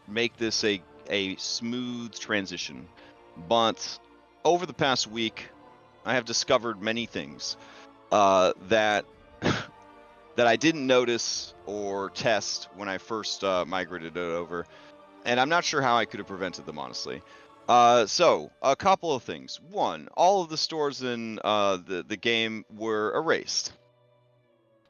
make this a smooth transition. But over the past week, I have discovered many things that that I didn't notice or test when I first migrated it over, and I'm not sure how I could have prevented them, honestly. So a couple of things. One, all of the stores in the game were erased.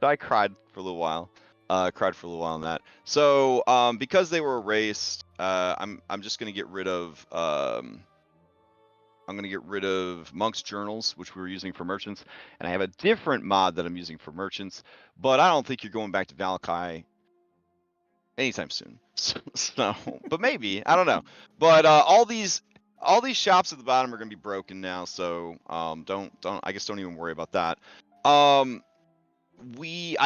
So I cried for a little while. Cried for a little while on that. So because they were erased, I'm just gonna get rid of I'm going to get rid of Monk's Journals, which we were using for merchants, and I have a different mod that I'm using for merchants, but I don't think you're going back to Valakai anytime soon. So, but maybe, I don't know. But all these shops at the bottom are going to be broken now, so I guess don't even worry about that. I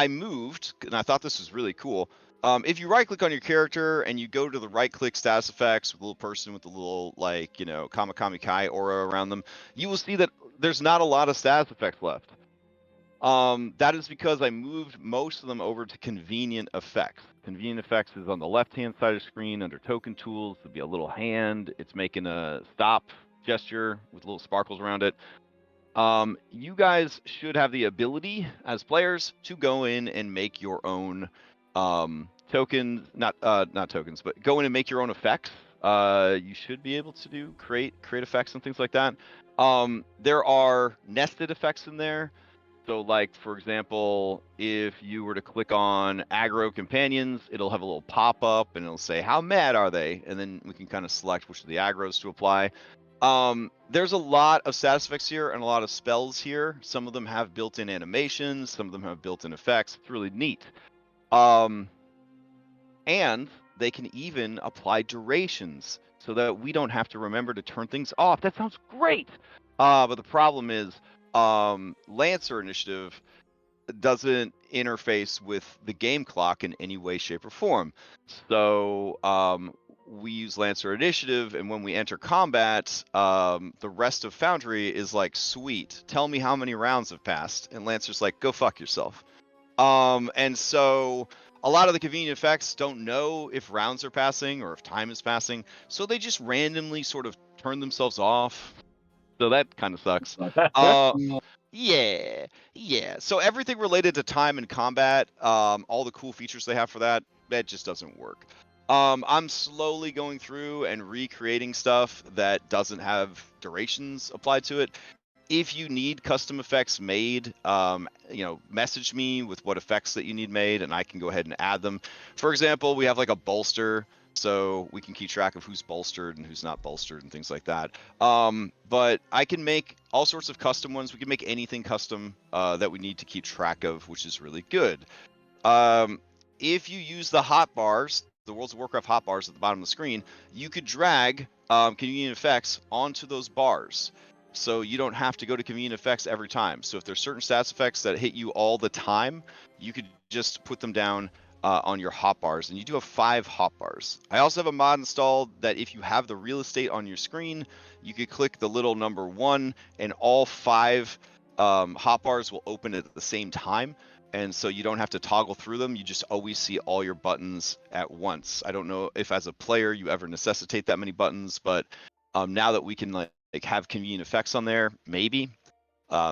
moved, and I thought this was really cool. If you right-click on your character and you go to the right-click status effects with a little person with a little, like, Kamakami Kai aura around them, you will see that there's not a lot of status effects left. That is because I moved most of them over to convenient effects. Convenient effects is on the left-hand side of the screen under token tools. There'll be a little hand. It's making a stop gesture with little sparkles around it. You guys should have the ability as players to go in and make your own tokens, not tokens, but go in and make your own effects. You should be able to create effects and things like that. There are nested effects in there. So, like, for example, if you were to click on aggro companions, it'll have a little pop-up and it'll say, how mad are they? And then we can kind of select which of the aggros to apply. There's a lot of status effects here and a lot of spells here. Some of them have built-in animations, some of them have built-in effects. It's really neat. And they can even apply durations so that we don't have to remember to turn things off. That sounds great. But the problem is, Lancer Initiative doesn't interface with the game clock in any way, shape, or form. So we use Lancer Initiative, and when we enter combat, the rest of Foundry is like, sweet, tell me how many rounds have passed. And Lancer's like, go fuck yourself. And so a lot of the convenient effects don't know if rounds are passing or if time is passing, so they just randomly sort of turn themselves off. So that kind of sucks. Yeah. So everything related to time and combat, all the cool features they have for that just doesn't work. I'm slowly going through and recreating stuff that doesn't have durations applied to it. If you need custom effects made, message me with what effects that you need made, and I can go ahead and add them. For example, we have like a bolster, so we can keep track of who's bolstered and who's not bolstered and things like that. But I can make all sorts of custom ones. We can make anything custom that we need to keep track of, which is really good. If you use the hotbars, the World of Warcraft hotbars at the bottom of the screen, you could drag convenient effects onto those bars. So you don't have to go to convenient effects every time. So if there's certain stats effects that hit you all the time, you could just put them down on your hotbars, and you do have 5 hotbars. I also have a mod installed that if you have the real estate on your screen, you could click the little number 1, and all 5 hotbars will open at the same time. And so you don't have to toggle through them. You just always see all your buttons at once. I don't know if as a player you ever necessitate that many buttons, but now that we can like have convenient effects on there, maybe.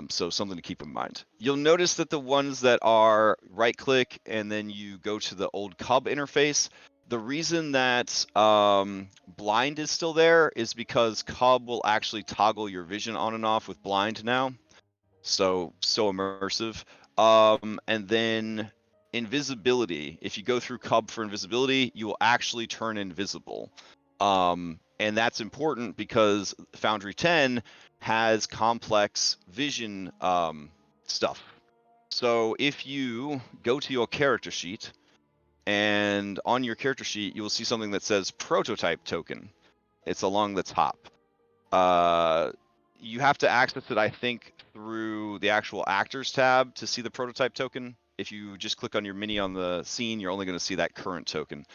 So something to keep in mind. You'll notice that the ones that are right-click and then you go to the old Cub interface, the reason that blind is still there is because Cub will actually toggle your vision on and off with blind now. So immersive. And then invisibility. If you go through Cub for invisibility, you will actually turn invisible. And that's important because Foundry 10 has complex vision stuff. So if you go to your character sheet, and on your character sheet, you will see something that says prototype token. It's along the top. You have to access it, I think, through the actual actors tab to see the prototype token. If you just click on your mini on the scene, you're only going to see that current token.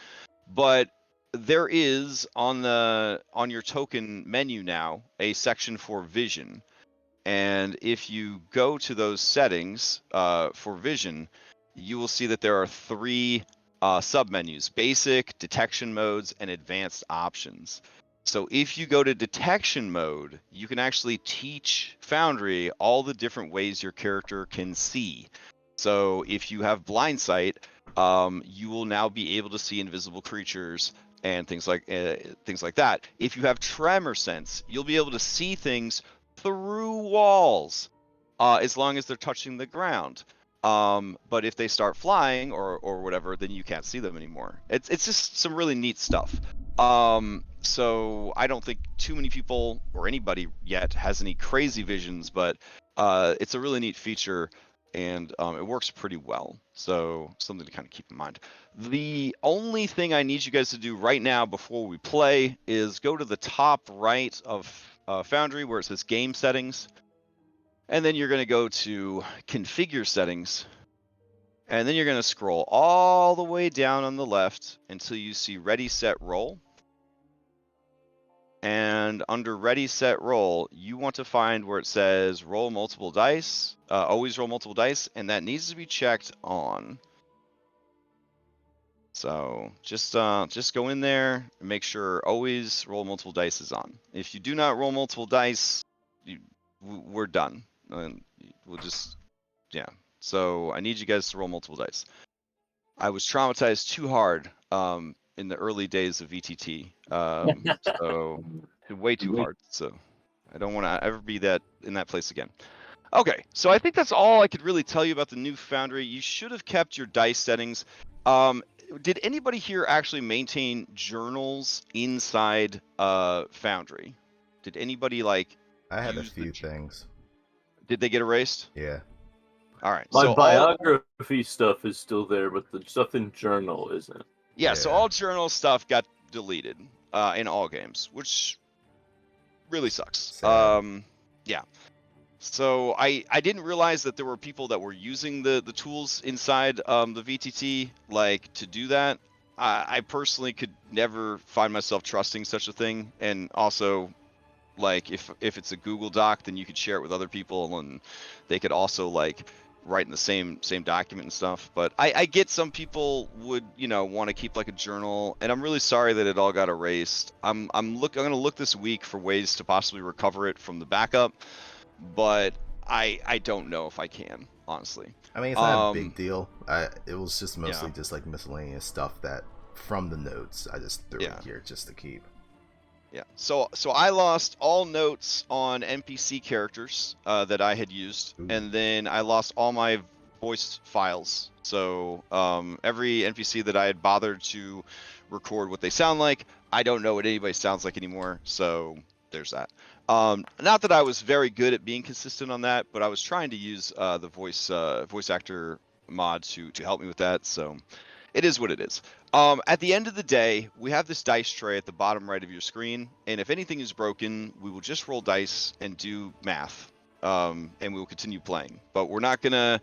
But there is on your token menu now a section for vision, and if you go to those settings for vision, you will see that there are 3 submenus: basic, detection modes, and advanced options. So if you go to detection mode, you can actually teach Foundry all the different ways your character can see. So if you have blind sight, you will now be able to see invisible creatures and things like that. If you have tremor sense, you'll be able to see things through walls, as long as they're touching the ground. But if they start flying or whatever, then you can't see them anymore. It's just some really neat stuff. So I don't think too many people or anybody yet has any crazy visions, but it's a really neat feature, and it works pretty well. So something to kind of keep in mind. The only thing I need you guys to do right now before we play is go to the top right of Foundry where it says Game Settings. And then you're going to go to Configure Settings. And then you're going to scroll all the way down on the left until you see Ready, Set, Roll. And under Ready, Set, Roll, you want to find where it says Roll Multiple Dice, always roll multiple dice, and that needs to be checked on. So just go in there and make sure always roll multiple dice is on. If you do not roll multiple dice, we're done. And we'll just, yeah. So I need you guys to roll multiple dice. I was traumatized too hard in the early days of VTT. So way too hard. So I don't want to ever be in that place again. Okay, so I think that's all I could really tell you about the new Foundry. You should have kept your dice settings. Did anybody here actually maintain journals inside Foundry? Did anybody like? I had a few things. Did they get erased? Yeah. All right. My so biography stuff is still there, but the stuff in journal isn't. Yeah, so all journal stuff got deleted in all games, which really sucks. Sad. Yeah. So I didn't realize that there were people that were using the tools inside the VTT like to do that. I personally could never find myself trusting such a thing, and also like if it's a Google Doc, then you could share it with other people and they could also like write in the same document and stuff. But I get some people would want to keep like a journal, and I'm really sorry that it all got erased. I'm gonna look this week for ways to possibly recover it from the backup, but I don't know if I can, honestly. I mean, it's not a big deal. It was just mostly just like miscellaneous stuff that from the notes I just threw it here just to keep. Yeah, so I lost all notes on NPC characters that I had used, and then I lost all my voice files. So every NPC that I had bothered to record what they sound like, I don't know what anybody sounds like anymore. So there's that. Not that I was very good at being consistent on that, but I was trying to use the voice actor mod to help me with that. So it is what it is. At the end of the day, we have this dice tray at the bottom right of your screen, and if anything is broken, we will just roll dice and do math, and we will continue playing. But we're not gonna,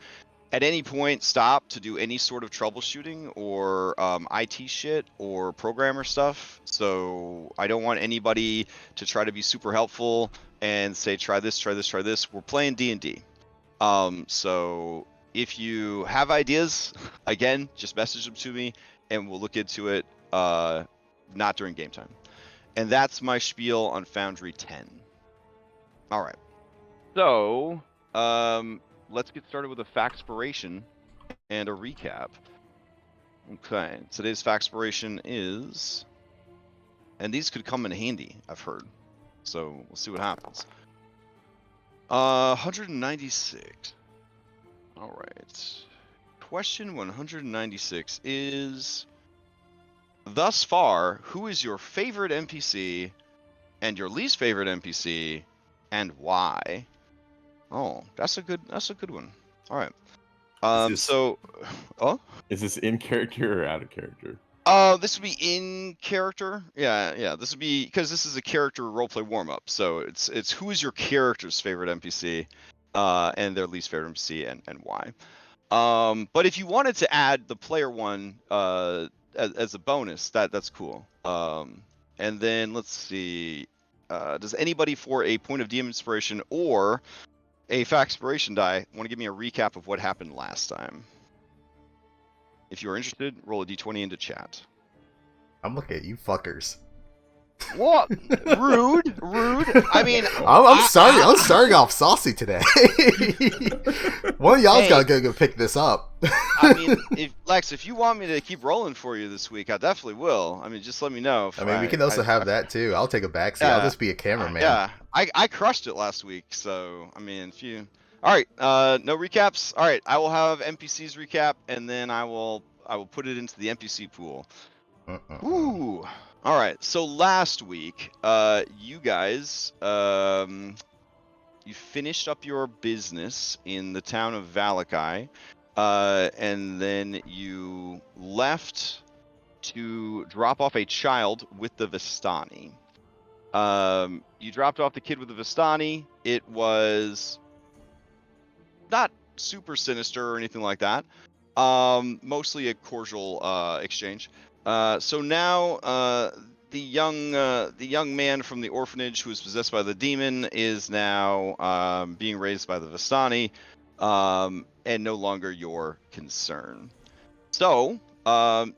at any point, stop to do any sort of troubleshooting or IT shit or programmer stuff. So I don't want anybody to try to be super helpful and say, try this, try this, try this. We're playing D&D. So if you have ideas, again, just message them to me, and we'll look into it, not during game time. And that's my spiel on Foundry 10. All right. So, let's get started with a factspiration and a recap. Okay, today's factspiration is, and these could come in handy, I've heard. So we'll see what happens. 196. All right. Question 196 is, thus far, who is your favorite NPC and your least favorite NPC, and why? Oh, that's a good one. All right. Is this in character or out of character? This would be in character. Yeah. This would be, because this is a character roleplay warm up. So it's who is your character's favorite NPC, and their least favorite NPC, and why. But if you wanted to add the player one as a bonus, that's cool. And then let's see. Does anybody for a point of DM inspiration or a factspiration die want to give me a recap of what happened last time? If you are interested, roll a d20 into chat. I'm looking at you fuckers. What? Rude. I mean, I'm sorry. I'm starting off saucy today. One of y'all's got to go pick this up. I mean, if you want me to keep rolling for you this week, I definitely will. I mean, just let me know. I mean, we can also have that too. I'll take a backseat. I'll just be a cameraman. Yeah, I crushed it last week. So I mean, if you. All right. No recaps. All right. I will have NPCs recap, and then I will put it into the NPC pool. Ooh. All right. So last week, you guys, you finished up your business in the town of Valakai, and then you left to drop off a child with the Vistani. You dropped off the kid with the Vistani. It was not super sinister or anything like that. Mostly a cordial exchange. So now the young man from the orphanage who was possessed by the demon is now being raised by the Vistani, and no longer your concern. So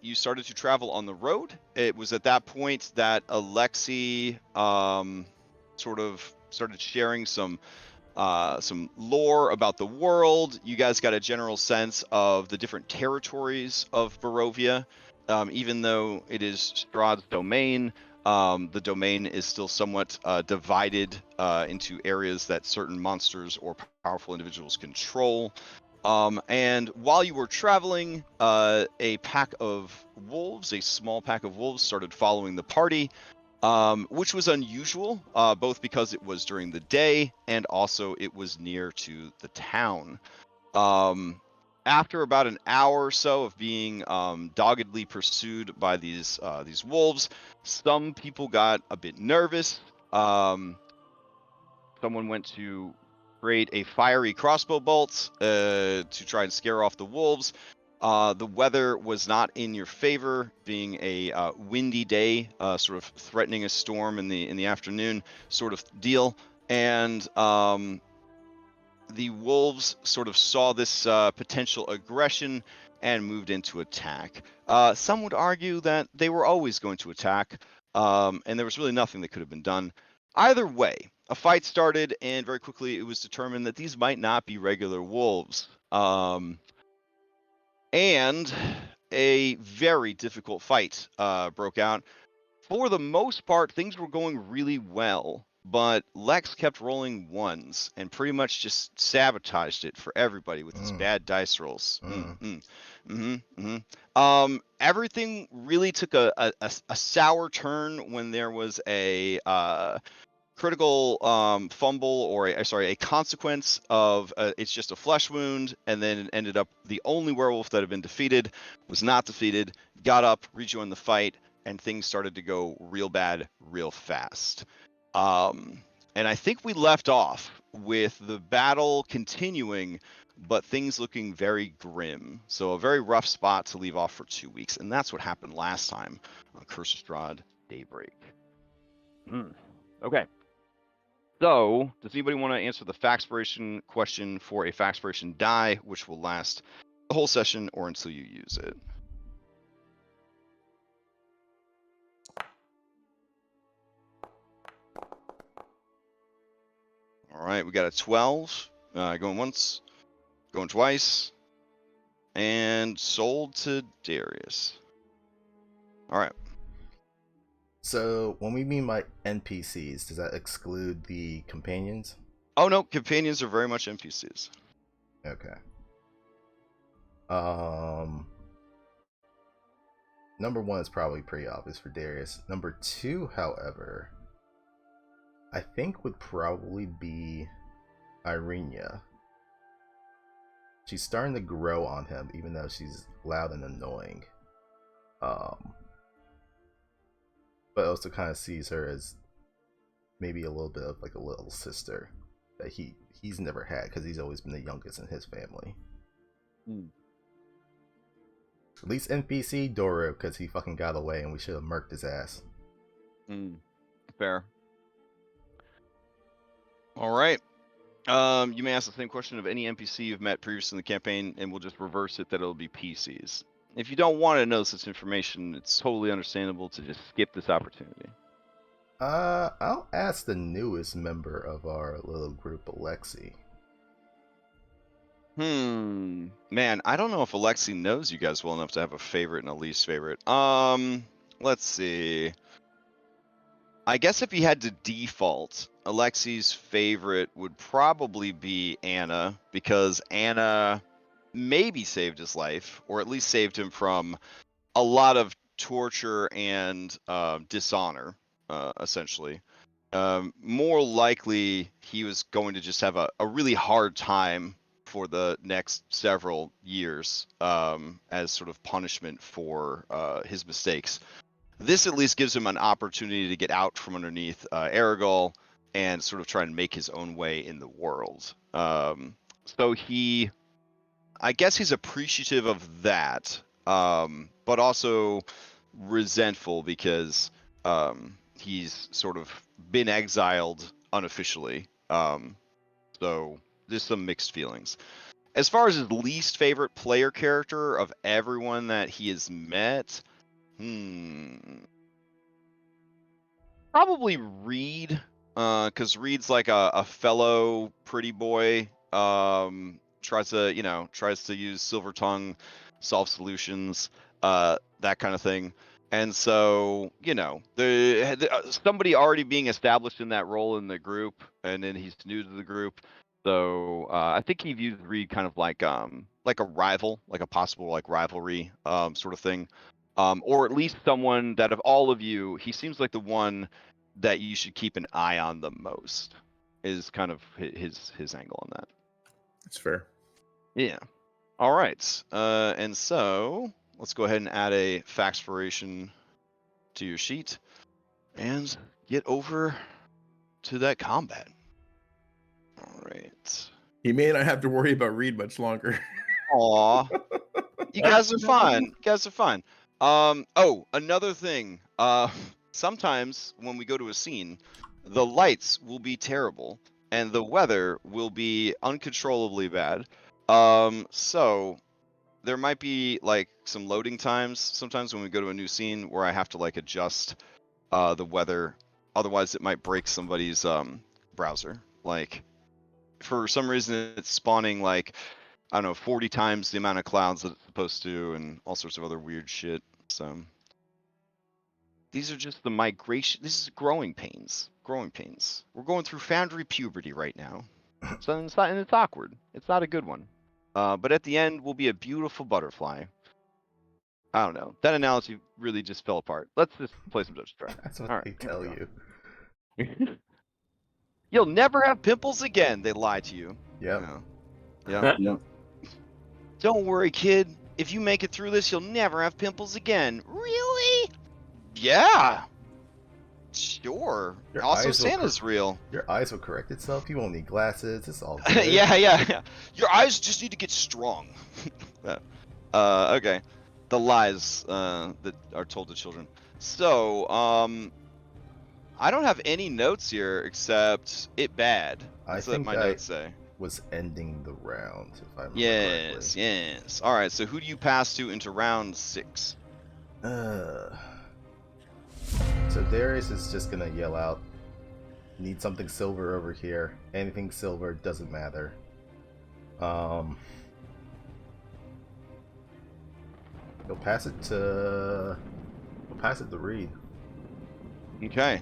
you started to travel on the road. It was at that point that Alexi sort of started sharing some lore about the world. You guys got a general sense of the different territories of Barovia. Even though it is Strahd's domain, the domain is still somewhat divided into areas that certain monsters or powerful individuals control. And while you were traveling, a pack of wolves, a small pack of wolves, started following the party. Which was unusual, both because it was during the day and also it was near to the town. After about an hour or so of being doggedly pursued by these wolves, some people got a bit nervous. Someone went to create a fiery crossbow bolt to try and scare off the wolves. The weather was not in your favor, being a windy day, sort of threatening a storm in the afternoon, sort of deal. And the wolves sort of saw this potential aggression and moved into attack. Some would argue that they were always going to attack, and there was really nothing that could have been done. Either way, a fight started, and very quickly it was determined that these might not be regular wolves. And a very difficult fight broke out. For the most part, things were going really well, but Lex kept rolling ones and pretty much just sabotaged it for everybody with his bad dice rolls. Everything really took a sour turn when there was a critical fumble, or a consequence of it's just a flesh wound, and then it ended up the only werewolf that had been defeated was not defeated, got up, rejoined the fight, and things started to go real bad real fast. And I think we left off with the battle continuing, but things looking very grim. So a very rough spot to leave off for 2 weeks, and that's what happened last time on Curse of Strahd Daybreak. Okay. So, does anybody want to answer the Faxpiration question for a Faxpiration die, which will last the whole session or until you use it? All right, we got a 12. Going once, going twice, and sold to Darius. All right. So, when we mean by NPCs, does that exclude the companions? Oh no, companions are very much NPCs. Okay. Number one is probably pretty obvious for Darius. Number two, however, I think would probably be Irenia. She's starting to grow on him, even though she's loud and annoying. But also kind of sees her as maybe a little bit of like a little sister that he's never had, because he's always been the youngest in his family. At least NPC Doro, because he fucking got away and we should have murked his ass. Fair. All right. You may ask the same question of any NPC you've met previously in the campaign, and we'll just reverse it that it'll be PCs. if you don't want to know such information, it's totally understandable to just skip this opportunity. I'll ask the newest member of our little group, Alexi. Man, I don't know if Alexi knows you guys well enough to have a favorite and a least favorite. Let's see. I guess if he had to default, Alexi's favorite would probably be Anna, because Anna maybe saved his life, or at least saved him from a lot of torture and dishonor, essentially. More likely, he was going to just have a really hard time for the next several years as sort of punishment for his mistakes. This at least gives him an opportunity to get out from underneath Aragol and sort of try and make his own way in the world. So I guess he's appreciative of that, but also resentful because he's sort of been exiled unofficially. So there's some mixed feelings. As far as his least favorite player character of everyone that he has met, probably Reed, because Reed's like a fellow pretty boy. Tries to use Silver Tongue, solve solutions, that kind of thing. And so, somebody already being established in that role in the group, and then he's new to the group. So I think he views Reed kind of like a rival, like a possible like rivalry sort of thing, or at least someone that of all of you, he seems like the one that you should keep an eye on the most. Is kind of his angle on that. That's fair. Yeah. All right. And so let's go ahead and add a factspiration to your sheet and get over to that combat. All right. He may not have to worry about Reed much longer. Aw. You guys are fun. You guys are fun. Oh, another thing. Sometimes when we go to a scene, the lights will be terrible and the weather will be uncontrollably bad. So there might be like some loading times sometimes when we go to a new scene where I have to like adjust the weather. Otherwise, it might break somebody's browser. Like for some reason, it's spawning like, I don't know, 40 times the amount of clouds that it's supposed to, and all sorts of other weird shit. So these are just the migration. This is growing pains. Growing pains. We're going through Foundry puberty right now. So it's awkward. It's not a good one. But at the end, we'll be a beautiful butterfly. I don't know. That analogy really just fell apart. Let's just play some Judge Strahd. That's what All right, they tell you. You'll never have pimples again. They lie to you. Yep. Yeah. Yep. Don't worry, kid. If you make it through this, you'll never have pimples again. Really? Yeah. Sure. Your Also, eyes will Santa's real. Your eyes will correct itself. You won't need glasses. It's all good. yeah. Your eyes just need to get strong. Okay. The lies that are told to children. So, I don't have any notes here except it bad. That's what my notes say. Was ending the round, if I remember Yes, correctly. yes. All right, so who do you pass to into round 6? So Darius is just gonna yell out, "Need something silver over here. Anything silver doesn't matter." He'll pass it to Reed. Okay.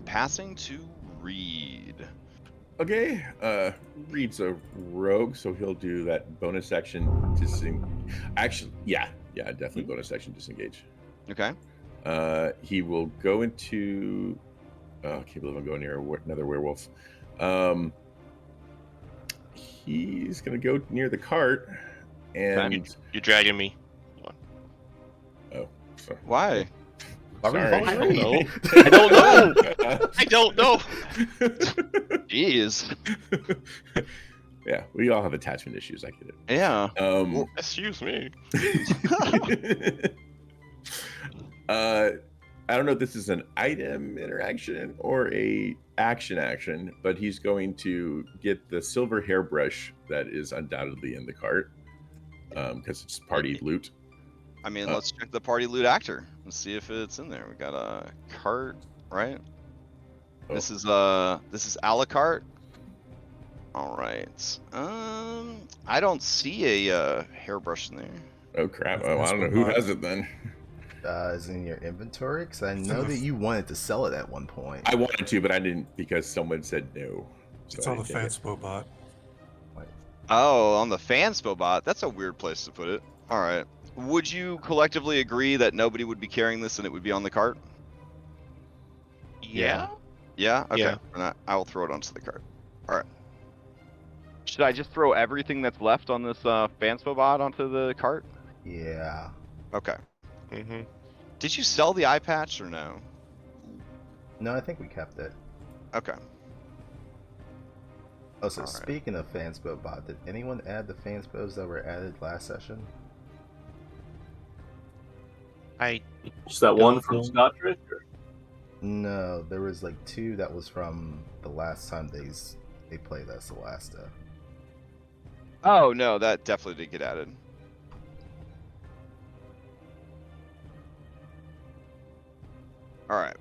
Passing to Reed. Okay, Reed's a rogue, so he'll do that bonus action Actually, yeah, definitely bonus action disengage. Okay. He will go into. Oh, I can't believe I'm going near another werewolf. He's gonna go near the cart, and You're dragging me. oh, sorry. Why? Sorry. I don't know. I don't know. I don't know. Jeez. Yeah, we all have attachment issues. I get it. Yeah. Excuse me. I don't know if this is an item interaction or a action, but he's going to get the silver hairbrush that is undoubtedly in the cart because it's party loot. I mean, let's check the party loot actor and see if it's in there. We got a cart, right? Oh. This is a la carte. All right. I don't see a hairbrush in there. Oh crap! Oh, I don't know who has it then. Is in your inventory? Because I know that you wanted to sell it at one point. I wanted to, but I didn't because someone said no. So It's I on the didn't take it. fanspo bot. Oh, on the fanspo bot. That's a weird place to put it. All right. Would you collectively agree that nobody would be carrying this and it would be on the cart? Yeah. Yeah. Okay. Yeah. And I will throw it onto the cart. All right. Should I just throw everything that's left on this fanspo bot onto the cart? Yeah. Okay. Mm-hmm. Did you sell the eye patch or no? No, I think we kept it. Okay. Oh, so All right. speaking of fanspo bot, did anyone add the fanspos that were added last session? Is that one Don't from know. Scott Trick? Or? No, there was like 2 that was from the last time they played as Celasta. Oh no, that definitely did get added. All right.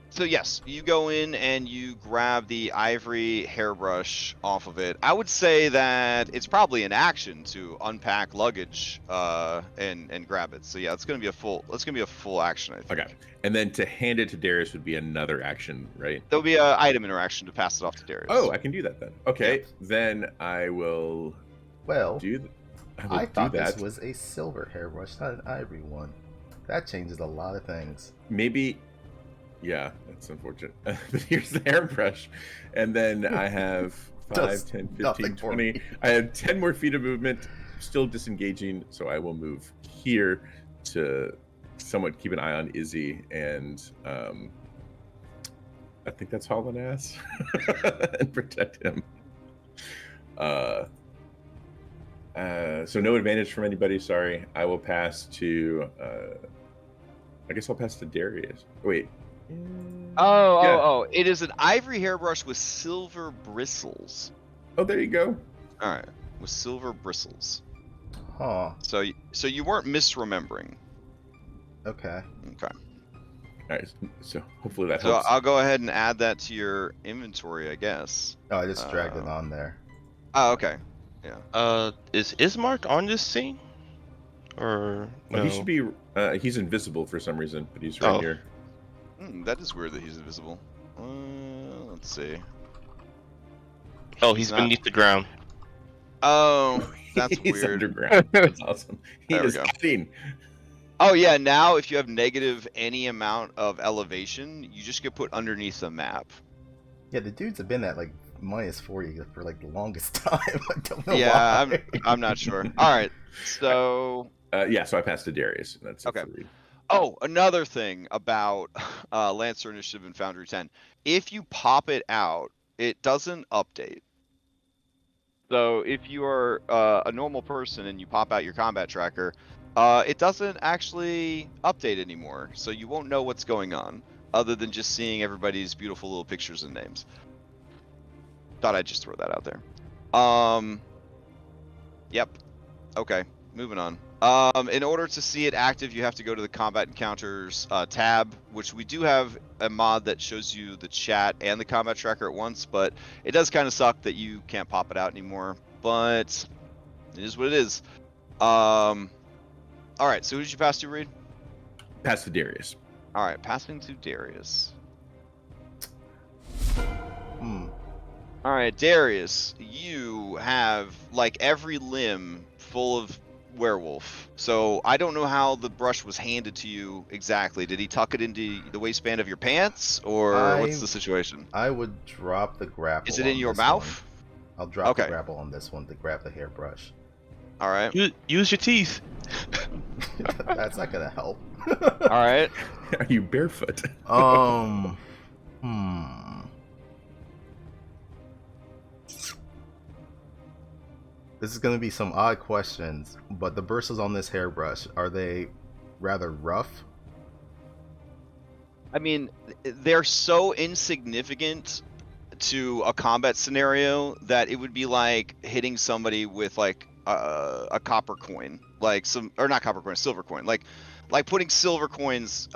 So yes, you go in and you grab the ivory hairbrush off of it. I would say that it's probably an action to unpack luggage and grab it. So yeah, it's gonna be a full action, I think. Okay. And then to hand it to Darius would be another action, right? There'll be an item interaction to pass it off to Darius. Oh, I can do that then. Okay, then I will Well, do. I thought that. this was a silver hairbrush, not an ivory one. That changes a lot of things. Maybe. Yeah, that's unfortunate. But here's the hairbrush. And then I have 5, Does 10, 15, nothing for 20. me. I have 10 more feet of movement, still disengaging. So I will move here to somewhat keep an eye on Izzy. And I think that's hauling ass and protect him. So no advantage from anybody. Sorry. I will pass to. I guess I'll pass to Darius. Wait. Oh, it is an ivory hairbrush with silver bristles. Oh, there you go. All right, with silver bristles. Huh. So you weren't misremembering. Okay. Okay. All right. So hopefully that So helps. I'll go ahead and add that to your inventory, I guess. Oh, I just dragged it on there. Oh, okay. Is Ismark on this scene? Or Well, no? he should be. He's invisible for some reason, but he's right Oh. here. That is weird that he's invisible. Let's see. Oh, he's not- beneath the ground. Oh, that's He's weird. underground. That's awesome. He There we is go. hiding. Oh yeah, now if you have negative any amount of elevation, you just get put underneath the map. Yeah, the dudes have been at like -40 for like the longest time. I don't know Yeah, why. I'm not sure. All right, so Yeah. So I passed to Darius. And that's it Okay. for Reed. oh, another thing about Lancer Initiative and Foundry 10. If you pop it out, it doesn't update. So if you are a normal person and you pop out your combat tracker, it doesn't actually update anymore. So you won't know what's going on, other than just seeing everybody's beautiful little pictures and names. Thought I'd just throw that out there. Yep. Okay, moving on. In order to see it active, you have to go to the Combat Encounters tab, which we do have a mod that shows you the chat and the combat tracker at once, but it does kind of suck that you can't pop it out anymore, but it is what it is. All right, so who did you pass to, Reed? Pass to Darius. All right, passing to Darius. All right, Darius, you have like every limb full of werewolf. So I don't know how the brush was handed to you exactly. Did he tuck it into the waistband of your pants, or what's the situation? I would drop the grapple. Is it in on your this mouth? one. I'll drop the Okay. grapple on this one to grab the hairbrush. All right. Use your teeth. That's not gonna help. All right. Are you barefoot? This is gonna be some odd questions, but the bristles on this hairbrush, are they rather rough? I mean, they're so insignificant to a combat scenario that it would be like hitting somebody with like a copper coin, like or not copper coin, silver coin, like putting silver coins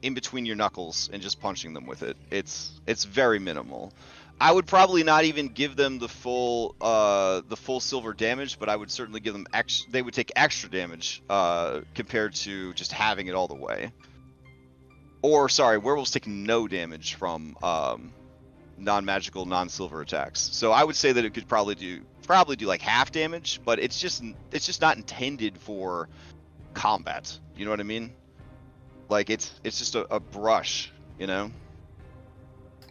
in between your knuckles and just punching them with it. It's very minimal. I would probably not even give them the full silver damage, but I would certainly give them they would take extra damage compared to just having it all the way. Or sorry, werewolves take no damage from non-magical, non-silver attacks. So I would say that it could probably do like half damage, but it's just not intended for combat. You know what I mean? Like it's just a brush, you know.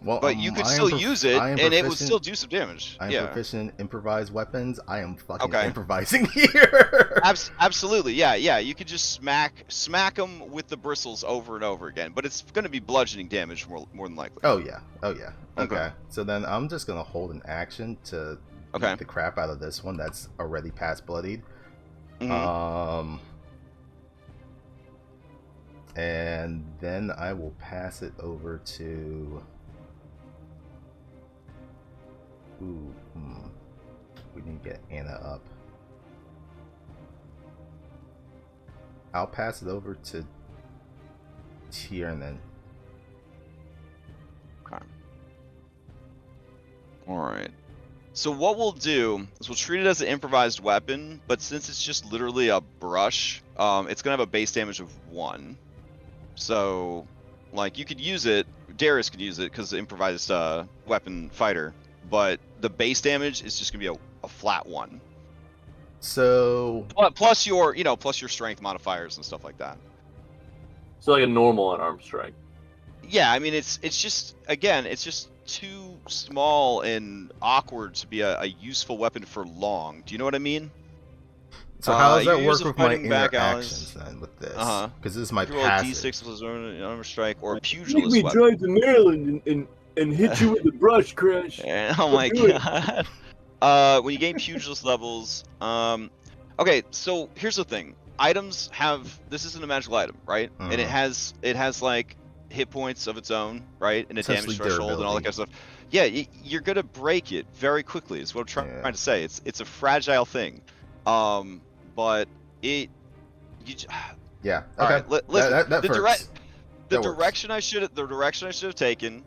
Well, but you could still use it, and it would still do some damage. I am proficient in improvised weapons. I am fucking Okay. improvising here. Absolutely, yeah. You could just smack them with the bristles over and over again, but it's going to be bludgeoning damage more than likely. Oh yeah. Okay. Okay. So then I'm just gonna hold an action to beat the crap out of this one that's already past bloodied. Mhm. And then I will pass it over to. We didn't get Anna up. I'll pass it over to Tiernan. Okay. Alright. So what we'll do is we'll treat it as an improvised weapon, but since it's just literally a brush, it's going to have a base damage of 1. So, like, you could use it, Darius could use it, because the improvised weapon fighter, but the base damage is just going to be a flat 1. So... Plus your strength modifiers and stuff like that. So like a normal unarmed strike. Yeah, I mean, it's just too small and awkward to be a useful weapon for long. Do you know what I mean? So how does that you work use with my interactions then with this? Because this is my passive. D6 plus armor strike or Take pugilist me weapon. drive to Maryland and hit you with the brush, Crash. Oh my Do it. god. When you gain pugilist levels, okay, so here's the thing. Items this isn't a magical item, right? And it has like hit points of its own, right? And a damage threshold and all that kind of stuff. Yeah, you're gonna break it very quickly. Is what I'm trying to say. It's a fragile thing, but yeah. Okay. All right, listen. The direction I should have taken.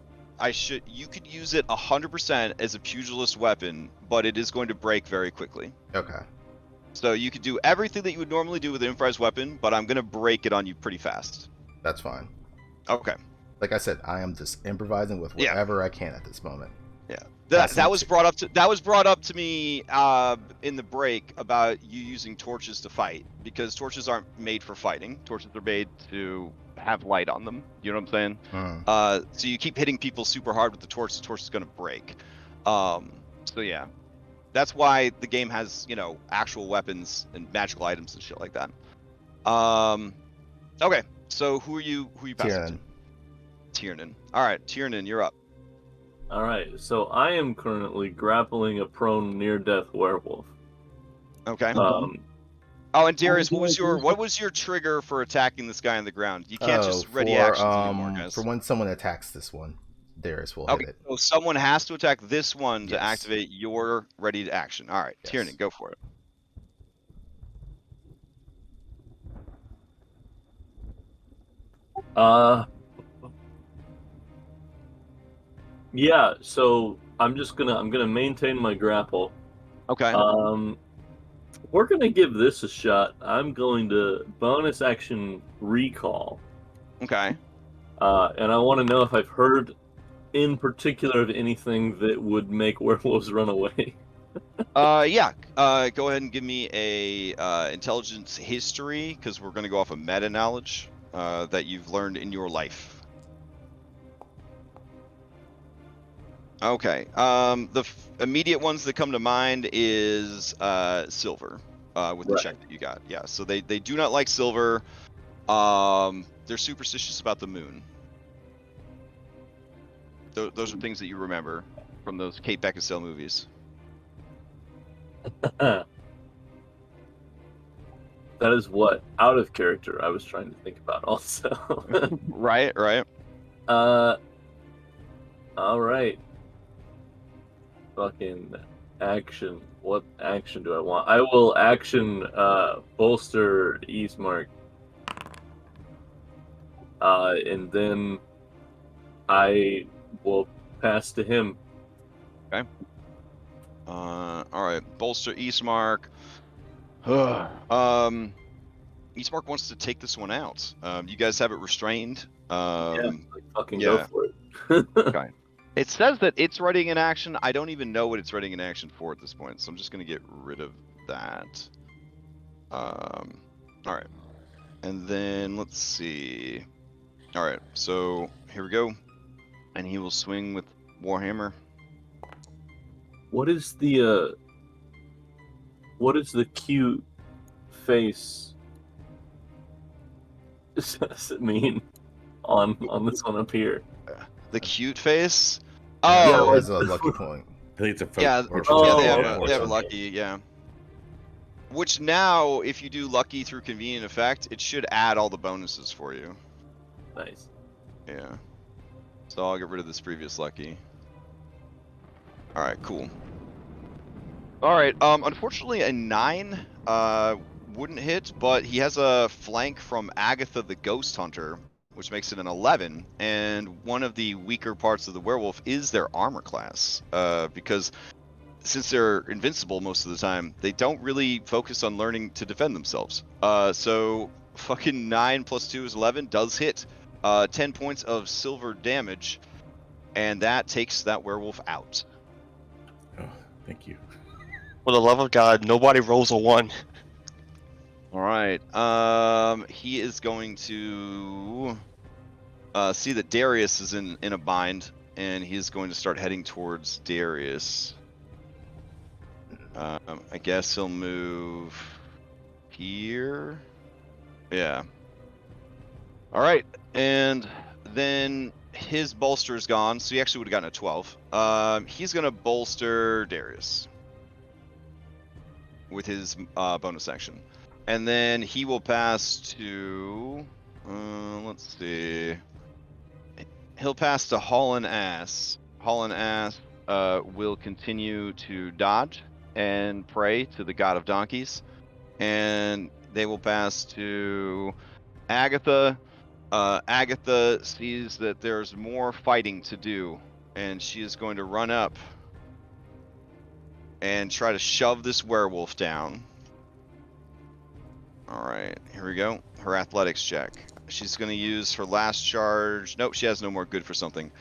You could use it 100% as a pugilist weapon, but it is going to break very quickly. Okay. So you could do everything that you would normally do with an improvised weapon, but I'm gonna break it on you pretty fast. That's fine. Okay. Like I said, I am just improvising with whatever I can at this moment. Yeah. That was brought up to me in the break about you using torches to fight, because torches aren't made for fighting. Torches are made to have light on them. You know what I'm saying? So you keep hitting people super hard with the torch is gonna break. So yeah. That's why the game has, actual weapons and magical items and shit like that. Okay, so who are you passing to? Tiernan. All right, Tiernan, you're up. All right, so I am currently grappling a prone near-death werewolf. Okay. Oh, and Darius, what was your trigger for attacking this guy on the ground? You can't just ready actions anymore, guys. For when someone attacks this one, Darius will hit it. So someone has to attack this one to activate your ready to action. All right, Tiernan, go for it. Yeah, so I'm gonna maintain my grapple. Okay. We're gonna give this a shot. I'm going to bonus action recall. Okay. And I want to know if I've heard in particular of anything that would make werewolves run away. Yeah. Go ahead and give me a intelligence history, because we're gonna go off of meta knowledge that you've learned in your life. Okay. The immediate ones that come to mind is silver, with the check that you got. Yeah. So they do not like silver. They're superstitious about the moon. Those are things that you remember from those Kate Beckinsale movies. That is what out of character I was trying to think about also. Right. All right. Fucking action. What action do I want? I will action bolster Eastmark. And then I will pass to him. All right, bolster Eastmark. Eastmark wants to take this one out. You guys have it restrained. Fucking yeah. go for it. Okay. It says that it's readying an action. I don't even know what it's readying an action for at this point, so I'm just gonna get rid of that. All right, and then let's see. All right, so here we go, and he will swing with Warhammer. What is the cute face does it mean on this one up here? The cute face. Yeah, Oh, always a lucky point. I think it's a yeah. portrait. Yeah, Oh, they have okay. lucky. Yeah. Which now, if you do lucky through convenient effect, it should add all the bonuses for you. Nice. Yeah. So I'll get rid of this previous lucky. All right, cool. All right. Unfortunately, a 9 wouldn't hit, but he has a flank from Agatha the Ghost Hunter, which makes it an 11. And one of the weaker parts of the werewolf is their armor class, because since they're invincible most of the time, they don't really focus on learning to defend themselves. So fucking 9 plus 2 is 11, does hit. 10 points of silver damage, and that takes that werewolf out. Oh, thank you. For the love of God, nobody rolls a 1. All right. He is going to see that Darius is in a bind, and he is going to start heading towards Darius. I guess he'll move here. Yeah. All right, and then his bolster is gone, so he actually would have gotten a 12. He's gonna bolster Darius with his bonus action, and then he will pass to. Let's see. He'll pass to Haul and Ass. Haul and Ass will continue to dodge and pray to the god of donkeys, and they will pass to Agatha. Agatha sees that there's more fighting to do, and she is going to run up and try to shove this werewolf down. All right, here we go. Her athletics check. She's going to use her last charge. Nope, she has no more good for something.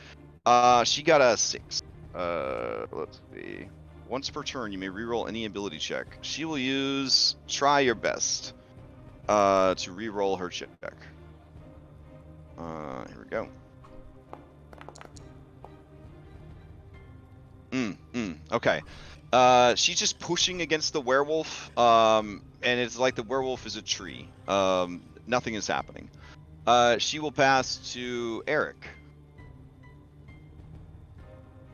She got a 6. Let's see. Once per turn, you may reroll any ability check. She will use try your best to reroll her check. Here we go. Okay. She's just pushing against the werewolf, and it's like the werewolf is a tree. Nothing is happening. She will pass to Eric.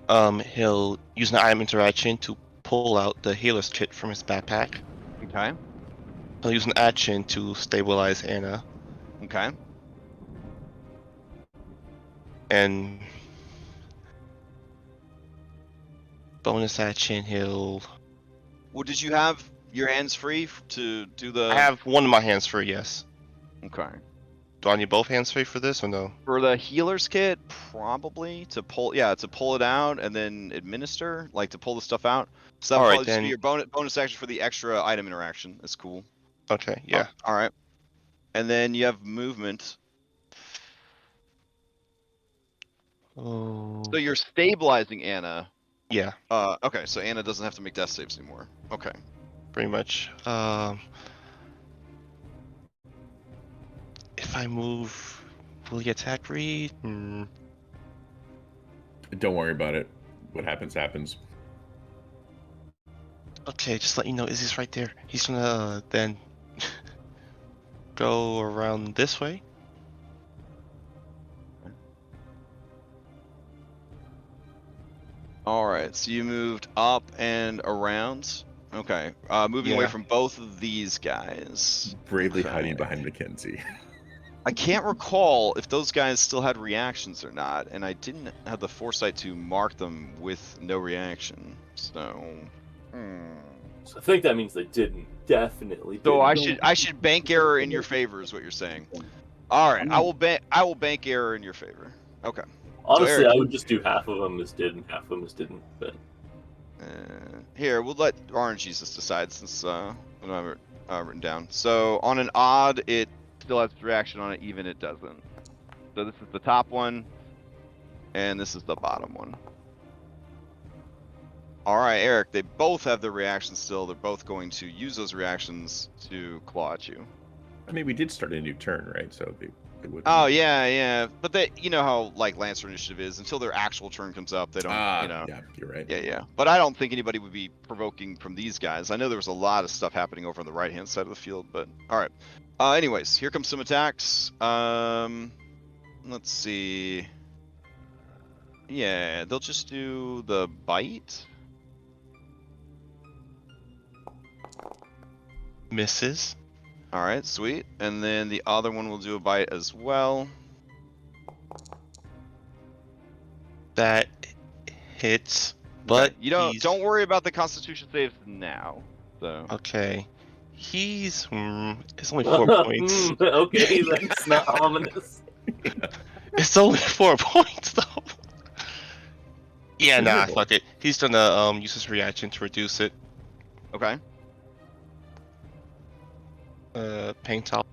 He'll use an item interaction to pull out the healer's kit from his backpack. Okay. He'll use an action to stabilize Anna. Okay. And bonus action, he'll... Well, did you have your hands free to do the... I have one of my hands free, yes. Okay. Do I need both hands free for this or no? For the healer's kit, probably to pull it out and then administer, like to pull the stuff out. So that'll probably just be your bonus action for the extra item interaction. That's cool. Okay, yeah. All right. And then you have movement. Oh. So you're stabilizing Anna. Yeah. Okay, so Anna doesn't have to make death saves anymore. Okay. Pretty much. If I move, will he attack Reed? Don't worry about it. What happens, happens. Okay, just let you know, is this right there? He's gonna then go around this way. All right, so you moved up and around. Okay, moving away from both of these guys. Bravely hiding behind Mackenzie. I can't recall if those guys still had reactions or not, and I didn't have the foresight to mark them with no reaction. So, So I think that means they didn't. Definitely. So didn't. I should bank error in your favor is what you're saying. All right, I will bank error in your favor. Okay. Honestly, Eric. I would just do half of them as did and half of them as didn't. But Here, we'll let Orange Jesus decide since I don't have it written down. So on an odd, it still has reaction on it, even it doesn't. So this is the top one, and this is the bottom one. All right, Eric, they both have the reactions still. They're both going to use those reactions to claw at you. I mean, we did start a new turn, right? So they would. Oh yeah. But they, you know how like Lancer Initiative is. Until their actual turn comes up, they don't. Yeah, you're right. Yeah. But I don't think anybody would be provoking from these guys. I know there was a lot of stuff happening over on the right-hand side of the field, but all right. Anyways, here comes some attacks. Let's see. Yeah, they'll just do the bite. Misses. All right, sweet. And then the other one will do a bite as well. That hits, but okay. You don't worry about the Constitution saves now. So okay. It's only 4 points. Okay, that's not ominous. It's only 4 points though. Yeah, nah, fuck it. He's gonna use his reaction to reduce it. okay. Paint top.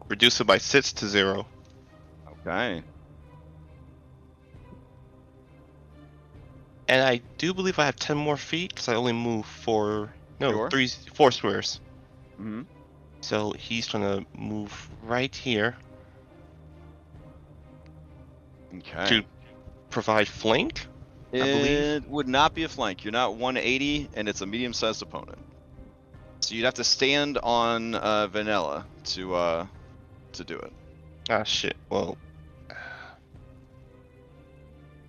Reduce it by 6 to 0. Okay. And I do believe I have 10 more feet because I only move 4 squares. Mm-hmm. So he's gonna move right here Okay. to provide flank. I believe. It would not be a flank. You're not 180, and it's a medium-sized opponent. So you'd have to stand on Vanilla to do it. Ah shit. Well,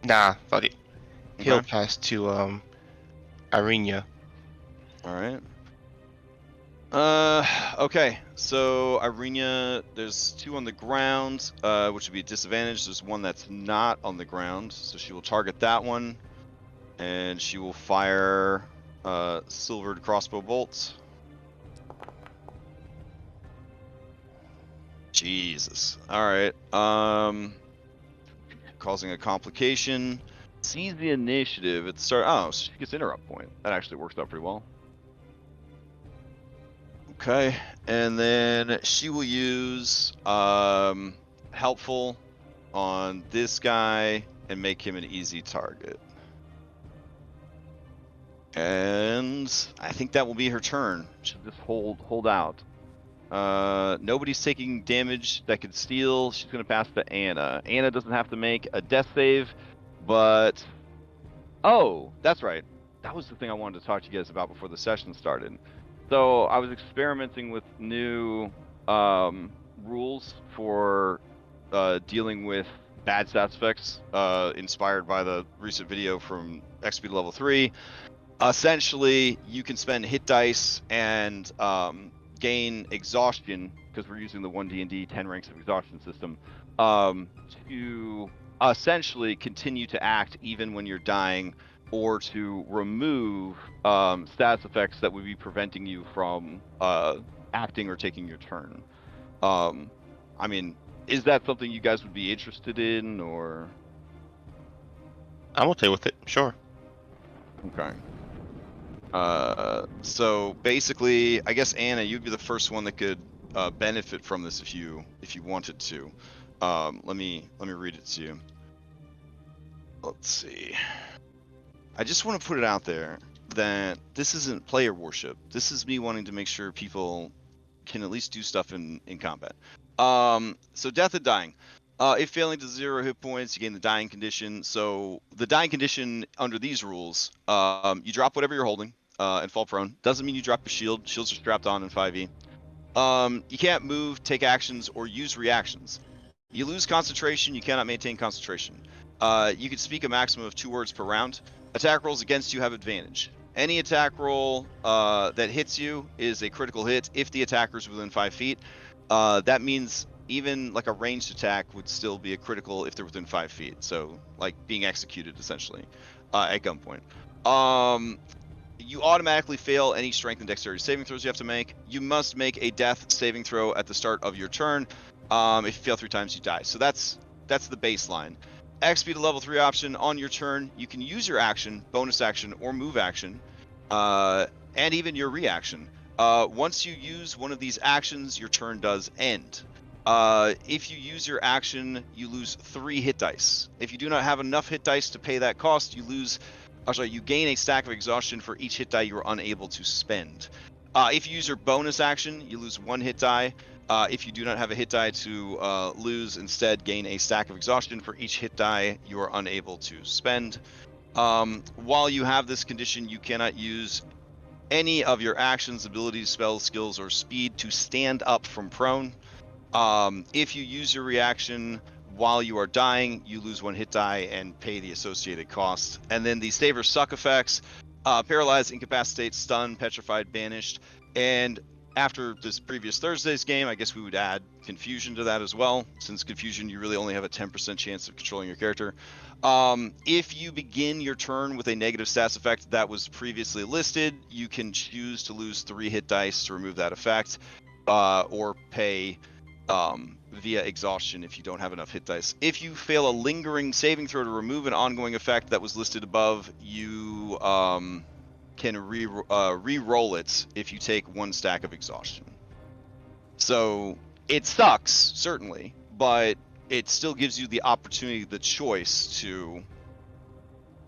nah, fuck it. He'll Okay. pass to Irina. All right. Okay. So Irina, there's 2 on the ground, which would be a disadvantage. There's 1 that's not on the ground, so she will target that one, and she will fire silvered crossbow bolts. Jesus. All right. Causing a complication. Sees the initiative. It start. Oh, so she gets interrupt point. That actually works out pretty well. Okay, and then she will use helpful on this guy and make him an easy target. And I think that will be her turn. She'll just hold out. Nobody's taking damage that could steal. She's gonna pass to Anna. Anna doesn't have to make a death save, but oh, that's right. That was the thing I wanted to talk to you guys about before the session started. So I was experimenting with new rules for dealing with bad stats effects, inspired by the recent video from XP level 3. Essentially, you can spend hit dice and gain exhaustion, because we're using the 1D&D 10 ranks of exhaustion system, to essentially continue to act even when you're dying, or to remove status effects that would be preventing you from acting or taking your turn. I mean, is that something you guys would be interested in, or? I'm okay with it. Sure. Okay. So basically, I guess Anna, you'd be the first one that could benefit from this if you wanted to. Let me read it to you. Let's see. I just want to put it out there that this isn't player worship. This is me wanting to make sure people can at least do stuff in combat. So death and dying. If failing to 0 hit points, you gain the dying condition. So the dying condition under these rules, you drop whatever you're holding and fall prone. Doesn't mean you drop a shield. Shields are strapped on in 5e. You can't move, take actions, or use reactions. You lose concentration. You cannot maintain concentration. You can speak a maximum of 2 words per round. Attack rolls against you have advantage. Any attack roll that hits you is a critical hit if the attacker is within 5 feet. That means even like a ranged attack would still be a critical if they're within 5 feet. So like being executed essentially at gunpoint. You automatically fail any strength and dexterity saving throws you have to make. You must make a death saving throw at the start of your turn. If you fail 3 times, you die. So that's the baseline. XP to level 3 option on your turn. You can use your action, bonus action, or move action, and even your reaction. Once you use one of these actions, your turn does end. If you use your action, you lose 3 hit dice. If you do not have enough hit dice to pay that cost, you gain a stack of exhaustion for each hit die you are unable to spend. If you use your bonus action, you lose 1 hit die. If you do not have a hit die to lose, instead gain a stack of exhaustion for each hit die you are unable to spend. While you have this condition, you cannot use any of your actions, abilities, spells, skills, or speed to stand up from prone. If you use your reaction while you are dying, you lose 1 hit die and pay the associated cost. And then the save or suck effects: paralyzed, incapacitate, stun, petrified, banished. And after this previous Thursday's game, I guess we would add confusion to that as well, since confusion, you really only have a 10% chance of controlling your character. If you begin your turn with a negative stats effect that was previously listed, you can choose to lose 3 hit dice to remove that effect, or pay via exhaustion if you don't have enough hit dice. If you fail a lingering saving throw to remove an ongoing effect that was listed above, you can re-roll it if you take 1 stack of exhaustion. So it sucks, certainly, but it still gives you the opportunity, the choice to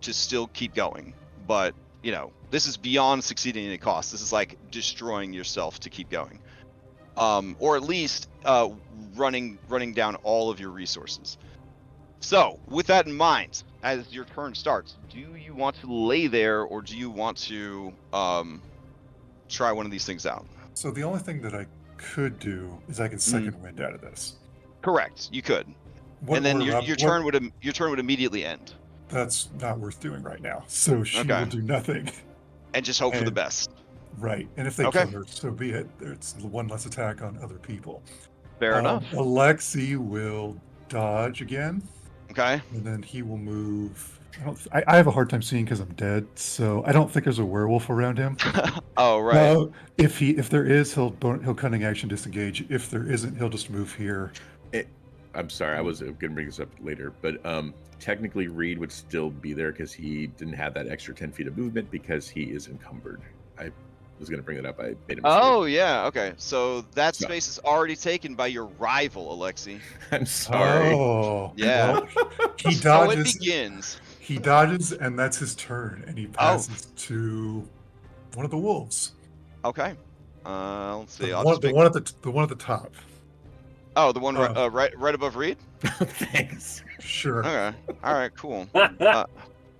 still keep going. But, you know, this is beyond succeeding at a cost. This is like destroying yourself to keep going. Or at least running down all of your resources. So, with that in mind, as your turn starts, do you want to lay there, or do you want to try one of these things out? So the only thing that I could do is I can second wind out of this. Correct, you could, and then your turn would immediately end. That's not worth doing right now. So she Okay. will do nothing. And just hope for the best. Right, and if they Okay. kill her, so be it. It's 1 less attack on other people. Fair enough. Alexi will dodge again. Okay. And then he will move. I have a hard time seeing because I'm dead, so I don't think there's a werewolf around him. Oh, right. If there is, he'll cunning action disengage. If there isn't, he'll just move here. I'm sorry, I was going to bring this up later, but technically Reed would still be there because he didn't have that extra 10 feet of movement because he is encumbered. I was going to bring it up. I made a mistake. Oh, yeah. Okay. So that space is already taken by your rival, Alexi. I'm sorry. Oh, yeah. Well, he dodges. So it begins. He dodges, and that's his turn, and he passes to one of the wolves. Okay. Let's see. The one at the top. Oh, the one right above Reed? Thanks. Sure. Okay. All right. Cool.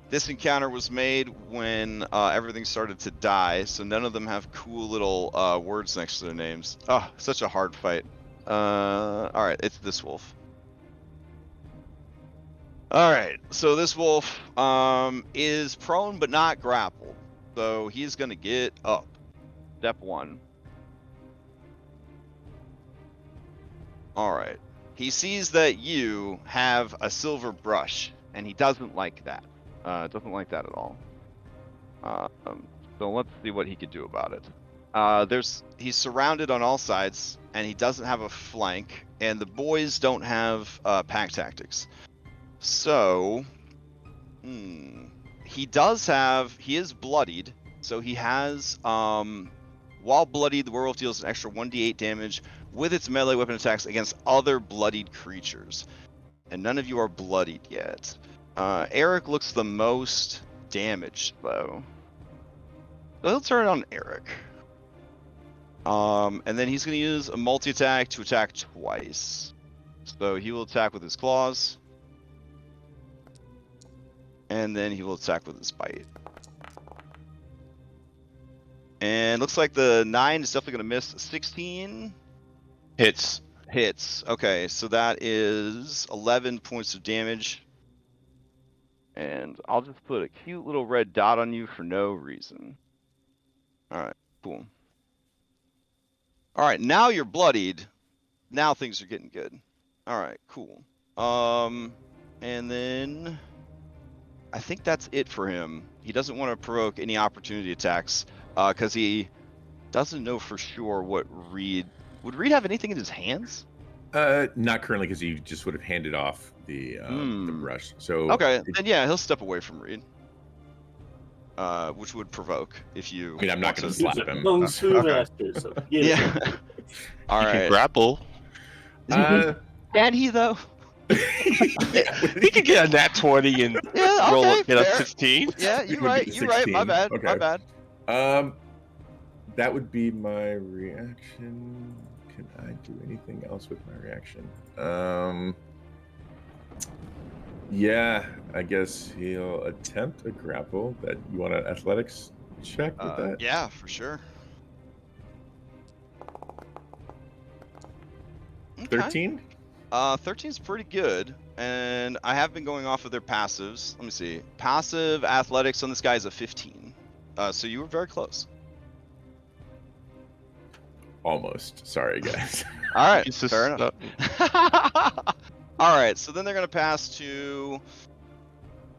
This encounter was made when everything started to die, so none of them have cool little words next to their names. Oh, such a hard fight. All right, it's this wolf. All right, so this wolf is prone but not grappled, so he's gonna get up. Step 1. All right. He sees that you have a silver brush, and he doesn't like that. Doesn't like that at all. So let's see what he could do about it. He's surrounded on all sides, and he doesn't have a flank, and the boys don't have pack tactics. So, he is bloodied, so he has, while bloodied, the werewolf deals an extra 1d8 damage with its melee weapon attacks against other bloodied creatures. And none of you are bloodied yet. Eric looks the most damaged, though. So he'll turn it on Eric. And then he's going to use a multi-attack to attack twice. So he will attack with his claws. And then he will attack with his bite. And looks like the 9 is definitely going to miss. 16 Hits. Okay, so that is 11 points of damage. And I'll just put a cute little red dot on you for no reason. Alright, cool. Alright, now you're bloodied. Now things are getting good. Alright, cool. And then I think that's it for him. He doesn't want to provoke any opportunity attacks because he doesn't know for sure what Reed... Would Reed have anything in his hands? Not currently, because he just would have handed off the brush. So Okay, then yeah, he'll step away from Reed. Which would provoke if you... I mean, I'm not going to slap him. Kung Fu Okay. master, so get it. Yeah. All He can right. grapple. Can he though? He can get a nat 20 and Yeah. roll Okay. get a Fair. 15. Yeah, It you're would right. be You're right. My 16. bad. Okay. My bad. That would be my reaction. Can I do anything else with my reaction? Yeah, I guess he'll attempt a grapple. That you want an athletics check with that? Yeah, for sure. Okay. 13? 13 is pretty good, and I have been going off of their passives. Let me see. Passive athletics on this guy is a 15. So you were very close. Almost. Sorry, guys. All right. It's just, Fair enough. All right. So then they're gonna pass to.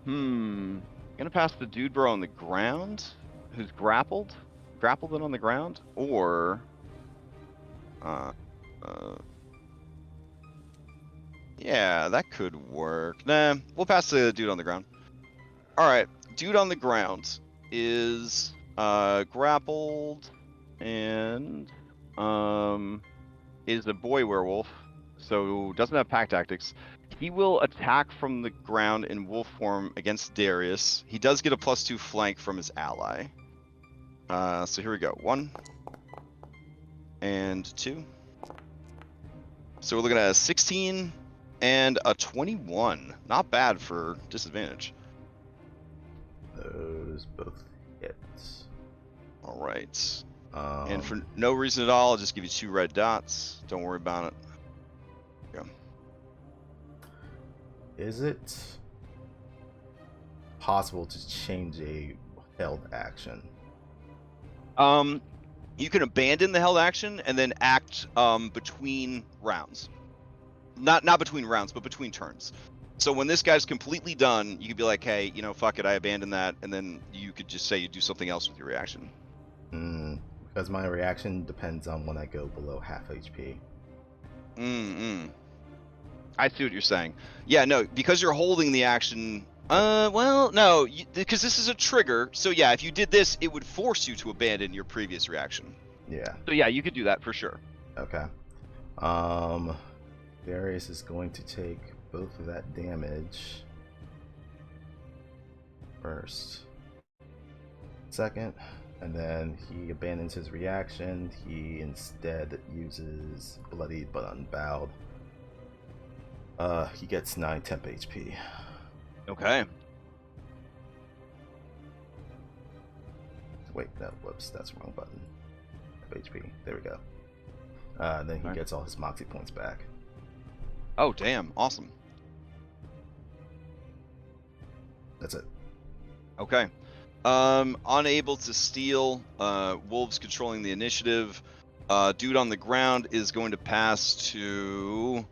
Gonna pass the dude bro on the ground, who's grappled and on the ground, or. Yeah, that could work. Nah, we'll pass the dude on the ground. All right, dude on the ground is grappled and is a boy werewolf, so doesn't have pack tactics. He will attack from the ground in wolf form against Darius. He does get a +2 flank from his ally. So here we go. 1 and 2. So we're looking at a 16 and a 21. Not bad for disadvantage. Those both hits. All right. And for no reason at all, I'll just give you 2 red dots. Don't worry about it. Yeah. Is it possible to change a held action? You can abandon the held action and then act between rounds. Not between rounds, but between turns. So when this guy's completely done, you could be like, hey, you know, fuck it, I abandoned that, and then you could just say you do something else with your reaction. Because my reaction depends on when I go below half HP. I see what you're saying. Yeah, no, because you're holding the action. Well, no, because this is a trigger. So yeah, if you did this, it would force you to abandon your previous reaction. Yeah. So yeah, you could do that for sure. Okay. Darius is going to take both of that damage first. Second, and then he abandons his reaction. He instead uses Bloodied but Unbowed. He gets 9 temp HP. Okay. Wait, no, whoops, that's the wrong button. HP, there we go. Then he gets all his Moxie points back. Oh, damn. Awesome. That's it. Okay. Unable to steal. Wolves controlling the initiative. Dude on the ground is going to pass to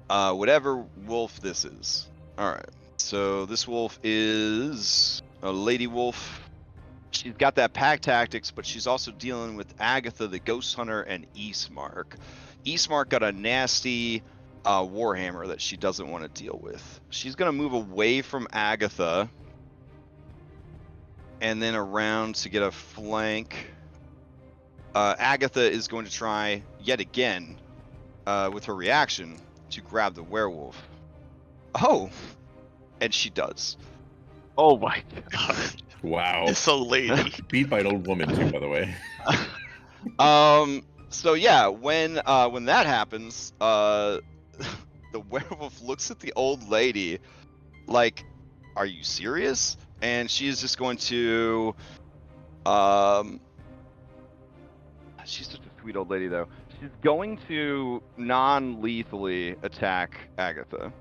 whatever wolf this is. Alright. So this wolf is a lady wolf. She's got that pack tactics, but she's also dealing with Agatha, the Ghost Hunter, and Eastmark. Eastmark got a nasty Warhammer that she doesn't want to deal with. She's going to move away from Agatha and then around to get a flank. Agatha is going to try yet again with her reaction to grab the werewolf. Oh, and she does. Oh my god. Wow. It's so lady. Beat by an old woman too, by the way. So yeah, when that happens, the werewolf looks at the old lady like, "Are you serious?" And she is just going to, she's such a sweet old lady though. She's going to non-lethally attack Agatha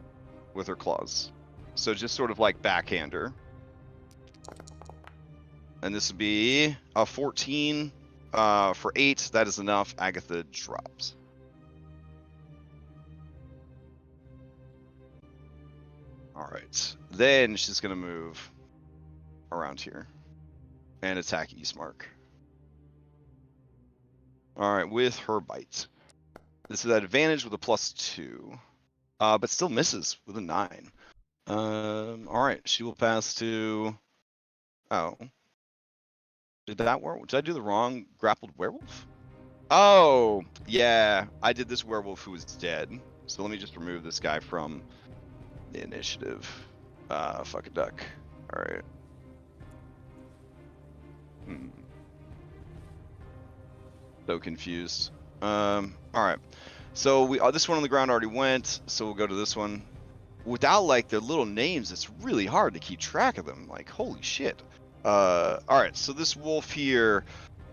with her claws. So just sort of like backhand her. And this would be a 14 for 8. That is enough. Agatha drops. All right. Then she's going to move around here and attack Eastmark. All right, with her bite. This is at advantage with a +2, but still misses with a 9. All right, she will pass to. Oh, did I do the wrong grappled werewolf? Oh, yeah, I did this werewolf who was dead. So let me just remove this guy from the initiative. Fuck a duck. All right. So confused. All right. So this one on the ground already went. So we'll go to this one. Without like their little names, it's really hard to keep track of them. Like holy shit. All right. So this wolf here,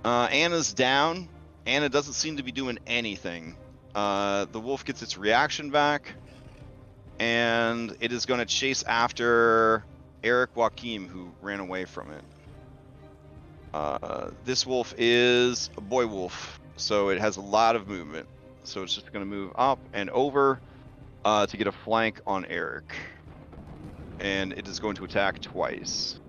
Anna's down. Anna doesn't seem to be doing anything. The wolf gets its reaction back, and it is going to chase after Eric Joachim, who ran away from it. This wolf is a boy wolf, so it has a lot of movement. So it's just going to move up and over to get a flank on Eric. And it is going to attack twice.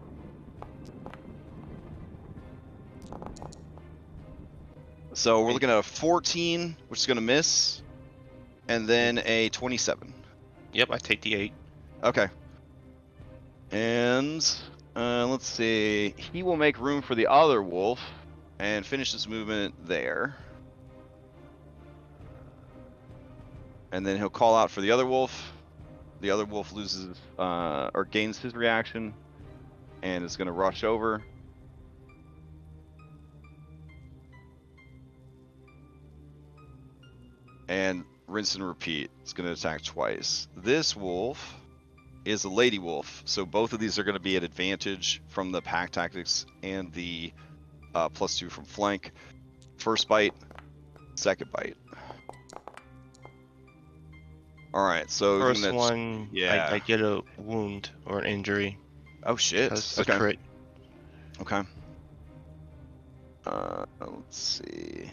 So we're looking at a 14, which is going to miss, and then a 27. Yep, I take the 8. Okay. And let's see. He will make room for the other wolf and finish this movement there. And then he'll call out for the other wolf. The other wolf loses or gains his reaction and is going to rush over. And rinse and repeat. It's going to attack twice. This wolf is a lady wolf, so both of these are going to be at advantage from the pack tactics and the +2 from flank. First bite, second bite. All right, so First one, yeah. I get a wound or an injury. Oh shit. That's Okay. a crit. Okay. Let's see.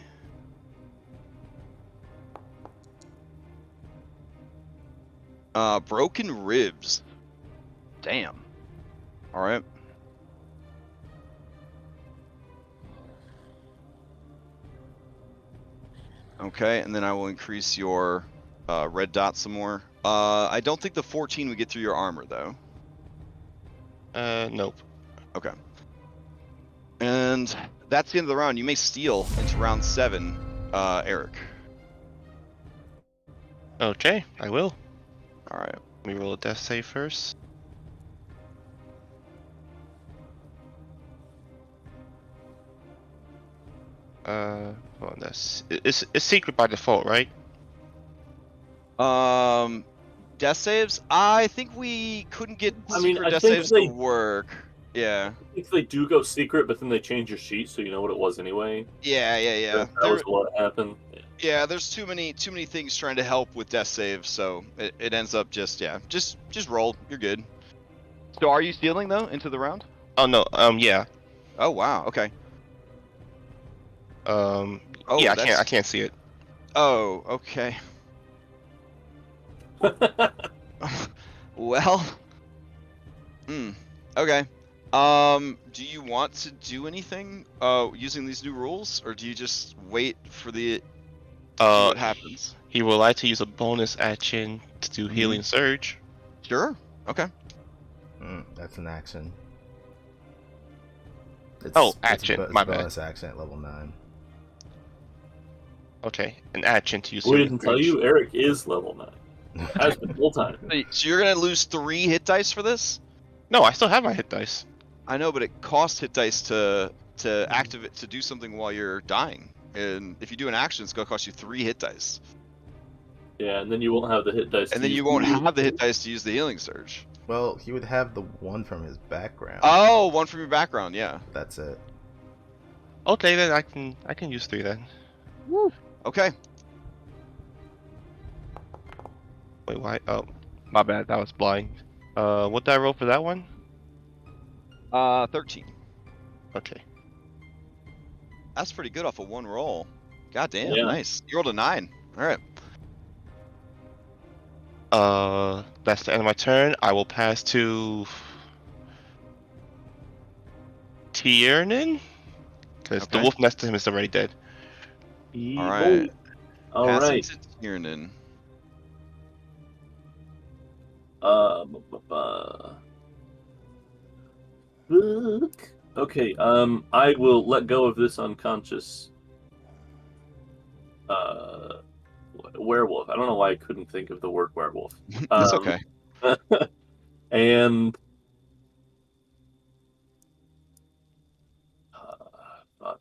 Broken ribs. Damn. All right. Okay, and then I will increase your red dot some more. I don't think the 14 would get through your armor though. Nope. Okay. And that's the end of the round. You may steal into round 7, Eric. Okay, I will. All right. Let me roll a death save first. Well, it's secret by default, right? Death saves. I think we couldn't get I mean, secret I death think saves they- to work. Yeah. I think they do go secret, but then they change your sheet so you know what it was anyway. Yeah. That was what happened. Yeah, there's too many things trying to help with death saves, so it ends up just roll. You're good. So are you stealing though into the round? Oh no. Yeah. Oh wow. Okay. Oh, yeah. I that's- can't see it. Oh, okay. Well. Okay. Do you want to do anything using these new rules, or do you just wait for the see what happens? He would like to use a bonus action to do healing surge. Sure. Okay. That's an action. Action. It's My a bad. bonus action at level 9. Okay, an action to use. We healing didn't tell surge. you Eric is level 9. Has been the whole time. So you're gonna lose 3 hit dice for this? No, I still have my hit dice. I know, but it costs hit dice to activate to do something while you're dying, and if you do an action, it's gonna cost you 3 hit dice, Yeah, and then you won't have the hit dice. and then you won't have the hit dice to use the healing surge. Well, he would have the one from his background. Oh, one from your background, yeah. That's it. Okay, then I can use 3 then. Okay. Wait, why? Oh, my bad. That was blind. What did I roll for that one? 13. Okay. That's pretty good off of 1 roll. God damn, Yeah. nice. You rolled a 9. All right. That's the end of my turn. I will pass to Tiernan? Because the Okay. wolf next to him is already dead. All right. All Passing right. to Tiernan. Fuck. Okay. I will let go of this unconscious. Werewolf. I don't know why I couldn't think of the word werewolf. That's okay. And fuck.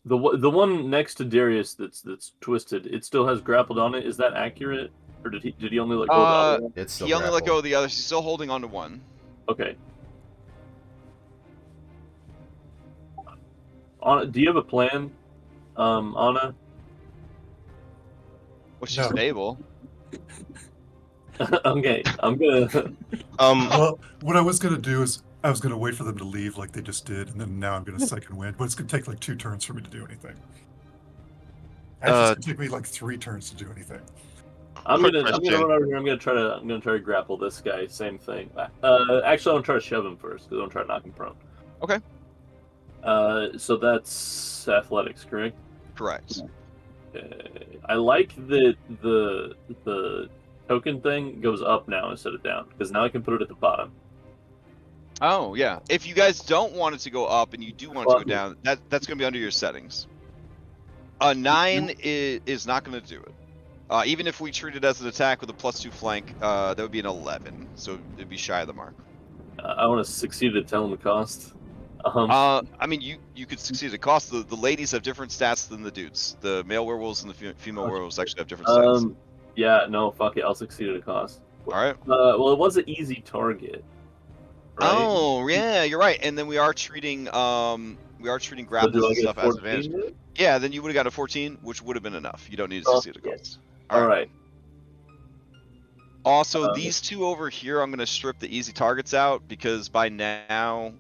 The one next to Darius that's twisted. It still has grappled on it. Is that accurate, or did he only let go of the other one? It's still He only let grappled. go of the others. He's still holding on to one. Okay. Do you have a plan, Anna? Well, she's No. stable. Okay, I'm gonna. Well, what I was gonna do is I was gonna wait for them to leave like they just did, and then now I'm gonna second wind. But it's gonna take like 2 turns for me to do anything. Actually, it's gonna take me like 3 turns to do anything. I'm Quick gonna question. run over here. I'm gonna try to grapple this guy. Same thing. Actually, I'm gonna try to shove him first because I'm trying to knock him prone. Okay. So that's athletics, correct? Correct. I like that the token thing goes up now instead of down because now I can put it at the bottom. Oh yeah. If you guys don't want it to go up and you do want it to Well, go down, that's going to be under your settings. A 9 is not going to do it. Even if we treat it as an attack with a +2 flank, that would be an 11, so it'd be shy of the mark. I want to succeed at telling the cost. I mean, you could succeed at cost. The ladies have different stats than the dudes. The male werewolves and the female werewolves actually have different stats. Yeah, no, fuck it. I'll succeed at a cost. All right. Well, it was an easy target. Right? Oh yeah, you're right. And then we are treating grapples do I and get stuff as 14 advantage. then? Yeah, then you would have got a 14, which would have been enough. You don't need to succeed at yeah. cost. All right. Also, these two over here, I'm going to strip the easy targets out because by now,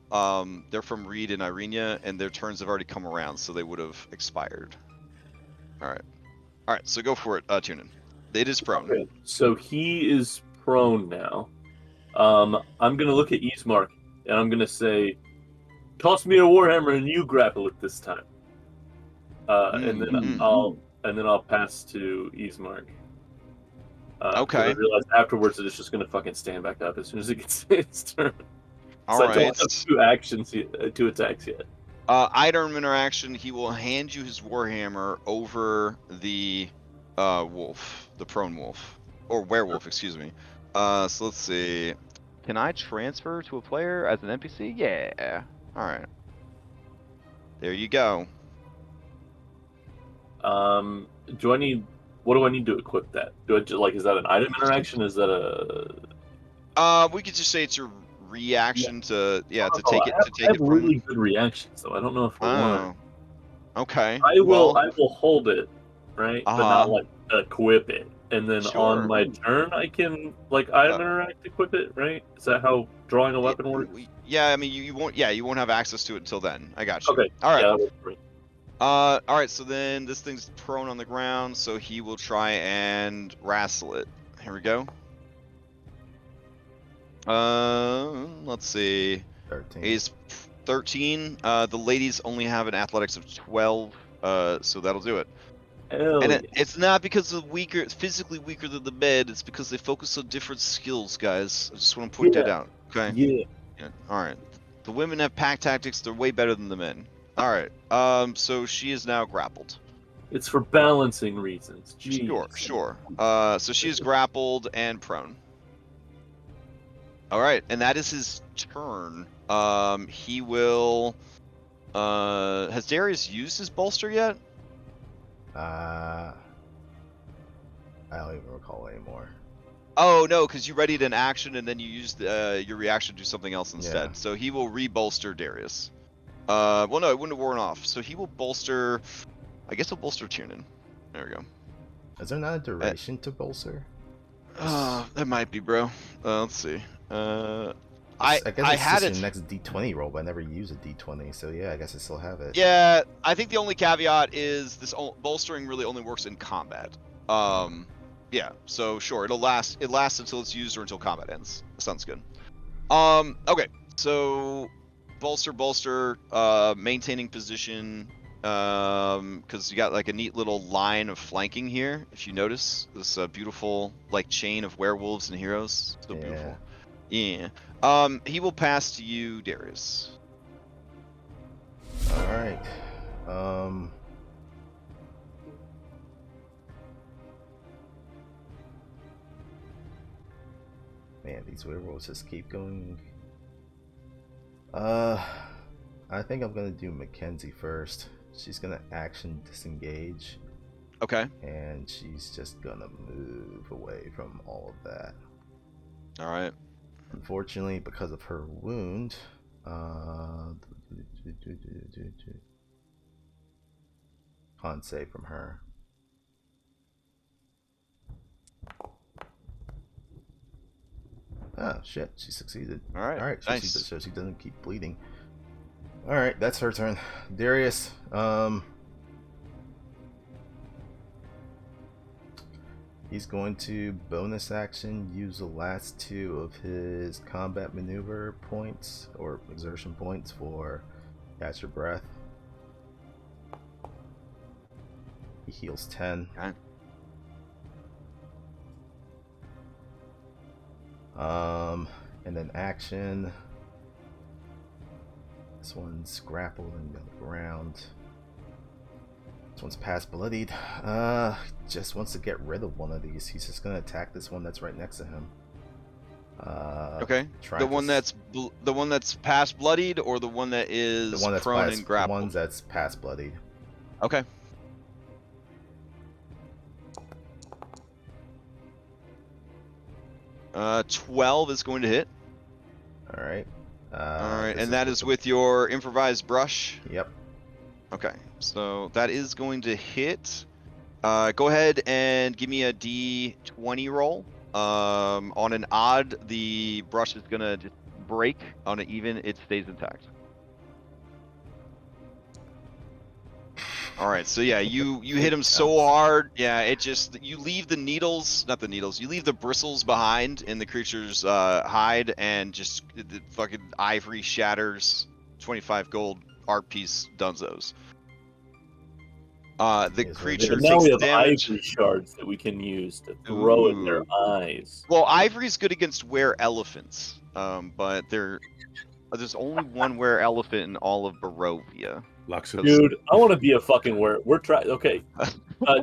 they're from Reed and Irenia, and their turns have already come around, so they would have expired. All right. So go for it, Tunin. It is prone. Okay. So he is prone now. I'm gonna look at Ismark and I'm gonna say, "Toss me a warhammer and you grapple it this time." And then I'll pass to Ismark. Okay. I realize afterwards that it's just gonna fucking stand back up as soon as it gets its turn. All so right. I don't have 2 attacks yet. Item interaction. He will hand you his warhammer over the wolf, the prone wolf, or werewolf, excuse me. So let's see. Can I transfer to a player as an NPC? Yeah. All right. There you go. What do I need to equip that? Do I just, is that an item interaction? Is that a? We could just say it's your reaction to take it I have from. really good reactions, so I don't know if I want. Okay. I will hold it, right? But not equip it. And then on Sure. my turn, I can item interact, equip it, right? Is that how drawing a weapon works? Yeah, I mean you won't have access to it until then. I got you. Okay. All right. Yeah, that works for me. All right. So then this thing's prone on the ground, so he will try and wrestle it. Here we go. Let's see. 13. He's 13. The ladies only have an athletics of 12. So that'll do it. Hell And yeah. it's not because they're physically weaker than the men. It's because they focus on different skills, guys. I just want to point that out. Okay. Yeah. All right. The women have pack tactics. They're way better than the men. All right. So she is now grappled. It's for balancing reasons. Jeez. Sure. So she is grappled and prone. All right, and that is his turn. He will. Has Darius used his bolster yet? I don't even recall anymore. Oh no, because you readied an action and then you used your reaction to do something else instead. Yeah. So he will re-bolster Darius. Well, no, it wouldn't have worn off. So he will bolster. I guess he'll bolster Tiernan. There we go. Is there not a duration to bolster? That might be, bro. Let's see. I guess I it's had just it. your next D20 roll, but I never use a D20, so yeah, I guess I still have it. Yeah, I think the only caveat is this bolstering really only works in combat. Yeah, so sure, it'll last. It lasts until it's used or until combat ends. Sounds good. Okay, so bolster, maintaining position, because you got like a neat little line of flanking here. If you notice this beautiful like chain of werewolves and heroes, so beautiful. Yeah. He will pass to you, Darius. All right. Man, these werewolves just keep going. I think I'm gonna do Mackenzie first. She's gonna action disengage. Okay. And she's just gonna move away from all of that. All right. Unfortunately, because of her wound, con save from her. Ah, shit, she succeeded. All right. Alright, Nice. so she doesn't keep bleeding. Alright, that's her turn. Darius, he's going to bonus action use the last 2 of his combat maneuver points or exertion points for catch your breath. He heals 10. Okay. And then action. This one's grappled and on the ground. This one's past bloodied. Just wants to get rid of one of these. He's just gonna attack this one that's right next to him. Okay. The one that's past bloodied, or the one that is the one that's prone past, and grappled. The ones that's past bloodied. Okay. Uh, 12 is going to hit. All right. All right, and that is with your improvised brush. Yep. Okay, so that is going to hit. Go ahead and give me a D20 roll. On an odd, the brush is gonna just break. On an even, it stays intact. All right, so yeah, you hit him so hard, yeah, it just, you leave the needles, not the needles, you leave the bristles behind in the creature's hide, and just the fucking ivory shatters. 25 gold art piece dunzos. The creature now we takes have damage. ivory shards that we can use to throw in their eyes. Well, ivory's good against were-elephants, but there's only one were-elephant in all of Barovia. Dude, I want to be a fucking we're trying. Okay,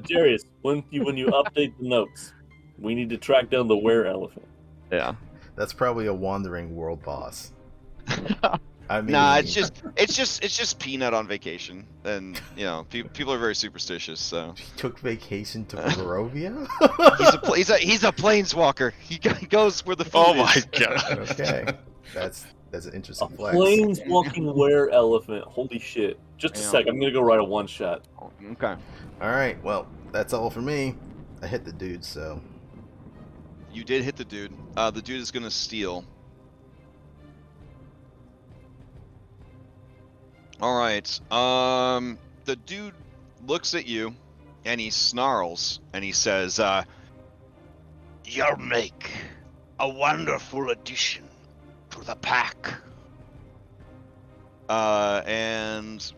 Darius, when you update the notes, we need to track down the were-elephant. Yeah, that's probably a wandering world boss. I mean, nah, it's just Peanut on vacation, and you know people are very superstitious. So he took vacation to Barovia. he's a planeswalker. He goes where the food Oh my is. god. Okay, that's an interesting flex. Planeswalking were-elephant. Holy shit! Just a sec. I'm gonna go write a one-shot. Okay. All right. Well, that's all for me. I hit the dude, so. You did hit the dude. The dude is gonna steal. All right. The dude looks at you, and he snarls, and he says, "You'll make a wonderful addition to the pack." And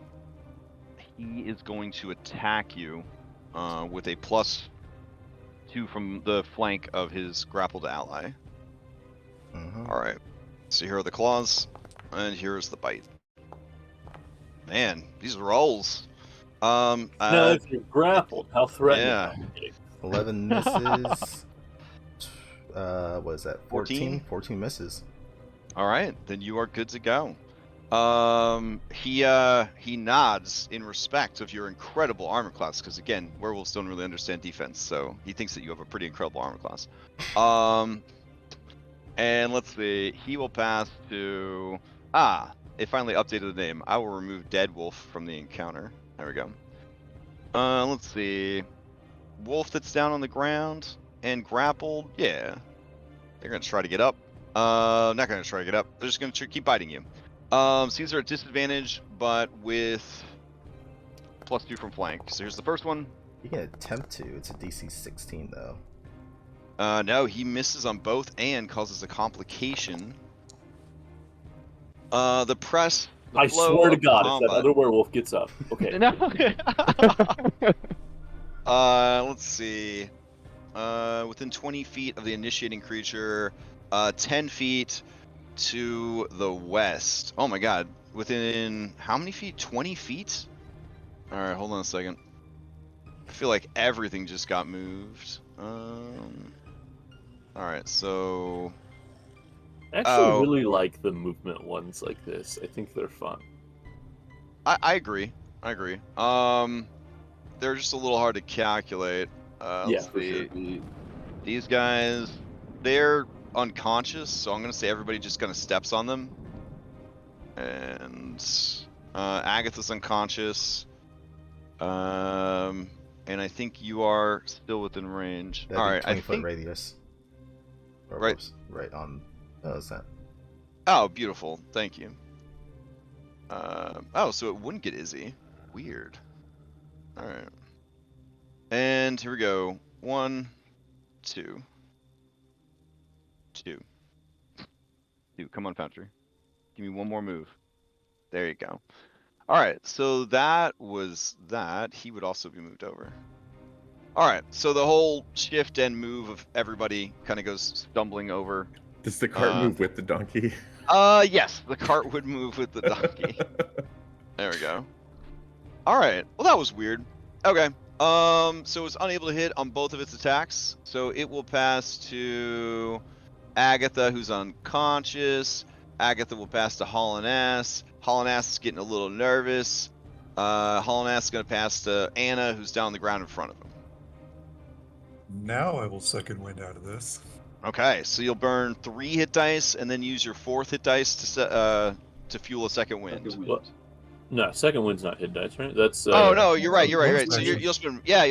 he is going to attack you with a +2 from the flank of his grappled ally. All right. So here are the claws, and here's the bite. Man, these rolls. No, if you're grappled, how threatening. Yeah. 11 misses. What is that? 14? 14 misses. All right, then you are good to go. He nods in respect of your incredible armor class, because again, werewolves don't really understand defense, so he thinks that you have a pretty incredible armor class. And let's see, he will pass to it finally updated the name. I will remove Dead Wolf from the encounter. There we go. Let's see, wolf that's down on the ground and grappled. Yeah, they're gonna try to get up. Not gonna try to get up. They're just gonna keep biting you. These are at disadvantage, but with +2 from flank. So here's the first one. You can attempt to. It's a DC 16 though. No, he misses on both and causes a complication. The press. The I flow swear to of God, if that combat. other werewolf gets up. Okay. No. Let's see. Within 20 feet of the initiating creature, 10 feet to the west. Oh my god. Within how many feet? 20 feet? Alright, hold on a second. I feel like everything just got moved. Alright, so... I actually really like the movement ones like this. I think they're fun. I agree. I agree. They're just a little hard to calculate. Yeah, Let's for see. sure. These guys, they're unconscious, so I'm gonna say everybody just kind of steps on them. And Agatha's unconscious. And I think you are still within range. That'd All be right, 20 I foot think. radius. Right. Right on Zent. Oh, beautiful. Thank you. Oh, so it wouldn't get Izzy. Weird. All right. And here we go. 1, 2. 2. Come on, Foundry. Give me one more move. There you go. All right, so that was that. He would also be moved over. All right, so the whole shift and move of everybody kind of goes stumbling over. Does the cart move with the donkey? Yes, the cart would move with the donkey. There we go. All right, well that was weird. Okay, so it's unable to hit on both of its attacks, so it will pass to Agatha, who's unconscious. Agatha will pass to Haul Ass. Haul Ass is getting a little nervous. Haul Ass is going to pass to Anna, who's down on the ground in front of him. Now I will second wind out of this. Okay, so you'll burn 3 hit dice and then use your 4th hit dice to fuel a second wind. What? No, second wind's not hit dice, right? That's. Oh no, you're right. bonus So action. you'll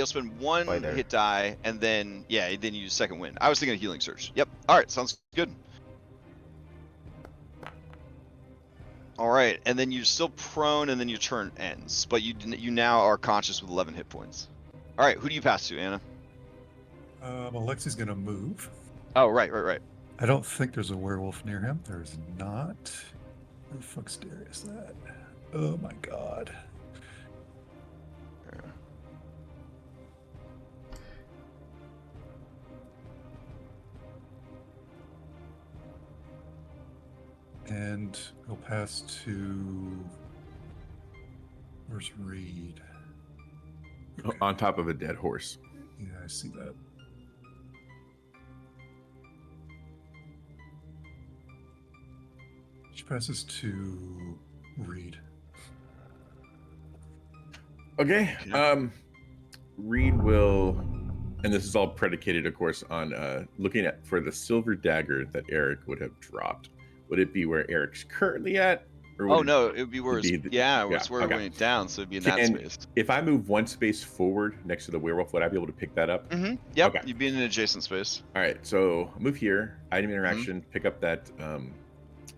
spend 1 Fighter. hit die and then then you use second wind. I was thinking of healing surge. Yep. All right, sounds good. All right, and then you're still prone, and then your turn ends, but you now are conscious with 11 hit points. All right, who do you pass to, Anna? Alexi's gonna move. Oh, right. I don't think there's a werewolf near him. There's not. Where the fuck's Darius at? Oh my god. And he'll pass to. Where's Reed? Okay. On top of a dead horse. Yeah, I see that. She passes to Reed. Okay. Reed will, and this is all predicated, of course, on looking at for the silver dagger that Eric would have dropped. Would it be where Eric's currently at? Or would It would be where it's where it okay. went down, so it'd be in that space. If I move 1 space forward next to the werewolf, would I be able to pick that up? Mm-hmm. Yep. Okay. You'd be in an adjacent space. All right. So move here. Item interaction. Pick up that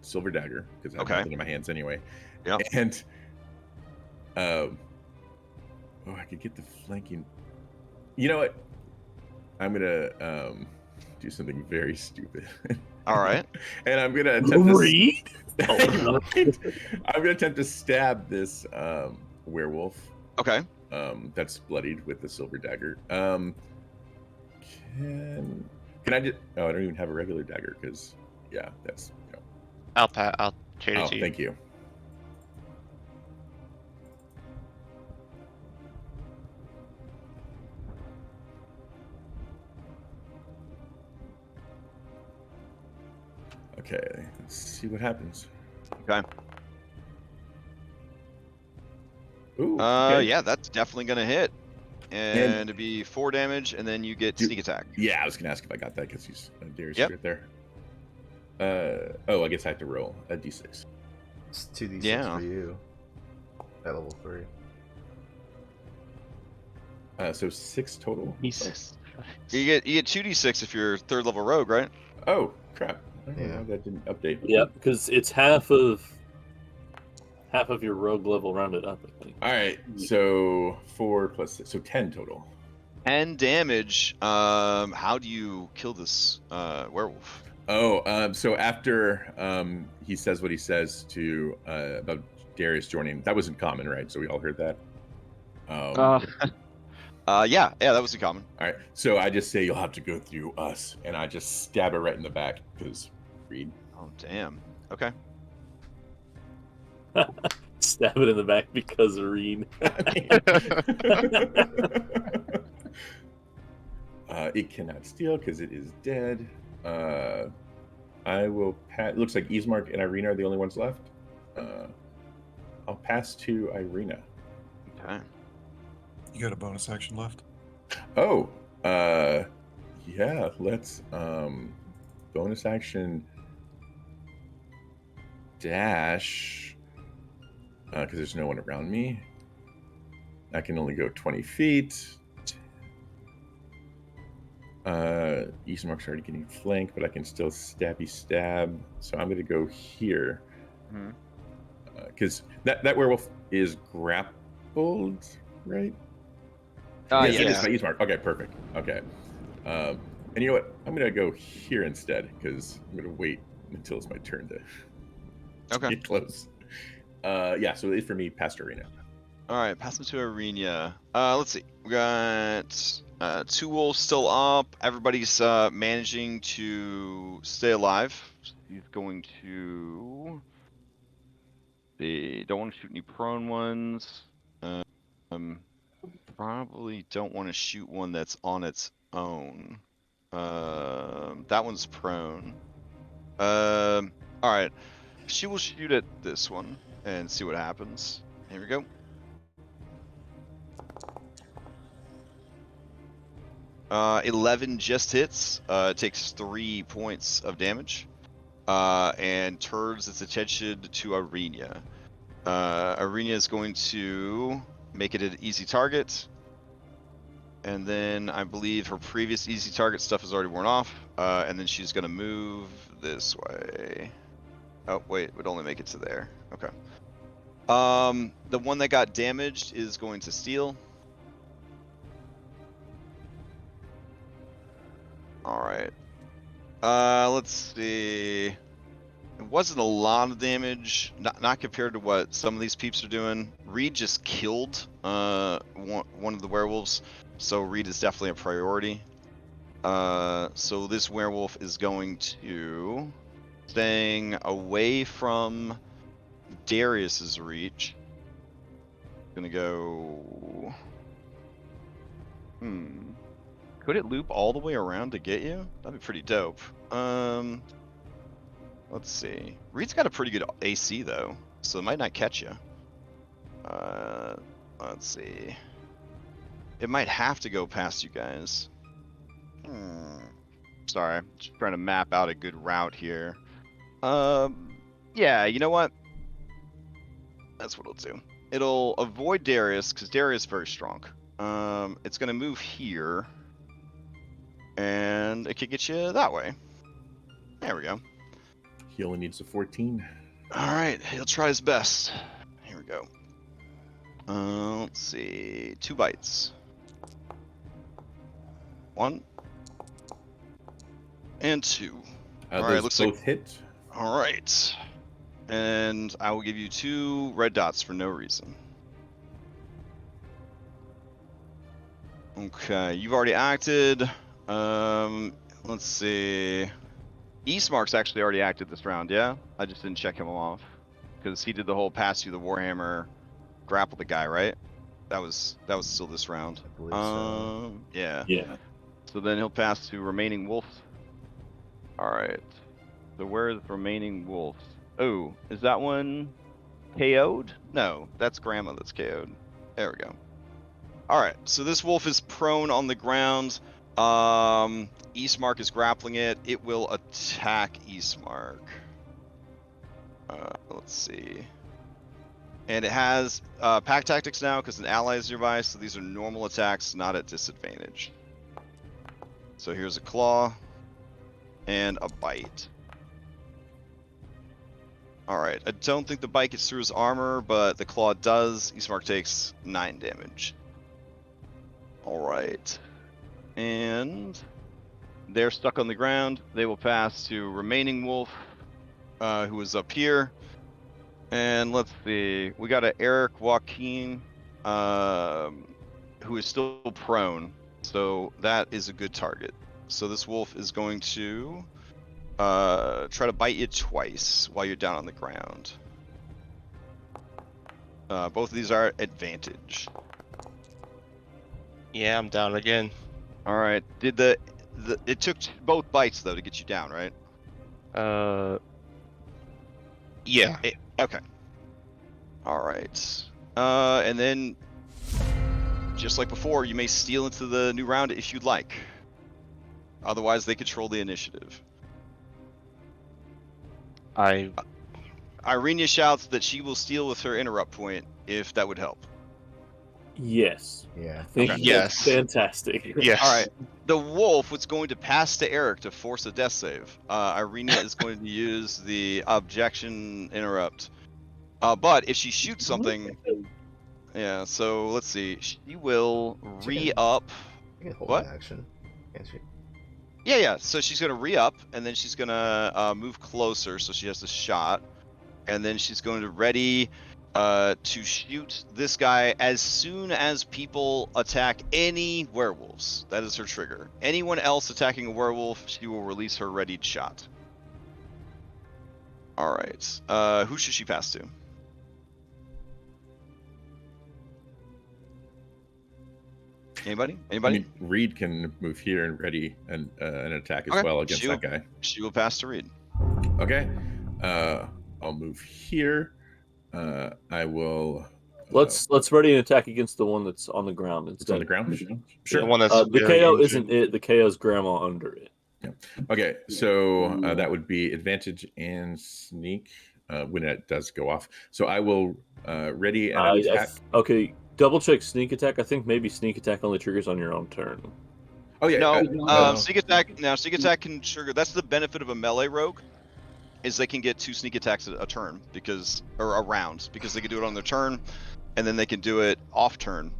silver dagger because I have nothing in my hands anyway. Yeah. And I could get the flanking. You know what? I'm gonna do something very stupid. All right. And I'm gonna attempt Reed? I'm gonna attempt to stab this werewolf. Okay. That's bloodied with the silver dagger. Can I just? Oh, I don't even have a regular dagger because that's. I'll trade it to you. Thank you. Okay, let's see what happens. Okay. Ooh, okay. Yeah, that's definitely gonna hit, and it'd be 4 damage, and then you get sneak attack. Yeah, I was gonna ask if I got that because he's Darius Yep. right there. I guess I have to roll a d6. It's 2d6 Yeah. for you. At level 3. So 6 total. Jesus. You get 2d6 if you're 3rd level rogue, right? Oh crap! I don't know Yeah. why that didn't update. Yeah, because it's half of your rogue level rounded up, I think. All right, so 4 plus 6, so 10 total. 10 damage. How do you kill this werewolf? So after he says what he says to about Darius joining, that wasn't common, right? So we all heard that. Yeah, that was in common. All right. So I just say you'll have to go through us, and I just stab her right in the back because Reed. Oh damn. Okay. Stab it in the back because of Reed. It cannot steal because it is dead. I will pass. Looks like Ismark and Irina are the only ones left. I'll pass to Irina. Okay. You got a bonus action left? Oh, yeah. Let's bonus action dash because there's no one around me. I can only go 20 feet. Eastmark's already getting flanked, but I can still stabby stab. So I'm going to go here. Because that werewolf is grappled, right? Yes, it is by Eastmark. Okay, perfect. Okay. And you know what? I'm going to go here instead because I'm going to wait until it's my turn to get close. Yeah, so it's for me, past Arena. All right, pass him to Arena. Let's see. We got 2 wolves still up. Everybody's managing to stay alive. He's going to. They don't want to shoot any prone ones. Probably don't want to shoot one that's on its own. That one's prone. All right. She will shoot at this one and see what happens. Here we go. 11 just hits. Takes 3 points of damage. And turns its attention to Arena. Arena is going to make it an easy target. And then I believe her previous easy target stuff is already worn off. And then she's going to move this way. Oh, wait, would only make it to there. Okay. The one that got damaged is going to steal. All right. Let's see. It wasn't a lot of damage, not compared to what some of these peeps are doing. Reed just killed one of the werewolves, so Reed is definitely a priority. So this werewolf is going to staying away from Darius's reach. Gonna go. Could it loop all the way around to get you? That'd be pretty dope. Let's see. Reed's got a pretty good AC though, so it might not catch you. Let's see. It might have to go past you guys. Sorry, just trying to map out a good route here. Yeah, you know what? That's what it'll do. It'll avoid Darius because Darius is very strong. It's gonna move here, and it could get you that way. There we go. He only needs a 14. All right, he'll try his best. Here we go. Let's see. 2 bites. 1 and 2. All right, looks both like hit. All right, and I will give you 2 red dots for no reason. Okay, you've already acted. Let's see. Eastmark's actually already acted this round, yeah? I just didn't check him off. Because he did the whole pass you the Warhammer, grapple the guy, right? That was still this round. I believe so. Yeah. Yeah. So then he'll pass to remaining wolf. Alright. So where is remaining wolf? Oh, is that one KO'd? No, that's Grandma that's KO'd. There we go. Alright, so this wolf is prone on the ground. Eastmark is grappling it. It will attack Eastmark. Let's see. And it has pack tactics now because an ally is nearby, so these are normal attacks, not at disadvantage. So here's a claw and a bite. Alright, I don't think the bite gets through his armor, but the claw does. Eastmark takes 9 damage. Alright. And they're stuck on the ground. They will pass to remaining wolf, who is up here. And let's see, we got an Eric Joaquin, who is still prone. So that is a good target. So this wolf is going to try to bite you twice while you're down on the ground. Both of these are advantage. Yeah, I'm down again. All right. Did it took both bites though to get you down, right? Yeah. Okay. All right. And then, just like before, you may steal into the new round if you'd like. Otherwise, they control the initiative. Irenia shouts that she will steal with her interrupt point if that would help. Yes. Yeah. I think Okay. Yes. that's fantastic. Yes. All right. The wolf was going to pass to Eric to force a death save. Irenia is going to use the objection interrupt. But if she shoots something, yeah. So let's see. She will re-up. You can hold What? an action, can't she? Yeah. So she's gonna re-up, and then she's gonna move closer, so she has the shot, and then she's going to ready to shoot this guy as soon as people attack any werewolves. That is her trigger. Anyone else attacking a werewolf, she will release her readied shot. All right. Who should she pass to? Anybody? I Anybody? mean, Reed can move here and ready an attack as Okay. well against that guy. She will pass to Reed. Okay. I'll move here. I will. Let's ready an attack against the one that's on the ground It's instead. on the ground. The Sure. one that's The very KO injured. isn't it. The KO's grandma under it. Okay, so that would be advantage and sneak when it does go off. So I will ready an attack. Okay, double check sneak attack. I think maybe sneak attack only triggers on your own turn. Oh yeah. No, sneak attack. Now, sneak attack can trigger. That's the benefit of a melee rogue, is they can get 2 sneak attacks a turn or a round because they can do it on their turn, and then they can do it off turn,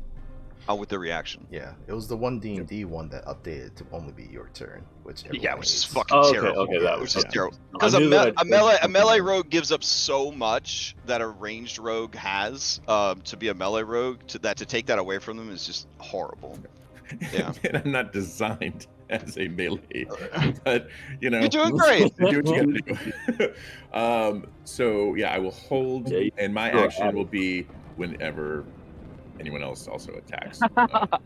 with their reaction. Yeah, it was the one D&D one that updated to only be your turn, which Yeah, everyone which is hates. fucking Oh, okay, terrible. okay, that Which was is terrible. I Because knew that a melee rogue gives up so much that a ranged rogue has to be a melee rogue. To take that away from them is just horrible. Yeah. And I'm not designed as a melee, but you know, You're doing great. do what you gotta do. So yeah, I will hold, Yeah, and my you're action out. will be whenever anyone else also attacks.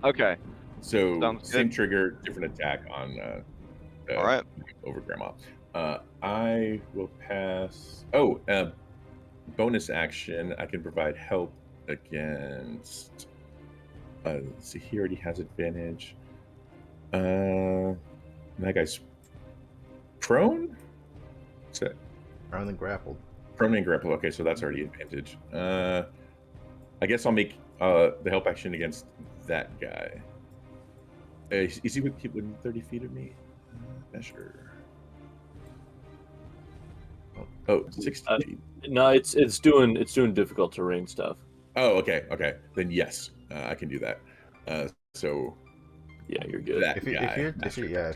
Okay. So Sounds same good. trigger, different attack on All right. over grandma. I will pass. Oh, bonus action. I can provide help against. Let's see. He already has advantage. That guy's prone. What's that? Prone and grappled. Prone and grapple. Okay, so that's already advantage. I guess I'll make the help action against that guy. Is he within 30 feet of me? Measure. Oh, 60 feet. No, it's doing difficult terrain stuff. Oh, okay. Then yes, I can do that. So Yeah, you're good. that If guy.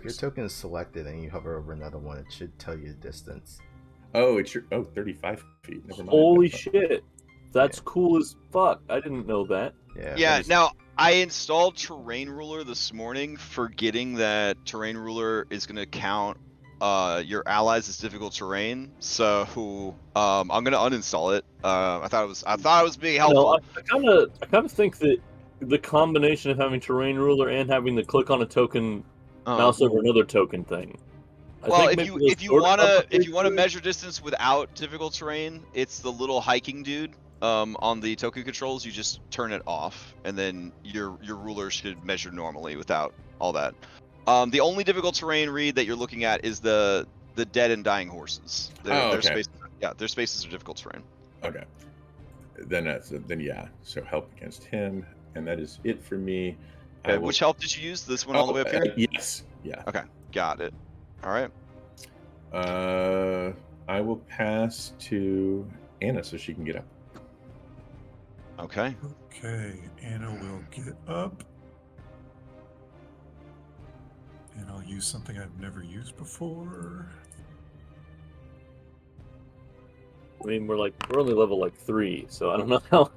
your token is selected and you hover over another one, it should tell you the distance. Oh, it's your 35 feet. Never mind. Holy That's not- shit, that's cool as fuck. I didn't know that. Yeah. Yeah. is- Now, I installed Terrain Ruler this morning, forgetting that Terrain Ruler is going to count your allies as difficult terrain. So I'm going to uninstall it. I thought it was being helpful. No, I kind of think that the combination of having terrain ruler and having the click on a token mouse over another token thing. Well, if you want to measure distance without difficult terrain, it's the little hiking dude on the token controls. You just turn it off, and then your ruler should measure normally without all that. The only difficult terrain read that you're looking at is the dead and dying horses. Their spaces are difficult terrain. Okay. Then yeah. So help against him, and that is it for me. Okay, which help did you use? This one all the way up here? Yes. Yeah. Okay, got it. All right. I will pass to Anna so she can get up. Okay. Okay, Anna will get up. And I'll I'll use something I've never used before. I mean, we're only level like 3, so I don't know how.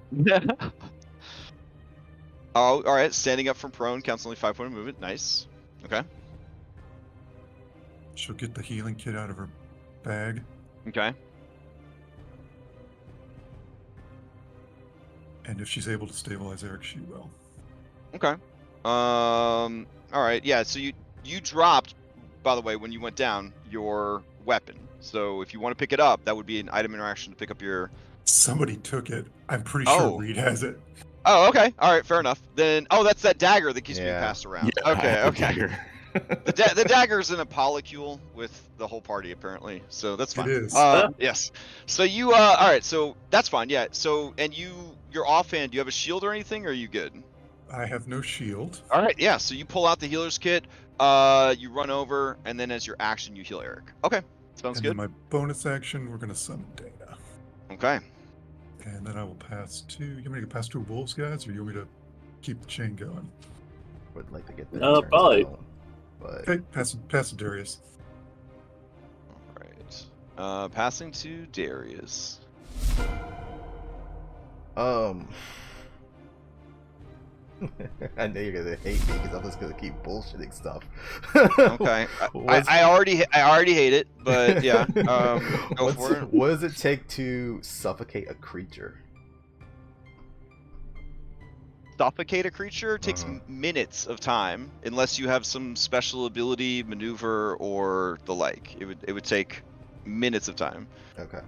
Oh, all right. Standing up from prone counts only 5 point movement. Nice. Okay. She'll get the healing kit out of her bag. Okay. And if she's able to stabilize Eric, she will. Okay. All right. Yeah. So you dropped, by the way, when you went down, your weapon. So if you want to pick it up, that would be an item interaction to pick up your. Somebody took it. I'm pretty Oh. sure Reed has it. Oh, okay. All right. Fair enough. Then, that's that dagger that keeps being Yeah. passed around. Yeah, I Okay. have the Okay. dagger. The dagger's in a polycule with the whole party apparently, so that's fine. It is. Yes. So you all right, so that's fine, yeah. So and you're offhand, do you have a shield or anything, or are you good? I have no shield. All right, yeah. So you pull out the healer's kit, you run over, and then as your action you heal Eric. Okay. Sounds And good. then my bonus action, we're gonna summon Dana. Okay. And then I will pass to. You want me to pass to wolves, guys, or you want me to keep the chain going? Would like to get that. No, turns probably. out, but Okay, pass to Darius. All right. Passing to Darius. I know you're gonna hate me because I'm just gonna keep bullshitting stuff. Okay. I already hate it, but yeah. Go for it. What does it take to suffocate a creature? Suffocate a creature takes minutes of time, unless you have some special ability, maneuver, or the like. It would take minutes of time. Okay.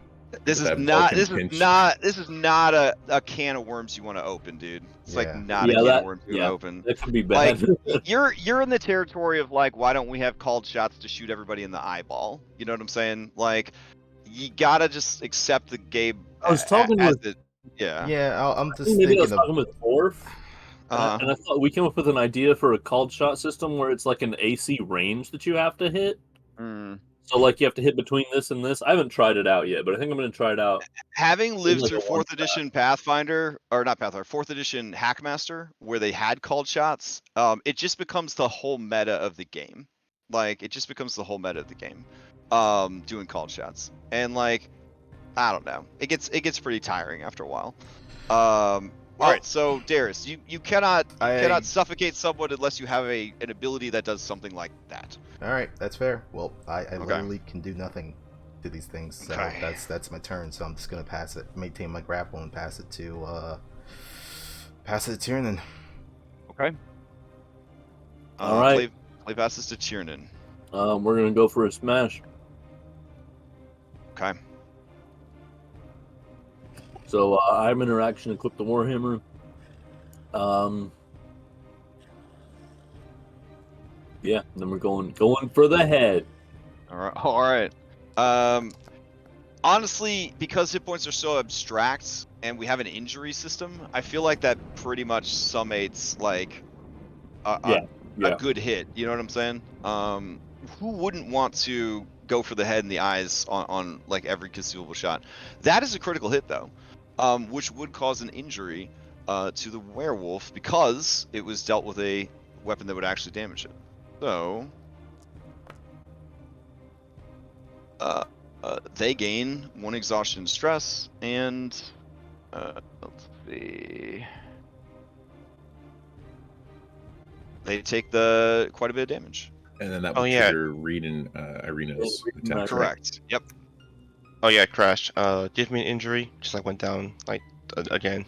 This is That not Vulcan pinch. this is not a can of worms you want to open, dude. It's like Yeah. not a can of worms you want to open. That could be bad. You're in the territory of like, why don't we have called shots to shoot everybody in the eyeball? You know what I'm saying? Like, you gotta just accept the game. I was talking with. Yeah. Yeah, I'm just Maybe I was thinking talking with Orf, Uh-huh. and I thought we came up with an idea for a called shot system where it's like an AC range that you have to hit. Mm. So like you have to hit between this and this. I haven't tried it out yet, but I think I'm going to try it out. Having lived like through a 4th edition Pathfinder, or not Pathfinder, 4th edition Hackmaster, where they had called shots, it just becomes the whole meta of the game. Like, it just becomes the whole meta of the game, doing called shots. And like, I don't know, it gets pretty tiring after a while. All right, so Darius, you cannot suffocate someone unless you have an ability that does something like that. All right, that's fair. Well, I literally can do nothing to these things, so Okay. that's my turn. So I'm just gonna pass it, maintain my grapple, and pass it to Tiernan. Okay. All right. Play passes to Tiernan. We're going to go for a smash. Okay. So I'm interaction, equip the Warhammer. Yeah, then we're going for the head. All right. Honestly, because hit points are so abstract and we have an injury system, I feel like that pretty much summates like a good hit. You know what I'm saying? Who wouldn't want to go for the head and the eyes on like every conceivable shot? That is a critical hit though, which would cause an injury to the werewolf because it was dealt with a weapon that would actually damage it. So they gain 1 exhaustion and stress, and let's see, they take quite a bit of damage. And then that would trigger Reed and Irina's attack. Correct. Yep. Oh yeah, crash. Give me an injury. Just like went down like again.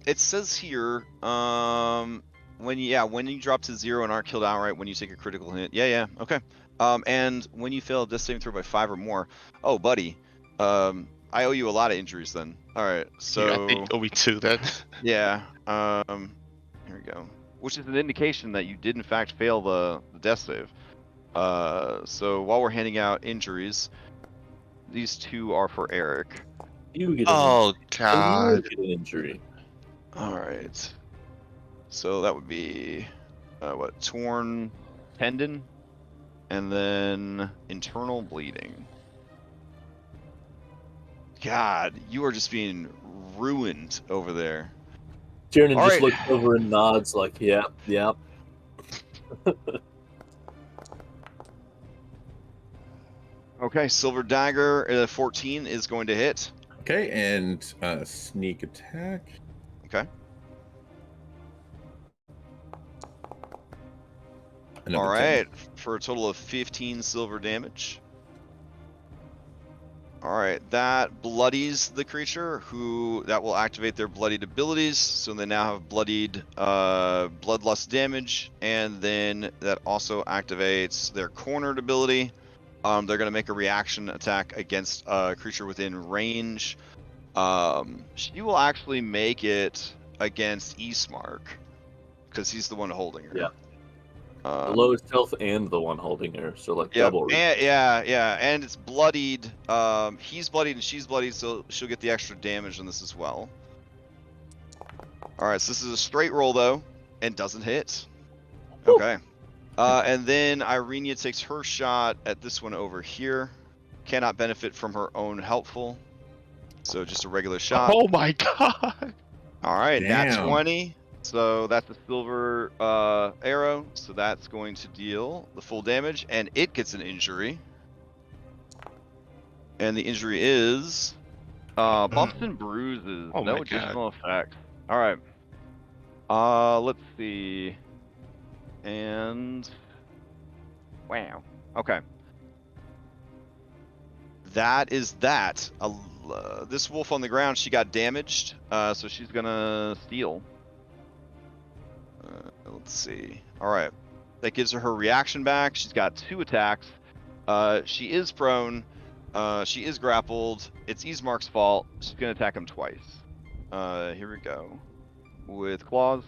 It says here, when you drop to 0 and aren't killed outright when you take a critical hit. Yeah, okay. And when you fail a death saving throw by 5 or more, oh buddy, I owe you a lot of injuries then. All right, so Yeah, I think we 2 then. yeah, here we go. Which is an indication that you did in fact fail the death save. So while we're handing out injuries, these 2 are for Eric. You get God. you get an injury. All right. So that would be torn tendon, and then internal bleeding. God, you are just being ruined over there. Tiernan All just right. looks over and nods like, yep. Okay, Silver Dagger 14 is going to hit. Okay, and sneak attack. Okay. Another All 10. right, for a total of 15 silver damage. All right, that bloodies the creature, that will activate their bloodied abilities. So they now have bloodied bloodlust damage, and then that also activates their cornered ability. They're going to make a reaction attack against a creature within range. She will actually make it against Eastmark because he's the one holding her. Yeah. The lowest health and the one holding her, so like Yep. double. And, yeah, and it's bloodied. He's bloodied and she's bloodied, so she'll get the extra damage on this as well. All right, so this is a straight roll though, and doesn't hit. Okay. And then Irenia takes her shot at this one over here. Cannot benefit from her own helpful, so just a regular shot. Oh my god! All right, nat Damn. 20. So that's a silver arrow. So that's going to deal the full damage, and it gets an injury. And the injury is bumps and bruises. Oh No my additional effects. All right. Let's see. And wow. Okay. That is that. This wolf on the ground, she got damaged, so she's gonna steal. Let's see. All right, that gives her reaction back. She's got 2 attacks. She is prone. She is grappled. It's Eastmark's fault. She's gonna attack him twice. Here we go. With claws.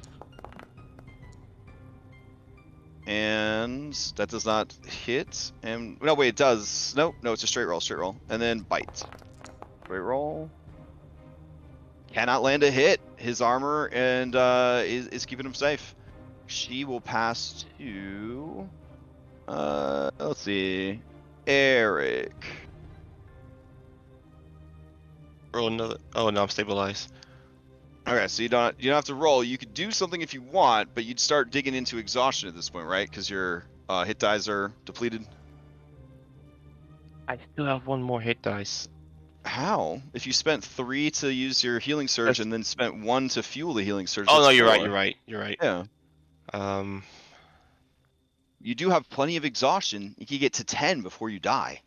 And that does not hit. And no, wait, it does. No, it's a straight roll. And then bite. Straight roll. Cannot land a hit. His armor and is keeping him safe. She will pass to let's see, Eric. Roll another. Oh no, I'm stabilized. Okay, so you don't have to roll. You could do something if you want, but you'd start digging into exhaustion at this point, right? Because your hit dice are depleted. I still have 1 more hit dice. How? If you spent 3 to use your healing surge and then spent 1 to fuel the healing surge. Oh no, that's you're 4. right. Yeah. Um, You do have plenty of exhaustion. You can get to 10 before you die.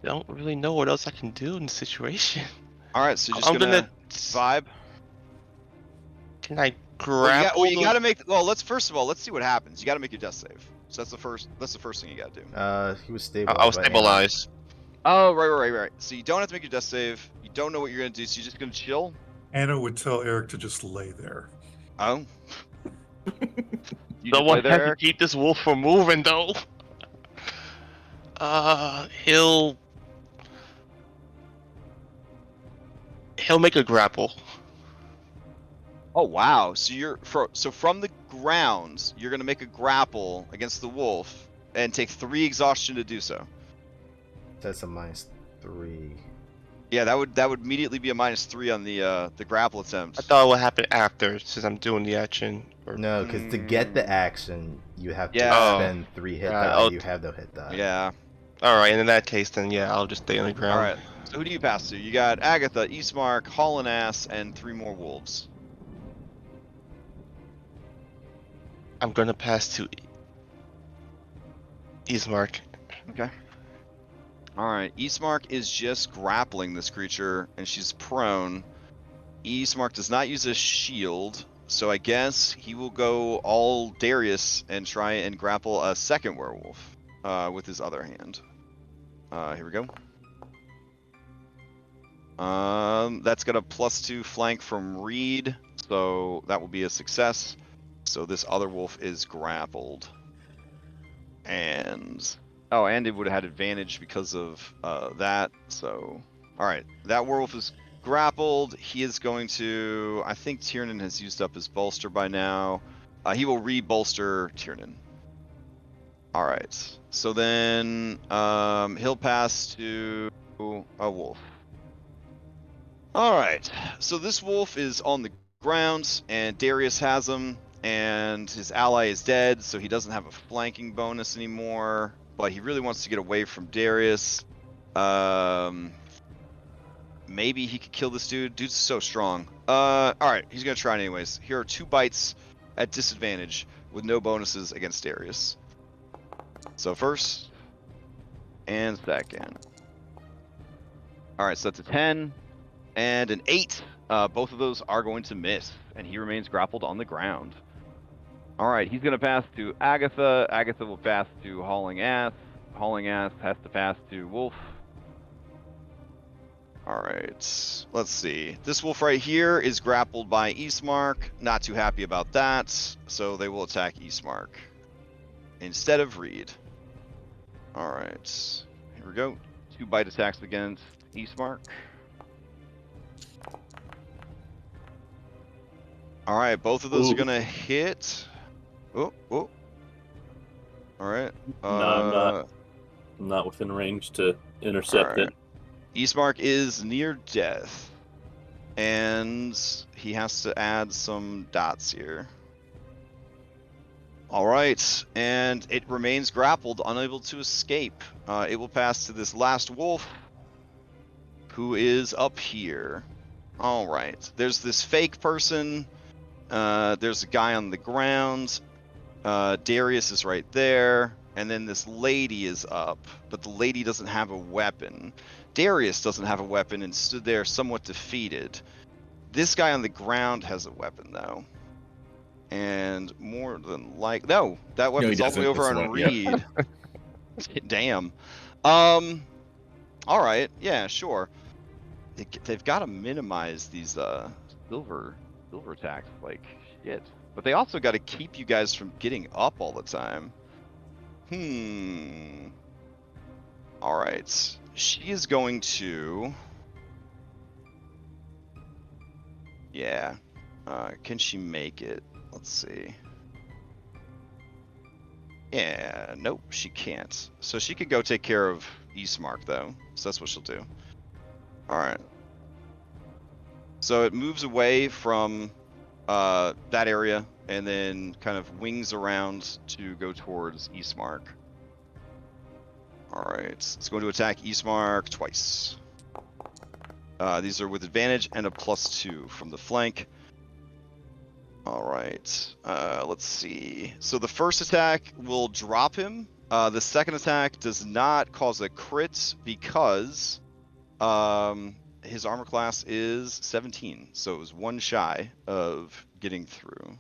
don't really know what else I can do in the situation. All right, so just I'm gonna vibe. Can I grab? Well, you gotta make. Well, let's see what happens. You gotta make your death save. So that's the first thing you gotta do. He was stabilized. I was by Anna. stabilized. Oh, right. So you don't have to make your death save. You don't know what you're gonna do, so you're just gonna chill. Anna would tell Eric to just lay there. Oh. You Someone play has there, to Eric? keep this wolf from moving, though. He'll make a grapple. Oh wow! So from the ground, you're gonna make a grapple against the wolf and take 3 exhaustion to do so. That's a -3. Yeah, that would immediately be a -3 on the grapple attempt. I thought it would happen after, since I'm doing the action. No, because to get the action, you have to Yeah. spend 3 hit Yeah, die. You have no hit die. Yeah. All right, and in that case, then yeah, I'll just stay on the ground. All right. So who do you pass to? You got Agatha, Eastmark, Haulin' Ass, and 3 more wolves. I'm gonna pass to Eastmark. Okay. All right. Eastmark is just grappling this creature, and she's prone. Eastmark does not use a shield, so I guess he will go all Darius and try and grapple a second werewolf with his other hand. Here we go. That's got a +2 flank from Reed, so that will be a success. So this other wolf is grappled. And it would have had advantage because of that. So, all right, that werewolf is grappled. He is going to. I think Tiernan has used up his bolster by now. He will re-bolster Tiernan. All right. So then he'll pass to a wolf. All right. So this wolf is on the ground, and Darius has him. and his ally is dead, so he doesn't have a flanking bonus anymore. But he really wants to get away from Darius. Maybe he could kill this dude. Dude's so strong. All right, he's gonna try it anyways. Here are 2 bites at disadvantage with no bonuses against Darius. So first and second. All right, so that's a 10 and an 8. Both of those are going to miss, and he remains grappled on the ground. All right, he's going to pass to Agatha. Agatha will pass to Hauling Ass. Hauling Ass has to pass to Wolf. All right, let's see. This wolf right here is grappled by Eastmark. Not too happy about that, so they will attack Eastmark instead of Reed. All right, here we go. 2 bite attacks against Eastmark. All right, both of those are gonna hit. Oh. All right. No, I'm not within range to intercept it. Eastmark is near death, and he has to add some dots here. All right, and it remains grappled, unable to escape. It will pass to this last wolf, who is up here. All right, there's this fake person. There's a guy on the ground. Darius is right there, and then this lady is up, but the lady doesn't have a weapon. Darius doesn't have a weapon and stood there somewhat defeated. This guy on the ground has a weapon, though. And more than like... No, that weapon's all the way over on Reed. Damn. All right, yeah, sure. They've got to minimize these silver attacks, like shit. But they also got to keep you guys from getting up all the time. All right. She is going to... Yeah. Can she make it? Let's see. Yeah, nope, she can't. So she could go take care of Eastmark, though. So that's what she'll do. All right. So it moves away from that area and then kind of wings around to go towards Eastmark. All right, it's going to attack Eastmark twice. These are with advantage and a +2 from the flank. All right, let's see. So the first attack will drop him. The second attack does not cause a crit because his armor class is 17, so it was 1 shy of getting through.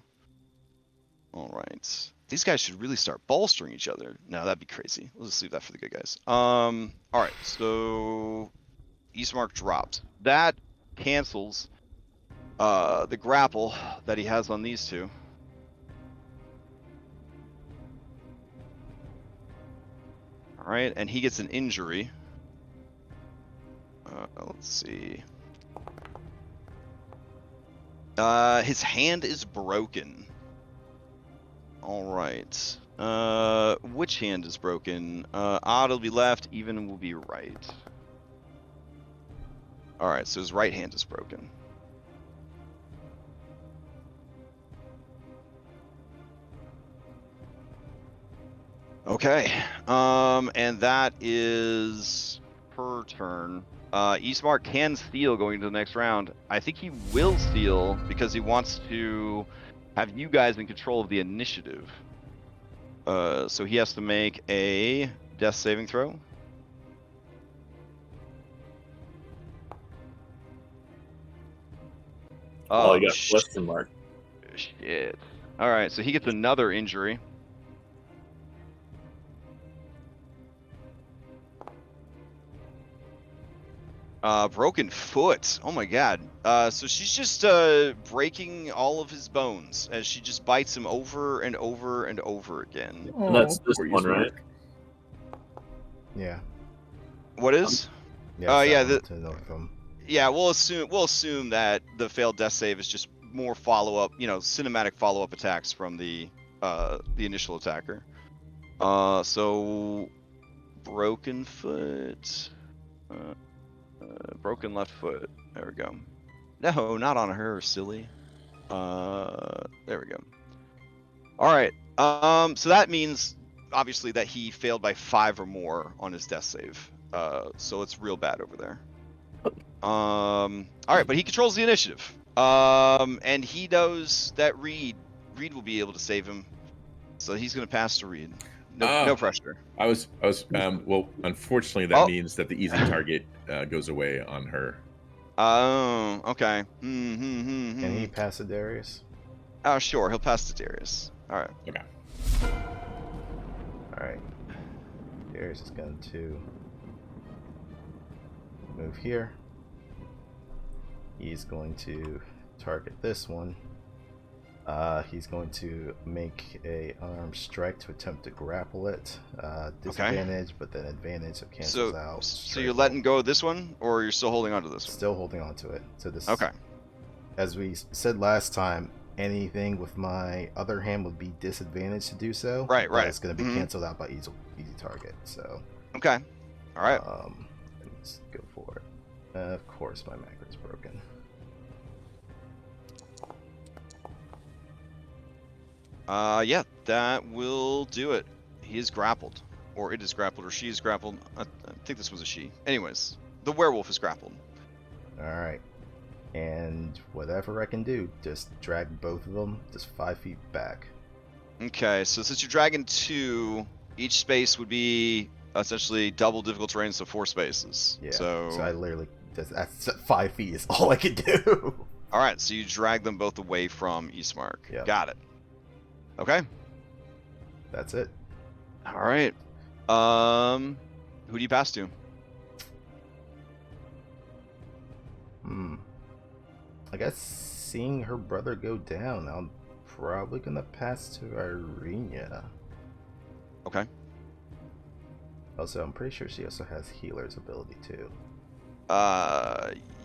All right. These guys should really start bolstering each other. No, that'd be crazy. We'll just leave that for the good guys. All right, so Eastmark drops. That cancels the grapple that he has on these 2. All right, and he gets an injury. Let's see. His hand is broken. All right. Which hand is broken? Odd will be left, even will be right. All right, so his right hand is broken. Okay. And that is per turn. Eastmark can steal going into the next round. I think he will steal because he wants to have you guys in control of the initiative. So he has to make a death saving throw. Oh, you got a question mark. Shit. All right, so he gets another injury. Broken foot. Oh my god. So she's just breaking all of his bones as she just bites him over and over and over again. And that's this one, right? Yeah. What is? Yeah. Yeah, we'll assume that the failed death save is just more follow-up, cinematic follow-up attacks from the initial attacker. So broken foot. Broken left foot. There we go. No, not on her, silly. There we go. All right. So that means obviously that he failed by 5 or more on his death save. So it's real bad over there. All right, but he controls the initiative. And he knows that Reed will be able to save him. So he's gonna pass to Reed. No pressure. I was. Well, unfortunately, that means that the easy target goes away on her. Oh, okay. Can he pass to Darius? Oh, sure. He'll pass to Darius. All right. Okay. All right. Darius is going to move here. He's going to target this one. He's going to make a unarmed strike to attempt to grapple it. Disadvantage, but then advantage, so cancels out. So you're letting go of this one, or you're still holding on to this one? Still holding on to it. So this. Okay. As we said last time, anything with my other hand would be disadvantaged to do so. Right. It's going to be canceled out by easy target. So. Okay. All right. Let's go for it. Of course, my macro's broken. Yeah, that will do it. He is grappled, or it is grappled, or she is grappled. I think this was a she. Anyways, the werewolf is grappled. All right. And whatever I can do, just drag both of them just 5 feet back. Okay, so since you're dragging 2, each space would be essentially double difficult terrain, so 4 spaces. Yeah. So I literally that's 5 feet is all I can do. All right, so you drag them both away from Eastmark. Yep. Got it. Okay. That's it. All right. Who do you pass to? I guess seeing her brother go down, I'm probably gonna pass to Irina. Okay. Also, I'm pretty sure she also has healer's ability too.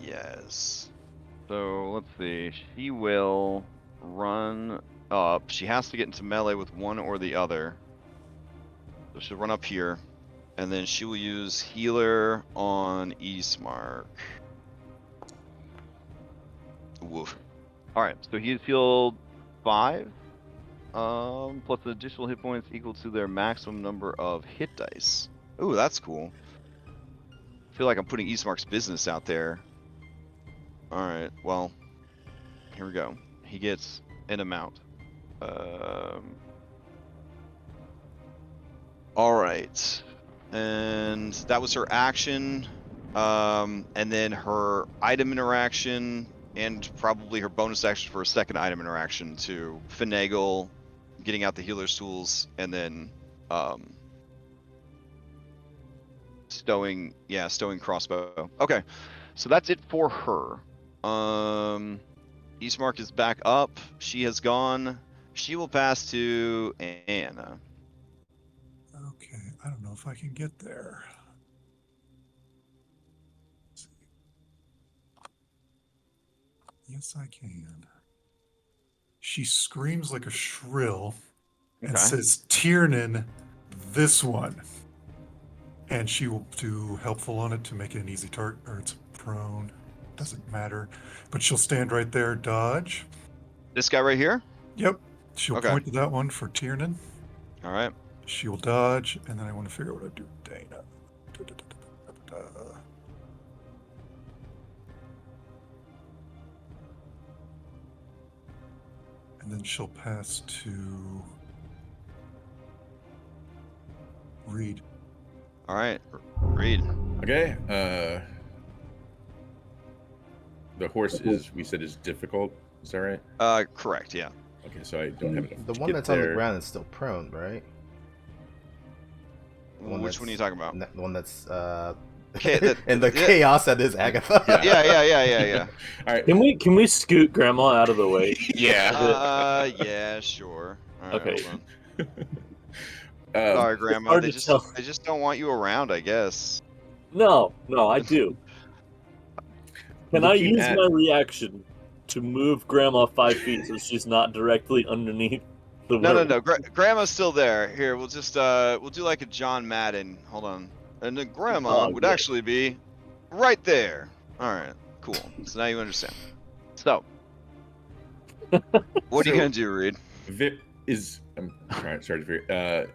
Yes. So let's see. She will run up. She has to get into melee with one or the other. So she'll run up here, and then she will use healer on Eastmark. Woof. All right. So he is healed 5, plus additional hit points equal to their maximum number of hit dice. Ooh, that's cool. I feel like I'm putting Eastmark's business out there. All right. Well, here we go. He gets an amount. All right, and that was her action, and then her item interaction, and probably her bonus action for a second item interaction to finagle getting out the healer's tools, and then stowing crossbow. Okay, so that's it for her. Eastmark is back up. She has gone. She will pass to Anna. Okay, I don't know if I can get there. Let's see. Yes, I can. She screams like a shrill and says, Tiernan, this one. And she will do helpful on it to make it an easy target, or it's prone. Doesn't matter. But she'll stand right there, dodge. This guy right here? Yep. She'll point to that one for Tiernan. All right. She'll dodge, and then I want to figure out what I do with Dana. And then she'll pass to Reed. All right, Reed. Okay. The horse is, we said, is difficult. Is that right? Correct. Yeah. Okay, so I don't have enough. The one that's on the ground is still prone, right? Which one are you talking about? The one that's and the chaos that is Agatha. Yeah. All right. Can we scoot Grandma out of the way? Yeah. Yeah, sure. All right, Okay. hold on. Sorry, Grandma. hard They to tell. just don't want you around, I guess. No, I do. Can I Looking use at- my reaction to move Grandma 5 feet so she's not directly underneath the No. Grandma's still there. Here, we'll just we'll do like a John Madden. Hold on. And then Grandma would actually be right there. All right, cool. So now you understand. So, what are you gonna do, Reed? sorry to figure.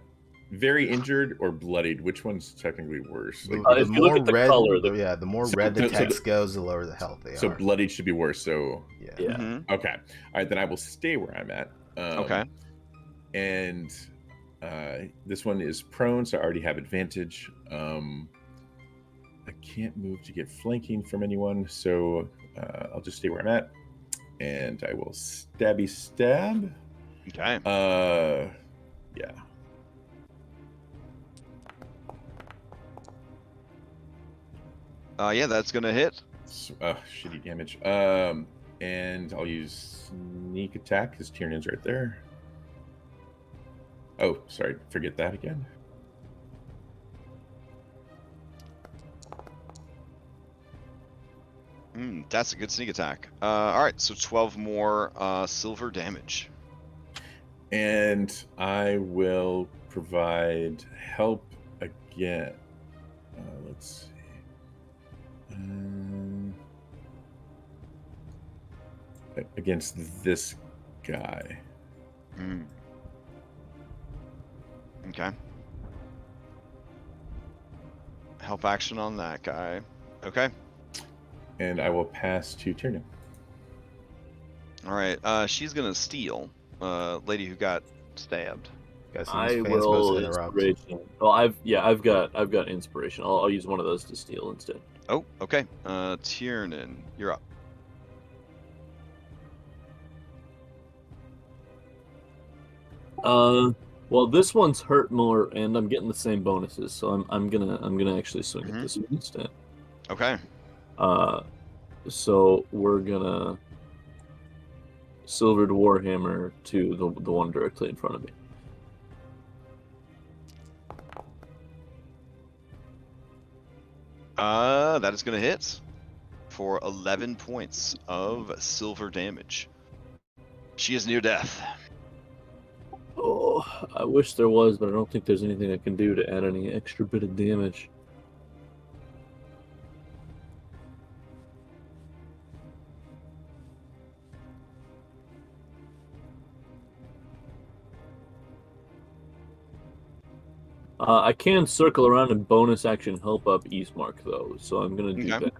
Very injured or bloodied? Which one's technically worse? Like, The if you look more at the red, color, the more red the text goes, the lower the health they so are. bloodied should be worse. So Yeah. Yeah. Okay. All right, then I will stay where I'm at. Okay. And this one is prone, so I already have advantage. I can't move to get flanking from anyone, so I'll just stay where I'm at. And I will stabby stab. Okay. Yeah. Yeah, that's gonna hit. Shitty damage. And I'll use sneak attack because Tiernan's right there. Oh, sorry, forget that again. That's a good sneak attack. All right, so 12 more silver damage. And I will provide help again. Let's see. Against this guy. Okay. Help action on that guy. Okay. And I will pass to Tiernan. All right. She's gonna steal. Lady who got stabbed. I will inspiration. Well, I've got inspiration. I'll use one of those to steal instead. Oh, okay. Tiernan, you're up. Well, this one's hurt more, and I'm getting the same bonuses, so I'm gonna actually swing at this one instead. Okay. So we're gonna Silvered Warhammer to the one directly in front of me. That is gonna hit for 11 points of silver damage. She is near death. Oh, I wish there was, but I don't think there's anything I can do to add any extra bit of damage. I can circle around and bonus action help up Eastmark, though, so I'm going to do that.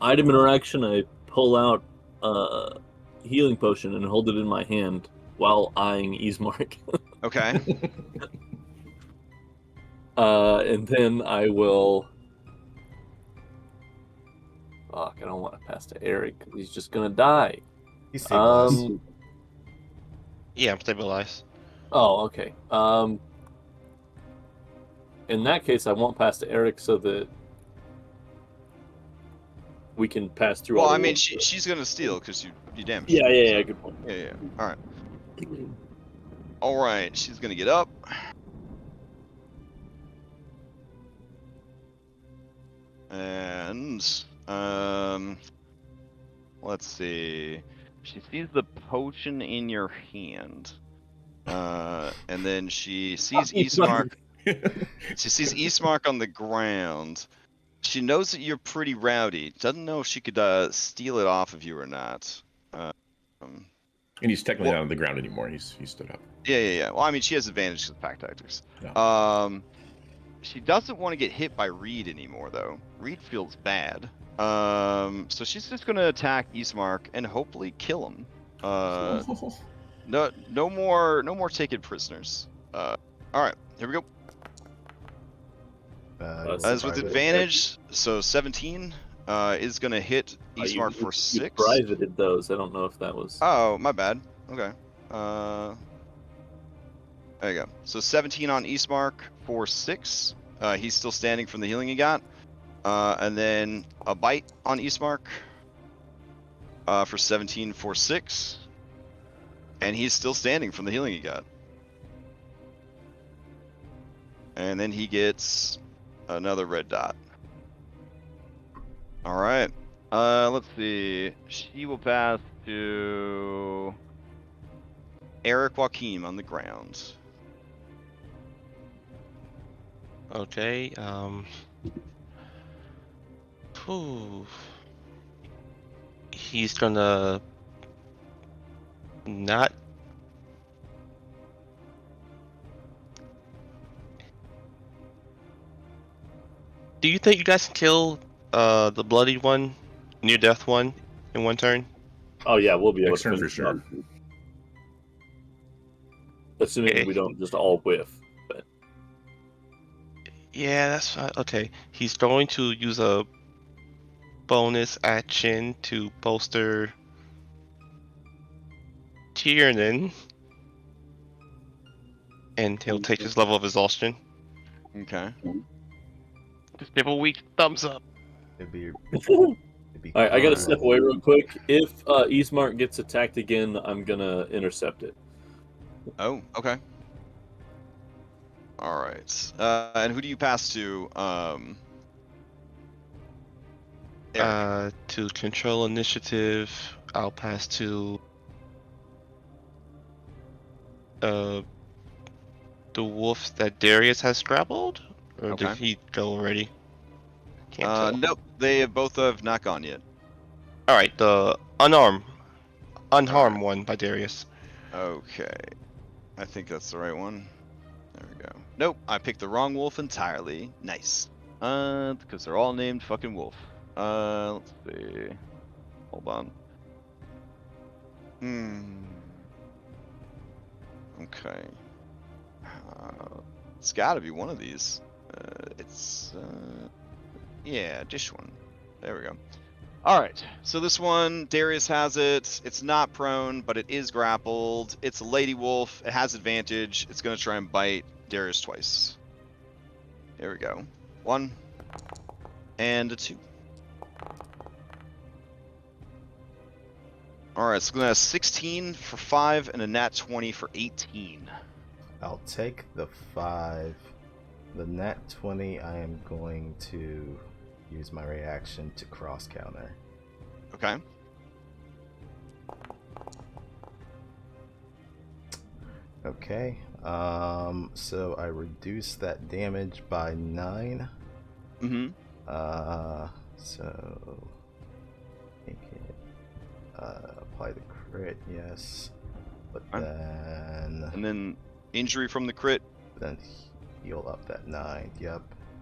Item interaction, I pull out a healing potion and hold it in my hand while eyeing Eastmark. Okay. And then I will... Fuck, I don't want to pass to Eric, because he's just going to die. He's stabilized. Yeah, I'm stabilized. Oh, okay. In that case, I won't pass to Eric so that we can pass through. Well, I mean, she's gonna steal because you damaged. Yeah, good point. Yeah. All right. All right, she's gonna get up. And let's see. She sees the potion in your hand. And then she sees Eastmark. She sees Eastmark on the ground. She knows that you're pretty rowdy. Doesn't know if she could steal it off of you or not. And he's technically not on the ground anymore. He's stood up. Yeah. Well, I mean, she has advantage with pack tactics. Yeah. She doesn't want to get hit by Reed anymore, though. Reed feels bad. So she's just gonna attack Eastmark and hopefully kill him. No more taken prisoners. All right, here we go. As with advantage, so 17 is gonna hit Eastmark for 6. You privated those. I don't know if that was. Oh, my bad. Okay. There you go. So 17 on Eastmark for 6. He's still standing from the healing he got. And then a bite on Eastmark for 17 for 6. And he's still standing from the healing he got. And then he gets another red dot. All right. Let's see. She will pass to Eric Joachim on the ground. Okay. Whew. He's gonna not. Do you think you guys can kill the bloody one, near death one, in one turn? Oh yeah, we'll be able Next to turn for finish sure. up. Assuming Okay. we don't just all whiff. But Yeah, that's fine. Okay. He's going to use a bonus action to bolster Tiernan, and he'll take his level of exhaustion. Okay. Just give a weak thumbs up. It'd be all right, I gotta fun. step away real quick. If Eastmark gets attacked again, I'm gonna intercept it. Oh, okay. All right. And who do you pass to? Eric. To control initiative, I'll pass to the wolf that Darius has grappled? Or Okay. did he go already? Can't tell. Nope. They both have not gone yet. Alright, the unharmed Alright. one by Darius. Okay. I think that's the right one. There we go. Nope, I picked the wrong wolf entirely. Nice. Because they're all named fucking wolf. Let's see. Hold on. Okay. It's gotta be one of these. Yeah, dish one. There we go. Alright, so this one, Darius has it. It's not prone, but it is grappled. It's a lady wolf. It has advantage. It's going to try and bite Darius twice. There we go. 1 and a 2. Alright, so we're going to have 16 for 5 and a nat 20 for 18. I'll take the 5. The nat 20, I am going to use my reaction to cross counter. Okay. Okay. So I reduce that damage by 9. Mm-hmm. So make it apply the crit, yes. But then And then injury from the crit. Then heal up that 9. Yep.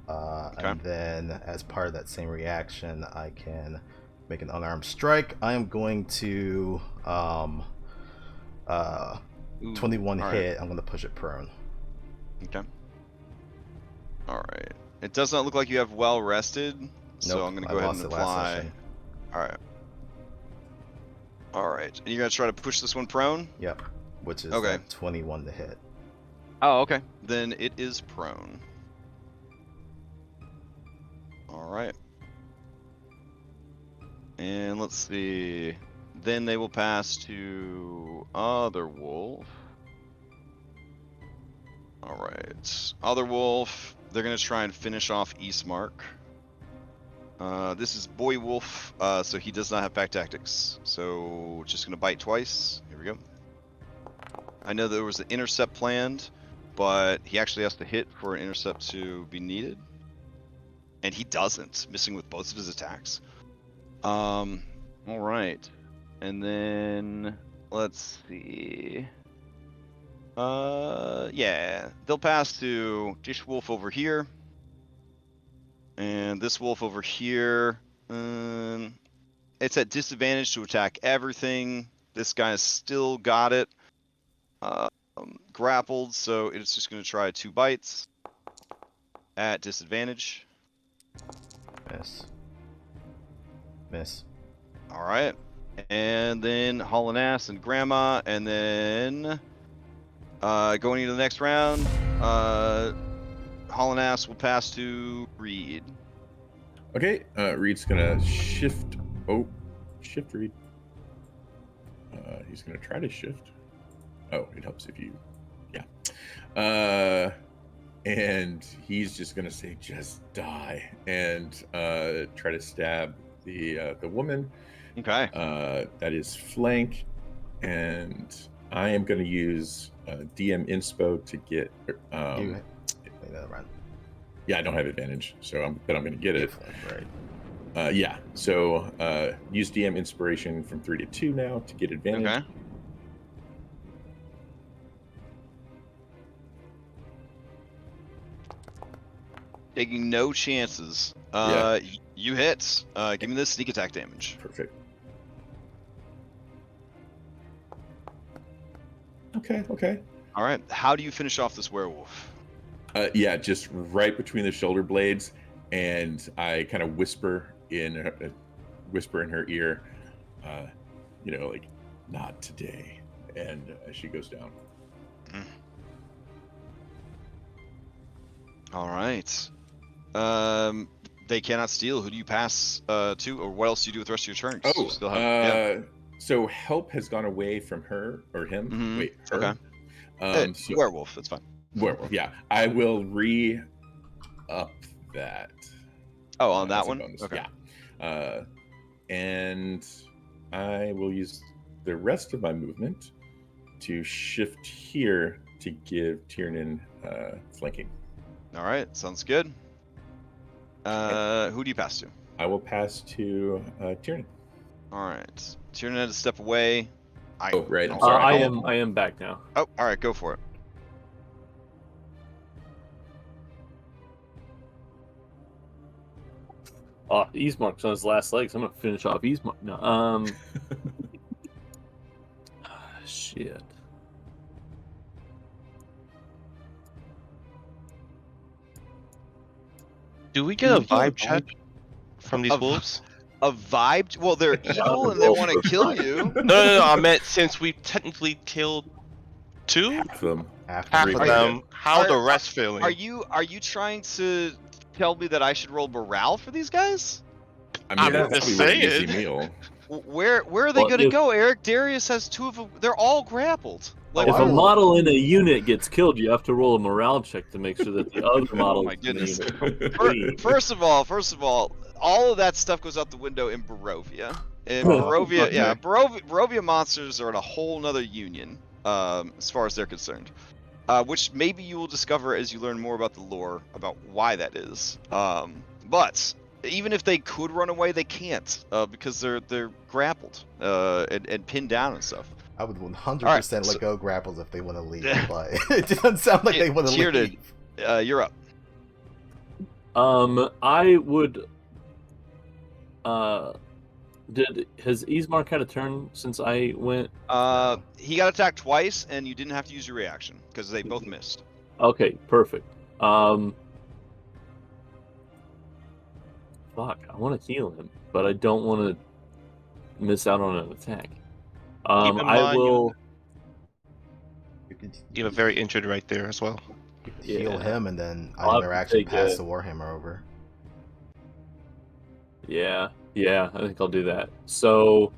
Okay. And then, as part of that same reaction, I can make an unarmed strike. I am going to 21 all hit. right. I'm going to push it prone. Okay. All right. It does not look like you have well rested, so Nope, I'm going to I go ahead lost and it last apply. session. All right. All right. And you're going to try to push this one prone? Yep. Which is Okay. that 21 to hit. Oh, okay. Then it is prone. All right. And let's see. Then they will pass to other wolf. All right. Other wolf. They're going to try and finish off Eastmark. This is boy wolf, so he does not have pack tactics. So just going to bite twice. Here we go. I know there was an intercept planned, but he actually has to hit for an intercept to be needed. And he doesn't, missing with both of his attacks. All right. And then let's see. Yeah, they'll pass to Dish Wolf over here. And this wolf over here. It's at disadvantage to attack everything. This guy's still got it. Grappled, so it's just going to try 2 bites at disadvantage. Miss. Miss. All right. And then hauling ass and grandma, and then going into the next round, hauling ass will pass to Reed. Okay, Reed's gonna shift. Oh, shift Reed. He's gonna try to shift. Oh, it helps if you, yeah. And he's just gonna say, "Just die," and try to stab the woman. Okay. That is flank, and I am gonna use DM inspo to get. Wait, that run. Yeah, I don't have advantage, so I'm gonna get it. Right. Yeah. So use DM inspiration from 3 to 2 now to get advantage. Okay. Taking no chances. You hit. Give me this sneak attack damage. Perfect. Okay. All right. How do you finish off this werewolf? Yeah, just right between the shoulder blades, and I kind of whisper in her ear, like, not today. And she goes down. All right. They cannot steal. Who do you pass to, or what else do you do with the rest of your turn? Oh, Still have, so help has gone away from her or him. Mhm. Wait, her. Okay. So, werewolf. That's fine. werewolf. Yeah, I will re-up that. Oh, on as that a one. bonus. Okay. Yeah. And I will use the rest of my movement to shift here to give Tiernan flanking. All right. Sounds good. Who do you pass to? I will pass to Tiernan. All right. Tiernan had to step away. Right. I'm Oh, sorry. I am back now. Oh, all right. Go for it. Oh, Eastmark's on his last legs. I'm gonna finish off Eastmark. No, shit. Do we get a vibe check from these A wolves? A vibe? Well, they're evil and they want to kill you. No. I meant since we technically killed 2, Half of them. half of them. How are the rest feeling? Are you trying to tell me that I should roll morale for these guys? I mean, I'm that's just probably an saying. easy meal. Where are they Well, gonna if- go, Eric? Darius has 2 of them. They're all grappled. Like, If a model in a unit gets killed, you have to roll a morale check to make sure that the other model. my goodness. In the unit complete. First of all, all of that stuff goes out the window in Barovia. In Barovia, okay. yeah, Barovia monsters are in a whole nother union, as far as they're concerned. Which maybe you will discover as you learn more about the lore about why that is. But even if they could run away, they can't because they're grappled and pinned down and stuff. I would 100% Alright, let go grapples if they want to leave, but it doesn't sound like they want to Tiernan, leave. You're up. I would. Has Ismark had a turn since I went? He got attacked twice, and you didn't have to use your reaction because they both missed. Okay, perfect. Fuck, I want to heal him, but I don't want to miss out on an attack. Keep in I mind, will. You have a very injured right there as well. You could heal him and then I'll have to interaction take pass a- the Warhammer over. Yeah, I think I'll do that. So,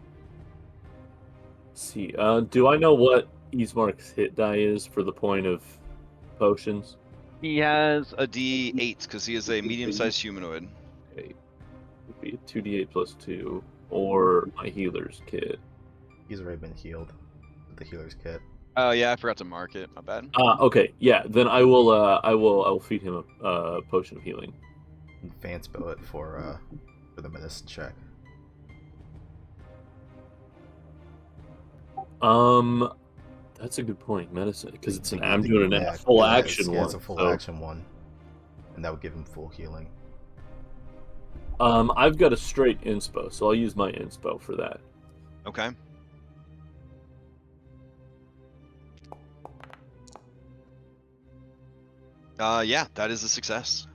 let's see. Do I know what Ismark's hit die is for the point of potions? He has a D8 because he is a medium-sized humanoid. Okay, would be a 2d8 plus 2, or my healer's kit. He's already been healed with the healer's kit. Oh yeah, I forgot to mark it. My bad. Okay, yeah. Then I will feed him a potion of healing. And Vance bow it for the medicine check. That's a good point. Medicine, because I'm doing a Yeah, full yeah, action one. It's a full so- action one, and that would give him full healing. I've got a straight inspo, so I'll use my inspo for that. Okay. Yeah, that is a success.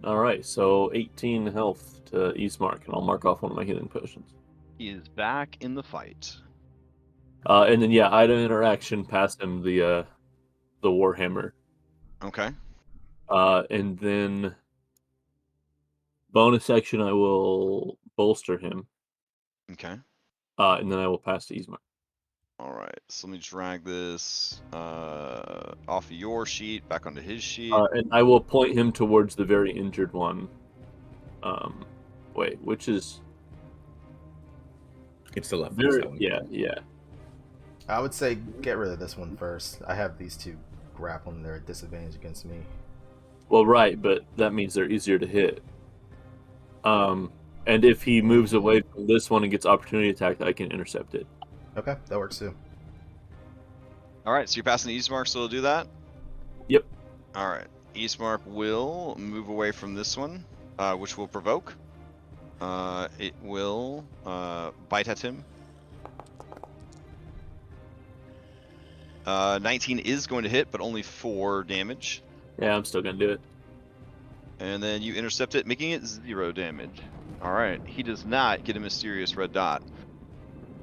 All right, so 18 health to Eastmark, and I'll mark off one of my healing potions. He is back in the fight. And then item interaction, pass him the Warhammer. Okay. And then bonus action, I will bolster him. Okay. And then I will pass to Ismark. All right. So let me drag this off of your sheet back onto his sheet. And I will point him towards the very injured one. Wait, which is It's the left. very one. yeah. I would say get rid of this one first. I have these 2 grappling; they're at disadvantage against me. Well, right, but that means they're easier to hit. And And if he moves away from this one and gets opportunity attack, I can intercept it. Okay, that works too. All right, so you're passing the Eastmark, so it'll do that? Yep. All right. Eastmark will move away from this one, which will provoke. It will bite at him. 19 is going to hit, but only 4 damage. Yeah, I'm still going to do it. And then you intercept it, making it 0 damage. All right. He does not get a mysterious red dot.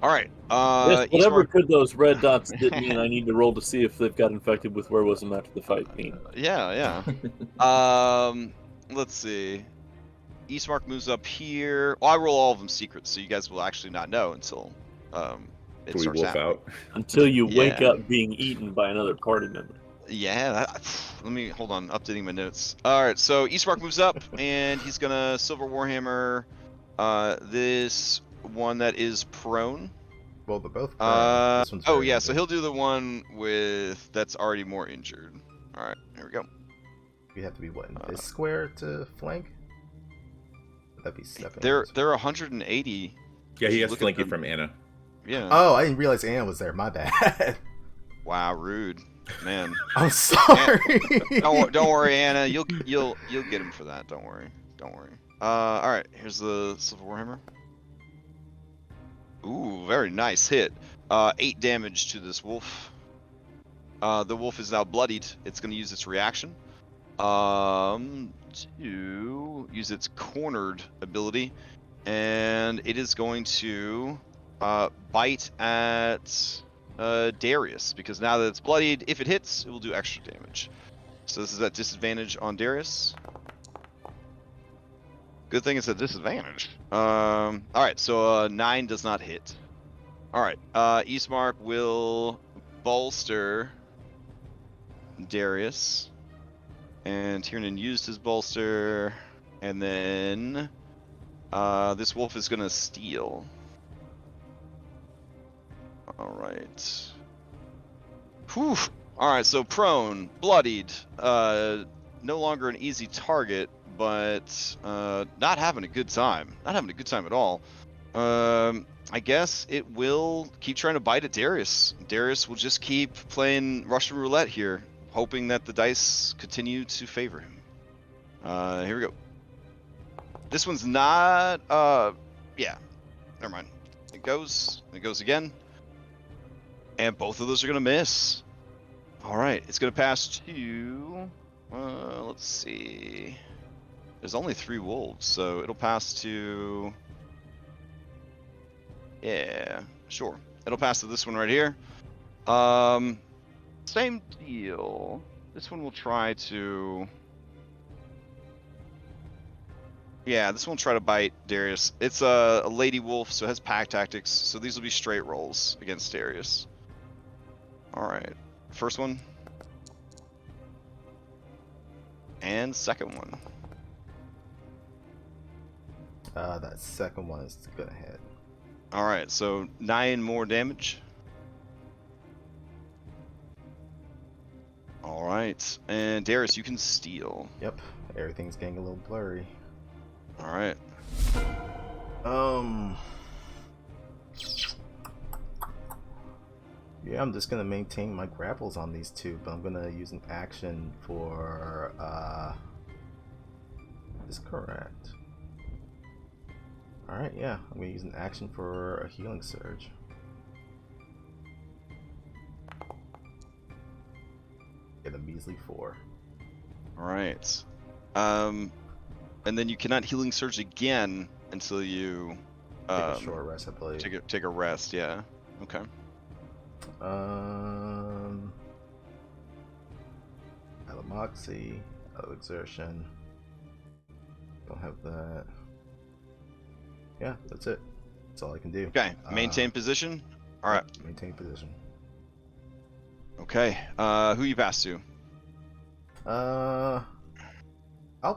All right. Yes, whatever Eastmark... could those red dots that mean I need to roll to see if they've got infected with werewolves after the fight mean? Yeah. Let's see. Eastmark moves up here. Well, I roll all of them secrets, so you guys will actually not know until it We starts wolf happening. out. Until you wake Yeah. up being eaten by another party member. Yeah, let me hold on, updating my notes. All right, so Eastmark moves up, and he's gonna Silver Warhammer this one that is prone. Well, they're both prone. This one's very yeah, injured. so he'll do the one with that's already more injured. All right, here we go. We have to be what in this square to flank? Would that be 7? They're 180. Yeah, he has Look at flanking them. from Anna. Yeah. Oh, I didn't realize Anna was there. My bad. Wow, rude, man. I'm sorry. Don't worry, Anna. You'll get him for that. Don't worry. All right. Here's the Silver Warhammer. Ooh, very nice hit. 8 damage to this wolf. The wolf is now bloodied. It's going to use its reaction to use its cornered ability, and it is going to bite at Darius, because now that it's bloodied, if it hits, it will do extra damage. So this is at disadvantage on Darius. Good thing it's a disadvantage. Alright, so 9 does not hit. Alright, Eastmark will bolster Darius. And Tiernan used his bolster. And then this wolf is going to steal. Alright. Whew. Alright, so prone, bloodied, no longer an easy target, but not having a good time. Not having a good time at all. I guess it will keep trying to bite at Darius. Darius will just keep playing Russian roulette here, hoping that the dice continue to favor him. Here we go. This one's not, yeah, never mind. It goes again. And both of those are going to miss. All right, it's going to pass to, let's see. There's only 3 wolves, so it'll pass to, yeah, sure. It'll pass to this one right here. Same deal. This one will try to, yeah, this one will try to bite Darius. It's a lady wolf, so it has pack tactics, so these will be straight rolls against Darius. All right, first one. And second one. That second one is gonna hit. All right, so 9 more damage. All right, and Darius, you can steal. Yep, everything's getting a little blurry. All right. Yeah, I'm just gonna maintain my grapples on these two, but I'm gonna use an action for is correct. Alright, yeah, I'm gonna use an action for a healing surge. Get a measly 4. All right. And then you cannot healing surge again until you Take a short rest, I believe. take a rest. Yeah. Okay. Out of moxie, out of exertion. Don't have that. Yeah, that's it. That's all I can do. Okay. Maintain position. All right. Maintain position. Okay. Who you pass to? I'll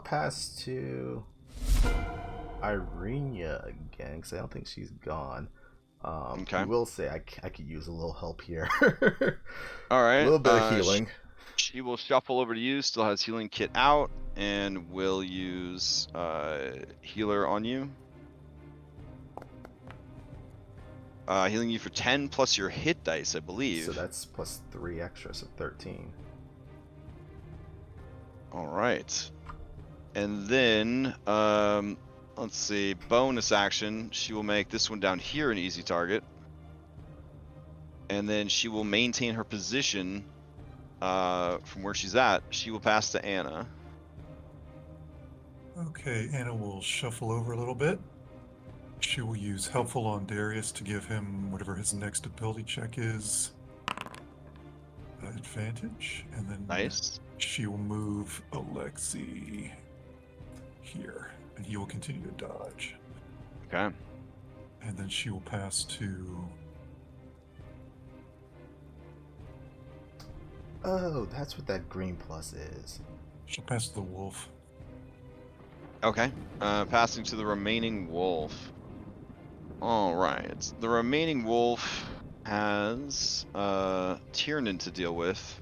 pass to Irenia again, because I don't think she's gone. Okay. I will say I could use a little help here. All right. A little bit of healing. She will shuffle over to you. Still has healing kit out, and will use healer on you. Healing you for 10 plus your hit dice, I believe. So that's plus 3 extra, so 13. All right. And then, let's see, bonus action. She will make this one down here an easy target. And then she will maintain her position from where she's at. She will pass to Anna. Okay, Anna will shuffle over a little bit. She will use Helpful on Darius to give him whatever his next ability check is. Advantage. And then Nice. she will move Alexi here. And he will continue to dodge. Okay. And then she will pass to... Oh, that's what that green plus is. She'll pass to the wolf. Okay. Passing to the remaining wolf. All right. The remaining wolf has Tiernan to deal with.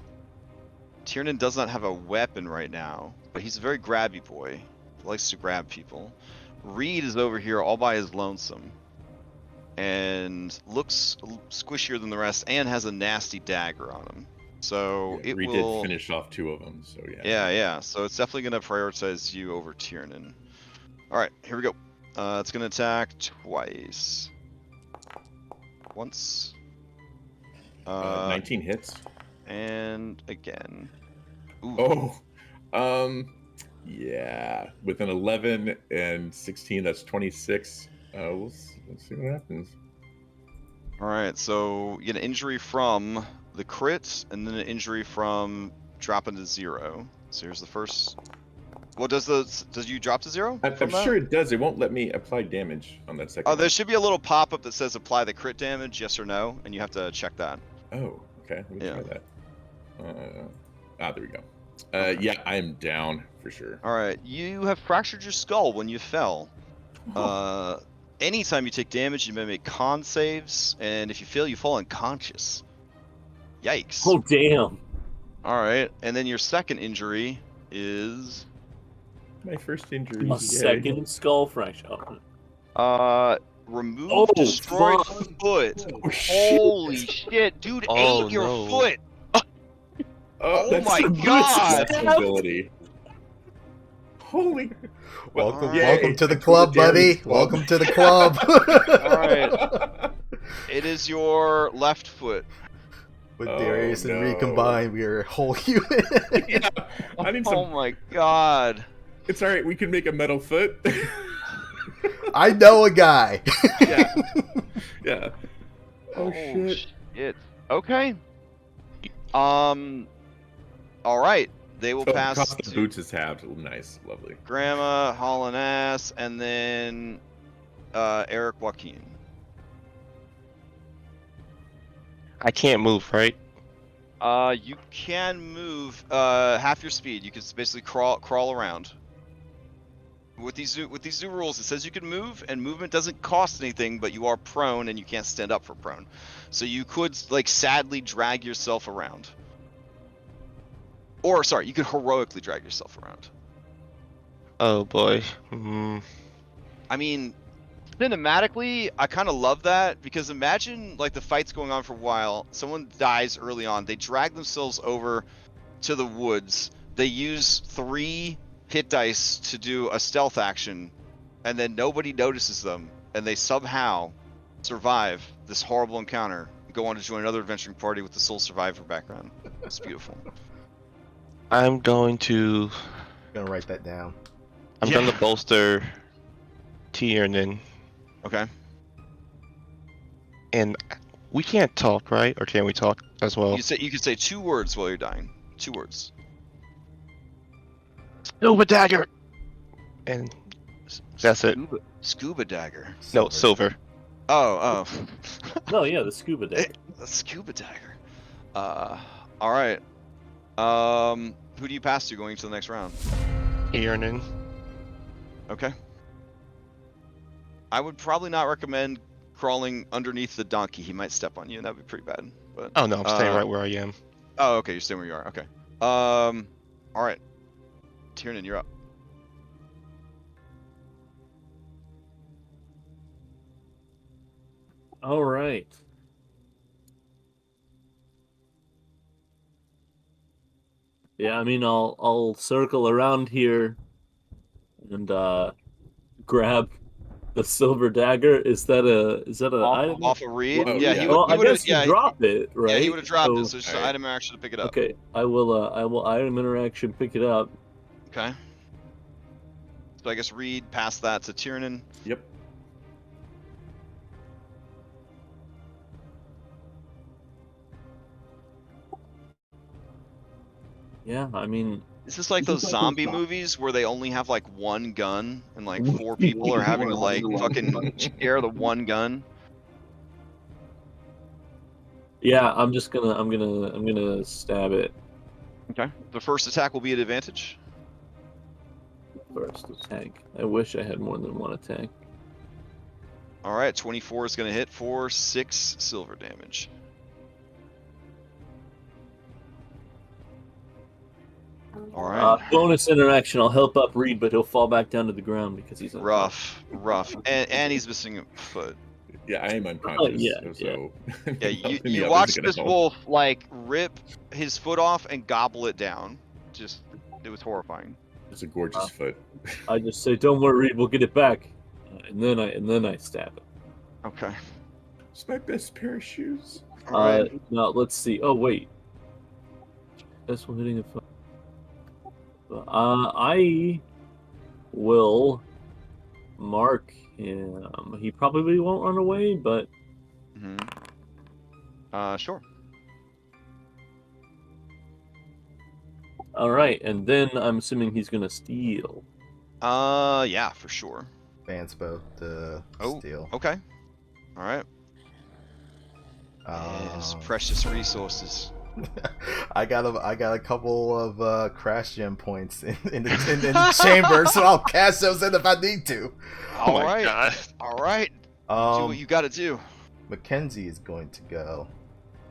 Tiernan does not have a weapon right now, but he's a very grabby boy. He likes to grab people. Reed is over here all by his lonesome and looks squishier than the rest and has a nasty dagger on him. So Yeah, it Reed will did finish off 2 of them, so yeah. Yeah. So it's definitely going to prioritize you over Tiernan. All right, here we go. It's going to attack twice. Once. 19 hits. And again. Ooh. Yeah, with an 11 and 16, that's 26. Let's see what happens. All right, so you get an injury from the crit, and then an injury from dropping to 0. So here's the first. What does you drop to 0? I'm sure it does. It won't let me apply damage on that second. Oh, there should be a little pop-up that says apply the crit damage, yes or no, and you have to check that. Oh, okay. Let me try that. There we go. Okay. Yeah, I'm down for sure. All right, you have fractured your skull when you fell. Anytime you take damage, you may make con saves, and if you fail, you fall unconscious. Yikes. Oh, damn. All right, and then your second injury is... My first injury. A second skull fracture. Remove destroyed foot. Oh, shit. Holy shit, dude ate your foot. Oh that's my the god. ability. Holy. Welcome to the club, buddy. Welcome to the club. All right. It is your left foot. With Darius and Reed combined, we are a whole unit. Yeah, I need some... Oh my god. It's all right. We can make a metal foot. I know a guy. Yeah. Yeah. Oh shit. Okay. All right. They will pass. The cost of boots is halved. Nice, lovely. Grandma, hauling ass, and then Eric Joaquin. I can't move, right? You can move half your speed. You can basically crawl around. With these new rules, it says you can move, and movement doesn't cost anything, but you are prone, and you can't stand up for prone. So you could like sadly drag yourself around. Or sorry, you could heroically drag yourself around. Oh boy. I mean, cinematically, I kind of love that because imagine like the fight's going on for a while, someone dies early on, they drag themselves over to the woods, they use 3 hit dice to do a stealth action, and then nobody notices them, and they somehow survive this horrible encounter and go on to join another adventuring party with the sole survivor background. It's beautiful. I'm going to write that down. I'm gonna bolster Tiernan. Okay. And we can't talk, right? Or can we talk as well? You can say 2 words while you're dying. 2 words. Silver dagger. And that's it. Scuba dagger. No, silver. Oh. No, yeah, the scuba dagger. The scuba dagger. All right. Who do you pass to going into the next round? Tiernan. Okay. I would probably not recommend crawling underneath the donkey. He might step on you, and that'd be pretty bad. But Oh no, I'm staying right where I am. oh, okay, you're staying where you are. Okay. All right. Tiernan, you're up. All right. Yeah, I mean, I'll circle around here and grab the silver dagger. Is that a item? Off a read? Well, yeah, yeah. he Well, would. I guess you drop it, right? Yeah, he would have dropped So- it. So it's just an Alright. item interaction to pick it up. Okay, I will item interaction pick it up. Okay. So I guess read past that to Tiernan. Yep. Yeah, I mean, Is this like those zombie movies where they only have like one gun and like 4 people are having to like fucking share the one gun? yeah, I'm gonna stab it Okay. The first attack will be at advantage. first attack. I wish I had more than one attack. All right, 24 is going to hit for 6 silver damage. All right. Bonus interaction. I'll help up Reed, but he'll fall back down to the ground because he's Rough, and he's missing a foot. Yeah, I am unconscious. yeah, so Yeah, you helping me out watch isn't gonna this help. wolf like rip his foot off and gobble it down. Just, it was horrifying. It's a gorgeous foot. I just say, "Don't worry, Reed. We'll get it back," and then I stab it. Okay. It's my best pair of shoes. All right. Now let's see. Oh wait, this one hitting a. I will mark him. He probably won't run away, but Sure. all right. And then I'm assuming he's gonna steal. Yeah, for sure. Fanspo to steal. Okay. All right. Yes, precious resources. I got a couple of crash gem points in the chamber, so I'll cash those in if I need to. Oh my Alright. god. All right. Do what you got to do. Mackenzie is going to go.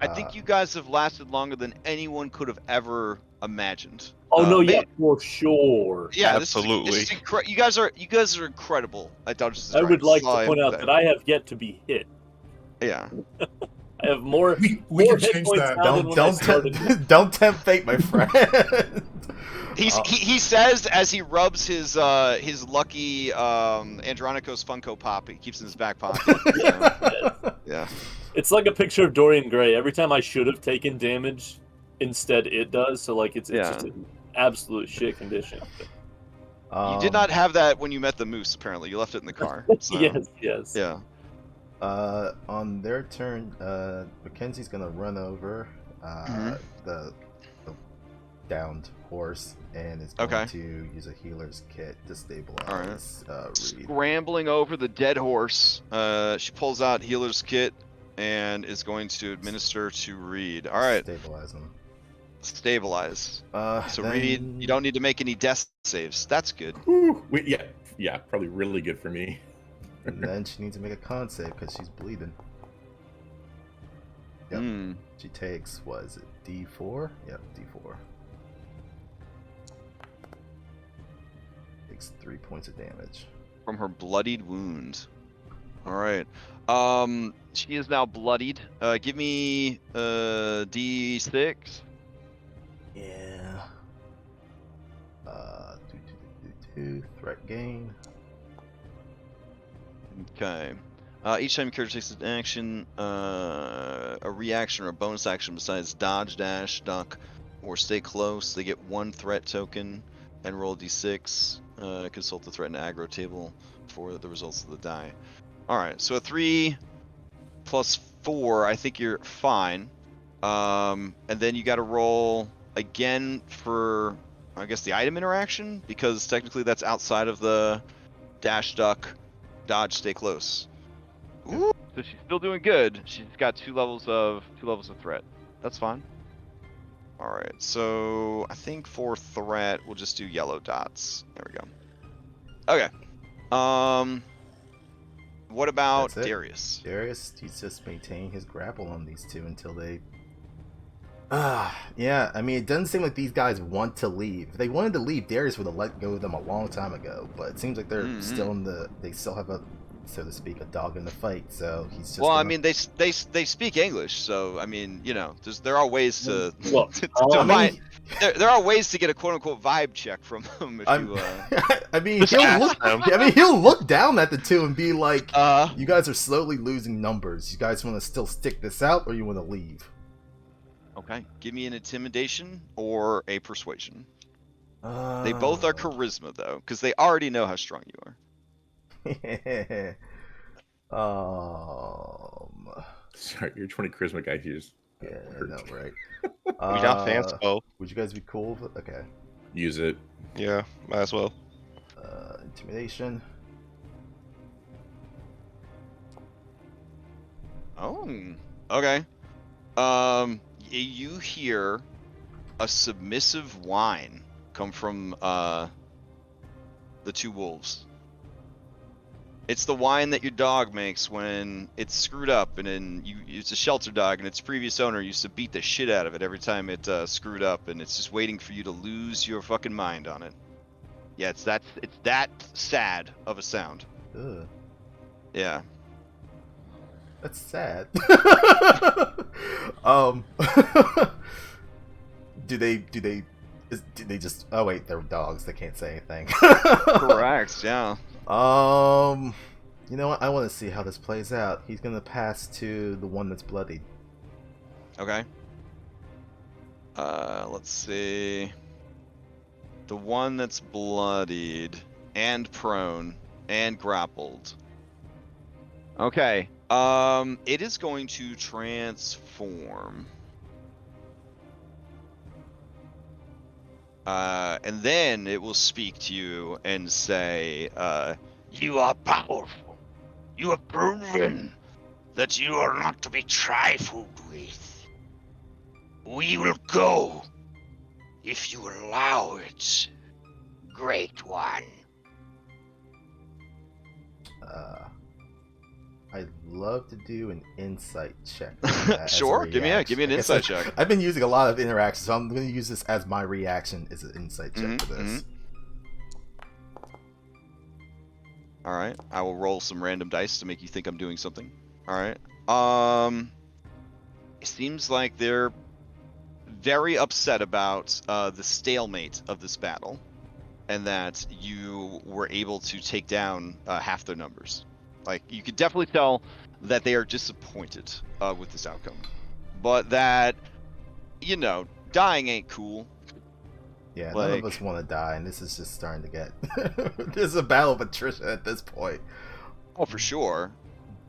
I think you guys have lasted longer than anyone could have ever imagined. Oh no, yeah, maybe- for sure. Yeah, Absolutely. This is you guys are incredible at Dungeons and I would Dragons. like to That's all point have out that I have yet to be hit. Yeah. I have more. We more can hit change points that. now than when I started. Don't tempt fate, my friend. He says as he rubs his lucky Andronikos Funko Pop. He keeps in his back pocket. Yeah. It's like a picture of Dorian Gray. Every time I should have taken damage, instead it does. So like it's just an absolute shit condition. You did not have that when you met the moose. Apparently, you left it in the car. So. Yes. Yeah. On their turn, Mackenzie's gonna run over the downed horse and is going to use a healer's kit to stabilize Reed. Scrambling over the dead horse, she pulls out healer's kit and is going to administer to Reed. All right. Stabilize him. Stabilize. So then... Reed, you don't need to make any death saves. That's good. Whew. Wait, yeah, probably really good for me. And then she needs to make a con save because she's bleeding. Yep. She takes, what is it, D4? Yep, D4. Takes 3 points of damage. From her bloodied wound. Alright. She is now bloodied. Give me D6. Yeah. Threat gain. Okay. Each time your character takes an action, a reaction or a bonus action besides dodge, dash, duck, or stay close, they get 1 threat token and roll a d6. Consult the threat and aggro table for the results of the die. Alright, so a 3 plus 4, I think you're fine. And then you gotta roll again for, I guess, the item interaction, because technically that's outside of the dash, duck, dodge, stay close. Ooh, so she's still doing good. She's got 2 levels of threat. That's fine. All right, so I think for threat we'll just do yellow dots. There we go. Okay. What about Darius? Darius, he's just maintaining his grapple on these two until they. Yeah. I mean, it doesn't seem like these guys want to leave. If they wanted to leave, Darius would have let go of them a long time ago. But it seems like they're still in the. They still have a so to speak, a dog in the fight. So he's just. Well, I mean, they speak English, so I mean, you know, there are ways to Look, to I find. mean, There are ways to get a quote unquote vibe check from them if you. I mean, Just ask them. he'll look down at the two and be like, Uh, "You guys are slowly losing numbers. You guys want to still stick this out, or you want to leave?" Okay, give me an intimidation or a persuasion. They both are charisma though, because they already know how strong you are. Sorry, you're 20 charisma guy. He just Yeah, I know, right? We got fans, so Would you guys be cool with it? Okay. use it. yeah, might as well. Intimidation. Oh, okay. You hear a submissive whine come from the two wolves. It's the whine that your dog makes when it's screwed up, and then it's a shelter dog, and its previous owner used to beat the shit out of it every time it screwed up, and it's just waiting for you to lose your fucking mind on it. Yeah, it's that sad of a sound. Ugh, Yeah. that's sad. Do they just? Oh wait, they're dogs. They can't say anything. Correct. Yeah. You know what? I want to see how this plays out. He's gonna pass to the one that's bloodied. Okay. Let's see. The one that's bloodied and prone and grappled. Okay. It is going to transform. And then it will speak to you and say, you are powerful. You have proven that you are not to be trifled with. We will go, if you allow it, Great One. I'd love to do an insight check. on that as a Sure, give me an reaction. insight check. I've been using a lot of interactions, so I'm going to use this as my reaction as an insight check for this. All right, I will roll some random dice to make you think I'm doing something. All right. It seems like they're very upset about the stalemate of this battle, and that you were able to take down half their numbers. Like, you could definitely tell that they are disappointed with this outcome, but that, you know, dying ain't cool. Yeah, none of us want to die, and this is just starting to get... This is a battle of attrition at this point. Oh, for sure.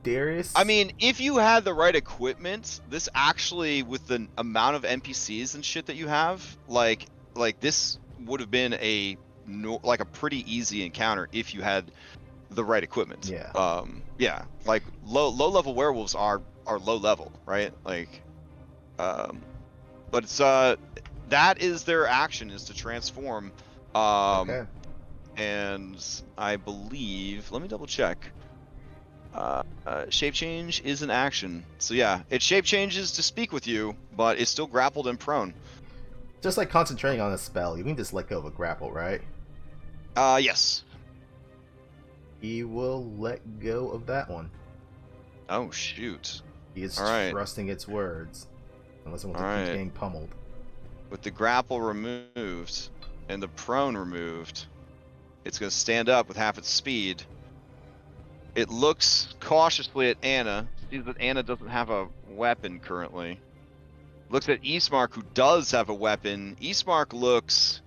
Darius? I mean, if you had the right equipment, this actually, with the amount of NPCs and shit that you have, like this would have been a pretty easy encounter if you had the right equipment. Yeah. Yeah. Like low level werewolves are low level, right? Like, but it's that is their action, is to transform. Okay. And I believe, let me double check. Shape change is an action. So yeah, it shape changes to speak with you, but it's still grappled and prone. Just like concentrating on a spell, you can just let go of a grapple, right? Yes. He will let go of that one. Oh shoot. He is Alright. trusting its words. Unless it wants to keep getting pummeled. With the grapple removed and the prone removed, it's going to stand up with half its speed. It looks cautiously at Anna, sees that Anna doesn't have a weapon currently. Looks at Ismark, who does have a weapon. Ismark looks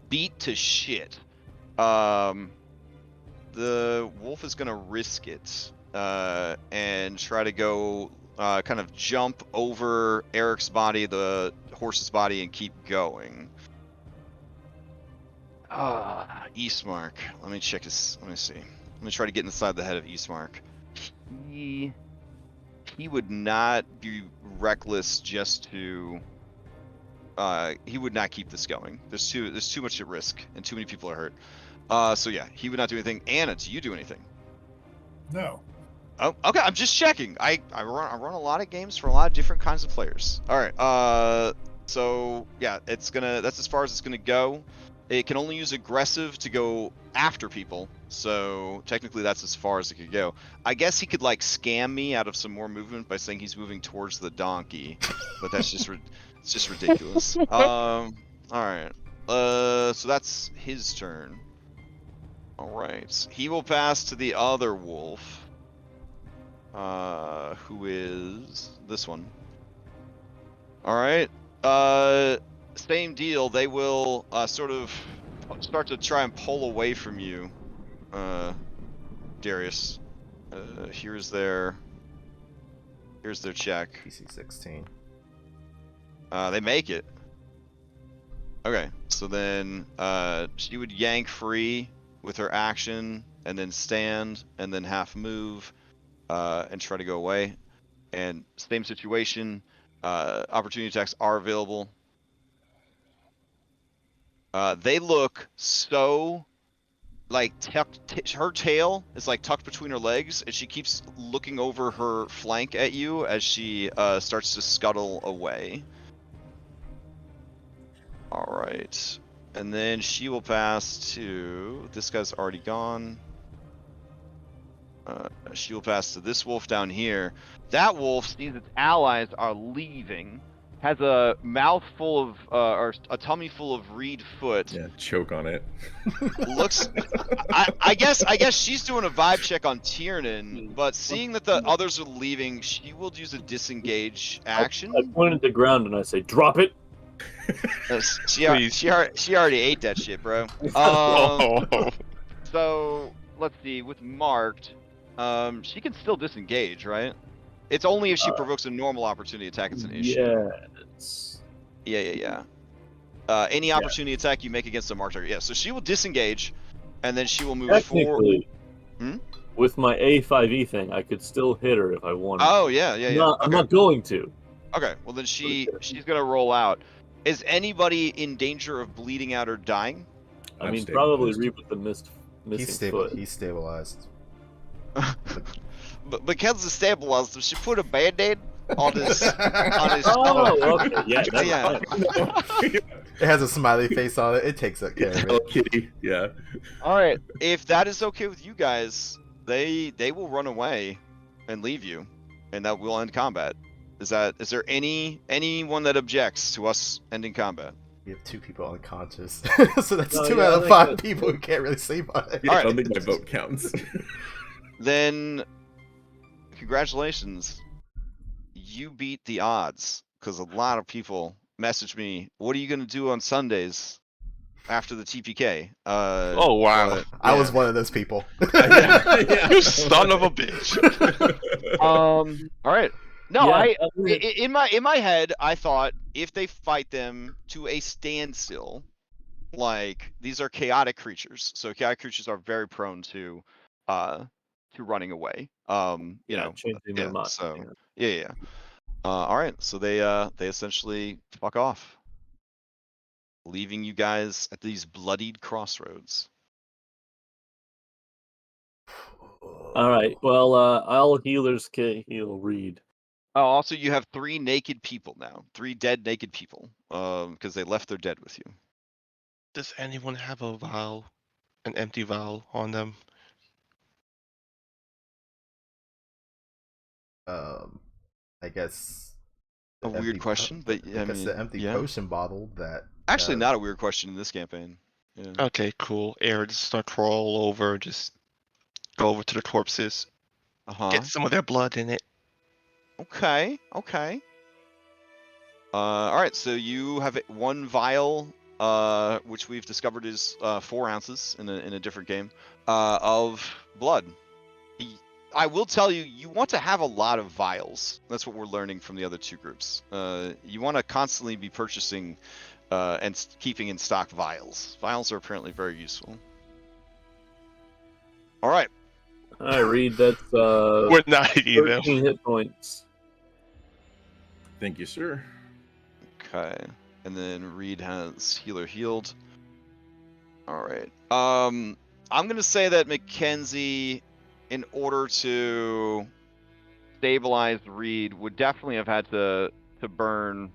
beat to shit. The wolf is going to risk it and try to go kind of jump over Eric's body, the horse's body, and keep going. Ismark. Let me check his. Let me see. Let me try to get inside the head of Ismark. He would not be reckless just to. He would not keep this going. There's too much at risk, and too many people are hurt. So yeah, he would not do anything. Anna, do you do anything? No. Oh, okay. I'm just checking. I run a lot of games for a lot of different kinds of players. All right. So yeah, that's as far as it's gonna go. it can only use aggressive to go after people, so technically that's as far as it could go. I guess he could like scam me out of some more movement by saying he's moving towards the donkey, but that's just it's just ridiculous. All right. So that's his turn. All right. He will pass to the other wolf, who is this one. All right. Same deal. They will sort of start to try and pull away from you, Darius. Here's their check. PC 16. They make it. Okay, so then she would yank free with her action, and then stand, and then half move, and try to go away. And same situation. Opportunity attacks are available. They look so like her tail is like tucked between her legs, and she keeps looking over her flank at you as she starts to scuttle away. All right, and then she will pass to this guy's already gone. She will pass to this wolf down here. That wolf sees its allies are leaving, has a mouthful of or a tummy full of reed foot. Yeah, choke on it. Looks, I guess she's doing a vibe check on Tiernan, but seeing that the others are leaving, she will use a disengage action. I point at the ground and I say, "Drop it." She already ate that shit, bro. So let's see. With marked, she can still disengage, right? It's only if she provokes a normal opportunity attack. It's an issue. Yes. Yeah. Any opportunity attack you make against a marked target. Yeah. So she will disengage, and then she will move forward. With my A5E thing, I could still hit her if I wanted. Oh yeah. I'm not going to. Okay. Well then she's gonna roll out. Is anybody in danger of bleeding out or dying? I mean, probably Reed with the missing foot. He's stabilized. But Ken's stabilized. If she put a band-aid on his Oh, okay. Yeah. It has a smiley face on it. It takes up care of Hello it. Kitty. Yeah. All right. If that is okay with you guys, they will run away and leave you, and that will end combat. Is there anyone that objects to us ending combat? We have 2 people unconscious, so that's 2 out of 5 people who can't really sleep on it. Yeah, I don't think my vote counts. Then, congratulations. You beat the odds, because a lot of people message me, what are you going to do on Sundays after the TPK? Oh, wow. I was one of those people. You son of a bitch. All right. No, Yeah, in my head, I thought if they fight them to a standstill, like these are chaotic creatures, so chaotic creatures are very prone to running away. Changing their mind. So yeah. All right, so they essentially fuck off, leaving you guys at these bloodied crossroads. All right. Well, I'll healers heal Reed. Oh, also you have 3 naked people now, 3 dead naked people, because they left their dead with you. Does anyone have a vial, an empty vial on them? I guess. A weird question, but I mean, the empty potion bottle that. Actually, not a weird question in this campaign. Yeah. Okay, cool. Air, just start crawl over, just go over to the corpses, get some of their blood in it. Okay. All right, so you have 1 vial, which we've discovered is 4 ounces in a different game, of blood. I will tell you, you want to have a lot of vials. That's what we're learning from the other 2 groups. You want to constantly be purchasing and keeping in stock vials. Vials are apparently very useful. All right. I read that's We're not eating them. 13 hit points. Thank you, sir. Okay. And then Reed has healer healed. All right. I'm gonna say that Mackenzie, in order to stabilize Reed, would definitely have had to burn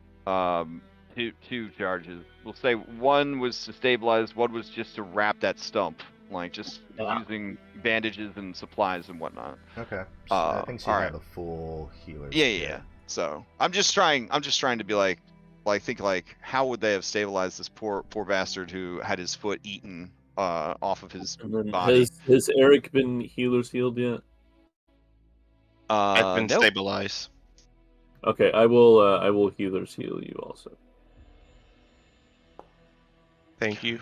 two charges. We'll say one was to stabilize, one was just to wrap that stump, like just using bandages and supplies and whatnot. Okay. I think she had a full healer. Yeah. So I'm just trying to be like think like how would they have stabilized this poor bastard who had his foot eaten off of his body? Has Eric been healer's healed yet? I've been Nope. stabilized. Okay, I will healer's heal you also. Thank you.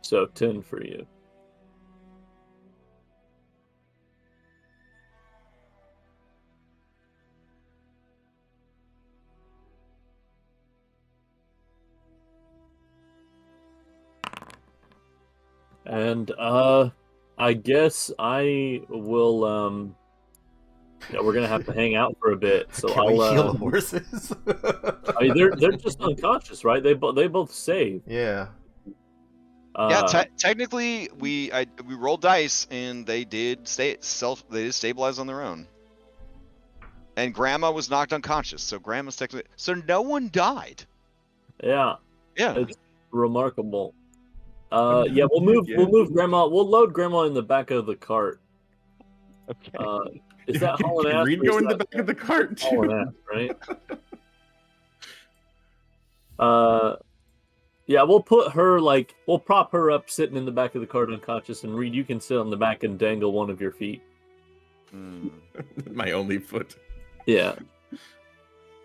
So 10 for you. And I guess I will yeah, we're gonna have to hang out for a bit. So Can we heal the horses? I mean, they're just unconscious, right? They both save. Yeah. Technically, we rolled dice and they did stabilize on their own. And Grandma was knocked unconscious, so Grandma's technically no one died. Yeah. Yeah. It's remarkable. Yeah, we'll move Grandma. We'll load Grandma in the back of the cart. Okay. Is that hauling ass? Reed go in the back of the cart too? Hauling ass, right? Yeah, we'll put her we'll prop her up sitting in the back of the cart unconscious, and Reed, you can sit on the back and dangle one of your feet. My only foot. Yeah.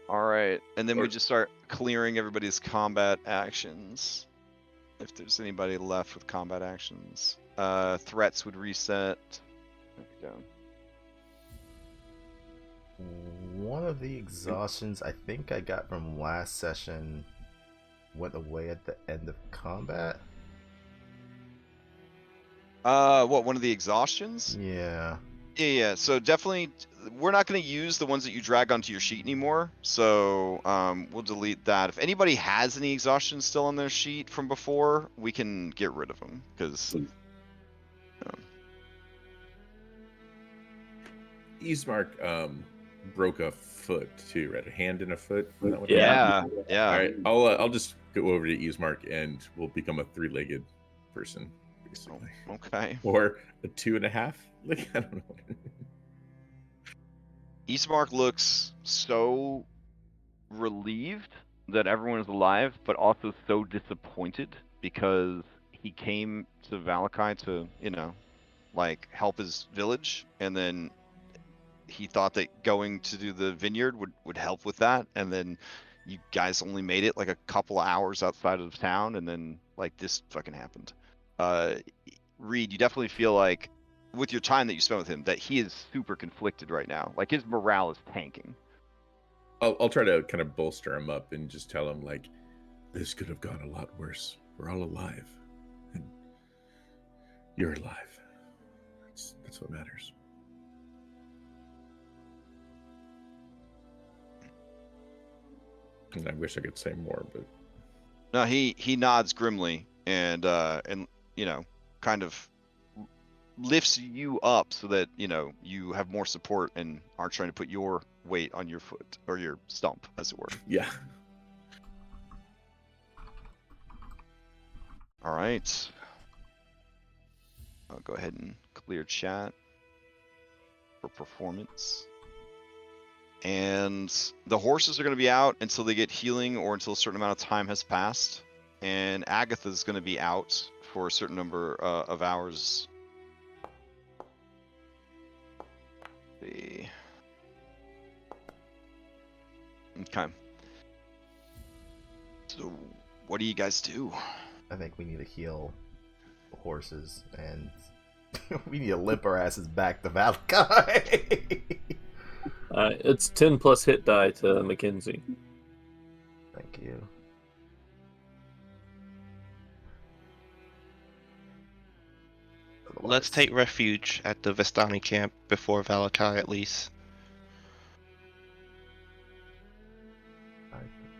All right, and then we just start clearing everybody's combat actions. If there's anybody left with combat actions, threats would reset. There we go. One of the exhaustions I think I got from last session went away at the end of combat. What, one of the exhaustions? Yeah. Yeah. So definitely, we're not going to use the ones that you drag onto your sheet anymore. So we'll delete that. If anybody has any exhaustion still on their sheet from before, we can get rid of them because. Eastmark broke a foot too, right? A hand and a foot. Yeah. All right, I'll just go over to Eastmark and we'll become a 3-legged person, basically. Okay. Or a 2.5. Like I don't know. Eastmark looks so relieved that everyone is alive, but also so disappointed because he came to Valakai to, help his village, and then he thought that going to do the vineyard would help with that, and then you guys only made it like a couple of hours outside of town, and then this fucking happened. Reed, you definitely feel like with your time that you spent with him that he is super conflicted right now. Like his morale is tanking. I'll try to kind of bolster him up and just tell him this could have gone a lot worse. We're all alive, and you're alive. That's what matters. And I wish I could say more, but no, he nods grimly and kind of lifts you up so that you have more support and aren't trying to put your weight on your foot or your stump, as it were. Yeah. All right. I'll go ahead and clear chat for performance. And the horses are going to be out until they get healing or until a certain amount of time has passed. And Agatha's going to be out for a certain number of hours. Okay. So, what do you guys do? I think we need to heal the horses, and we need to limp our asses back to Valakai. It's 10 plus hit die to Mackenzie. Thank you. Let's take refuge at the Vistani camp before Valakai, at least.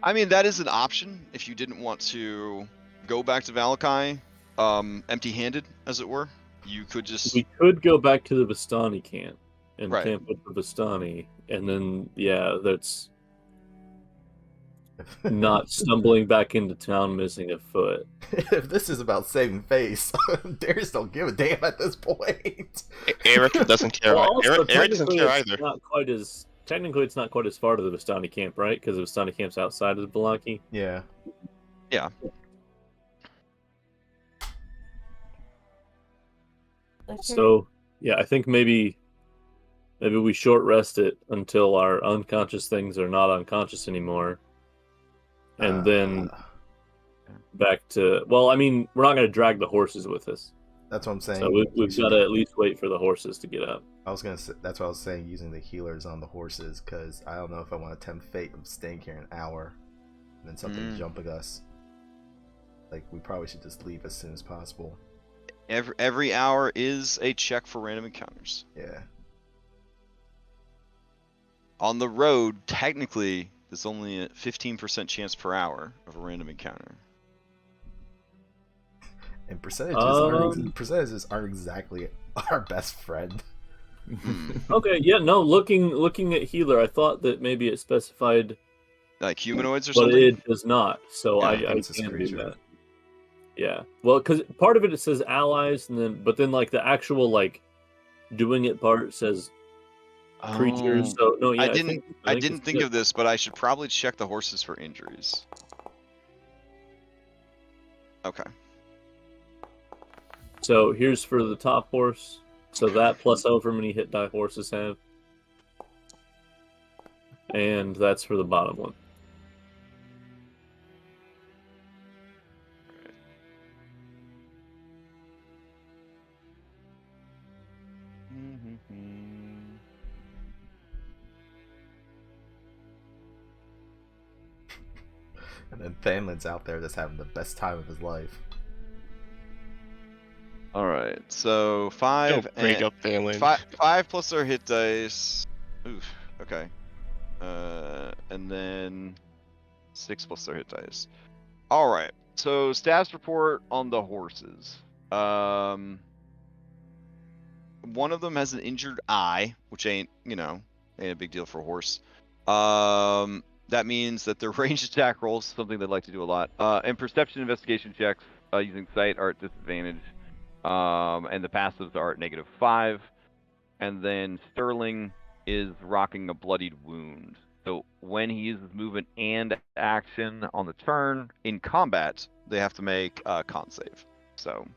I mean, that is an option if you didn't want to go back to Valakai empty-handed, as it were. You could just... We could go back to the Vistani camp and right. camp with the Vistani, and then, yeah, that's... not stumbling back into town missing a foot. If this is about saving face, Darius don't give a damn at this point. Eric doesn't care. Well, also, Eric doesn't care it's either. not quite as technically it's not quite as far to the Vistani camp, right? Because the Vistani camp's outside of the Balaki. Yeah. Yeah. So yeah, I think maybe we short rest it until our unconscious things are not unconscious anymore, and then back to. Well, I mean, we're not going to drag the horses with us. That's what I'm saying. So we've got to at least wait for the horses to get up. I was gonna say that's what I was saying, using the healers on the horses, because I don't know if I want to tempt fate of staying here an hour, and then something jumping us. Like, we probably should just leave as soon as possible. Every hour is a check for random encounters. Yeah. On the road, technically, there's only a 15% chance per hour of a random encounter. And percentages aren't exactly our best friend. Okay, yeah, no. Looking at healer, I thought that maybe it specified like humanoids or something, but it does not. So Yeah, I can't do that. Yeah, well, because part of it says allies, and then like the actual like doing it part says creatures. So no, yeah, I didn't think of this, but I should probably check the horses for injuries. Okay. So here's for the top horse. So that plus however many hit die horses have. And that's for the bottom one. And then Thamon's out there just having the best time of his life. All right, so 5 Don't break and up Phelan. 5 plus their hit dice. Oof. Okay. And then 6 plus their hit dice. All right. So stats report on the horses. One of them has an injured eye, which ain't a big deal for a horse. That means that their ranged attack rolls, something they'd like to do a lot, and perception investigation checks using sight are at disadvantage. And the passives are at -5. And then Sterling is rocking a bloodied wound. So when he uses movement and action on the turn in combat, they have to make a con save. So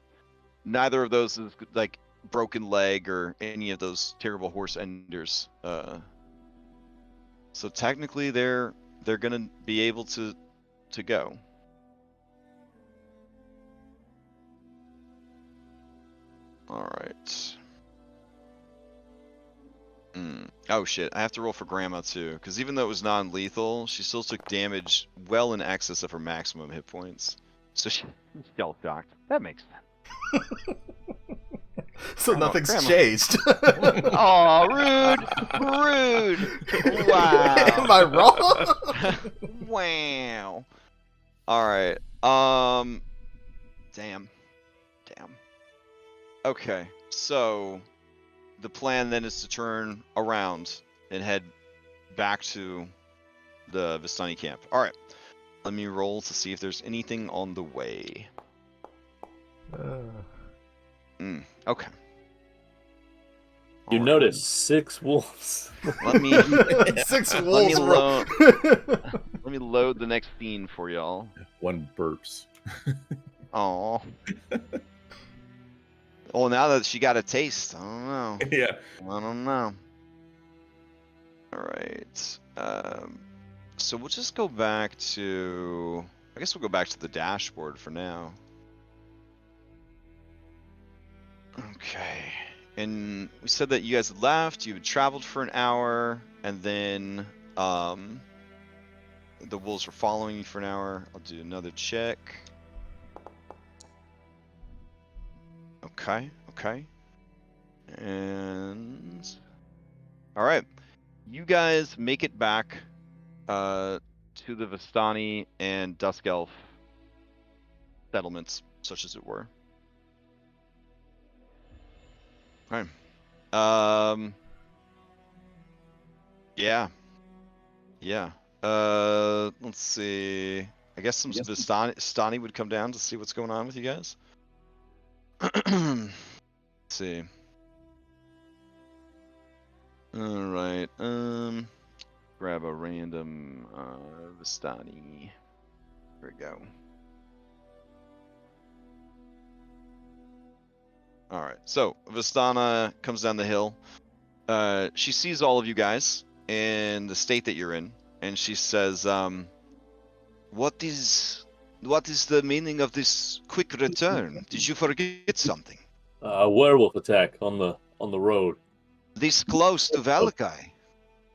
neither of those is like broken leg or any of those terrible horse enders. So technically they're gonna be able to go. All right. Oh shit, I have to roll for Grandma too, because even though it was non-lethal, she still took damage well in excess of her maximum hit points. So she's still shocked. That makes sense. So Grandma, nothing's changed. Oh, rude! Wow. Am I wrong? Wow. All right. Damn. Okay, so the plan then is to turn around and head back to the Vistani camp. All right, let me roll to see if there's anything on the way. Okay. You notice 6 wolves. Let me 6 wolves. let me load the next scene for y'all. One burps. Oh. Well, now that she got a taste, I don't know. Yeah. I don't know. All right. So we'll just go back to. I guess we'll go back to the dashboard for now. Okay. And we said that you guys had left. You had traveled for an hour, and then the wolves were following you for an hour. I'll do another check. Okay. And all right, you guys make it back to the Vistani and Dusk Elf settlements, such as it were. All right. Yeah. Let's see. I guess some Vistani would come down to see what's going on with you guys. Let's see. All right. Grab a random Vistani. There we go. All right. So Vistana comes down the hill. She sees all of you guys in the state that you're in, and she says, "What is the meaning of this quick return? Did you forget something?" Werewolf attack on the road. This close to Valakai?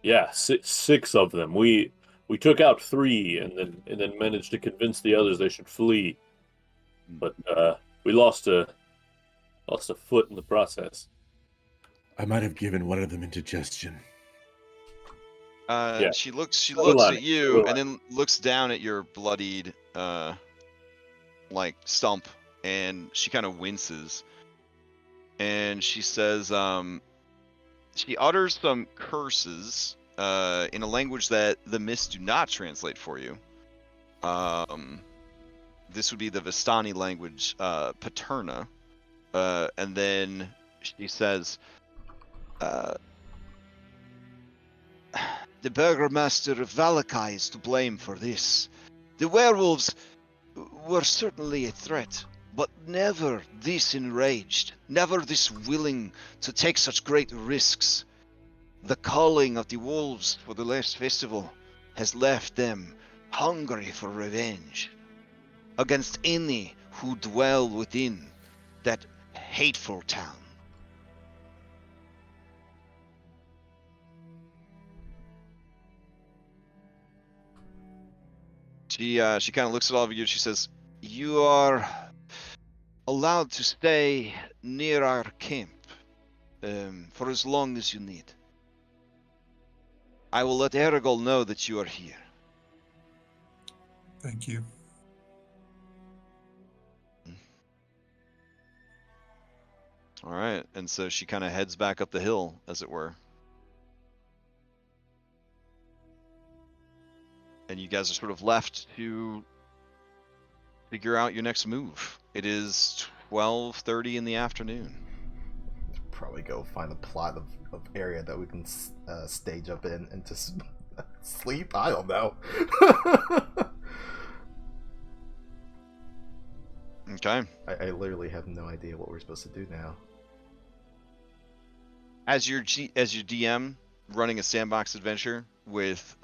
Yeah, six of them. We took out 3 and then managed to convince the others they should flee. But we lost a foot in the process. I might have given one of them indigestion. Yeah. She looks at you and then looks down at your bloodied like stump, and she kind of winces. And she says, she utters some curses in a language that the mists do not translate for you. This would be the Vistani language, Paterna. And then she says, "The burgomaster of Valakai is to blame for this. The werewolves were certainly a threat, but never this enraged, never this willing to take such great risks. The calling of the wolves for the last festival has left them hungry for revenge against any who dwell within that hateful town." She kind of looks at all of you. She says, "You are allowed to stay near our camp for as long as you need. I will let Erigol know that you are here." Thank you. All right, and so she kind of heads back up the hill, as it were. And you guys are sort of left to figure out your next move. It is 12:30 in the afternoon. Probably go find a plot of area that we can stage up in and just sleep. I don't know. Okay. I literally have no idea what we're supposed to do now. As your DM running a sandbox adventure with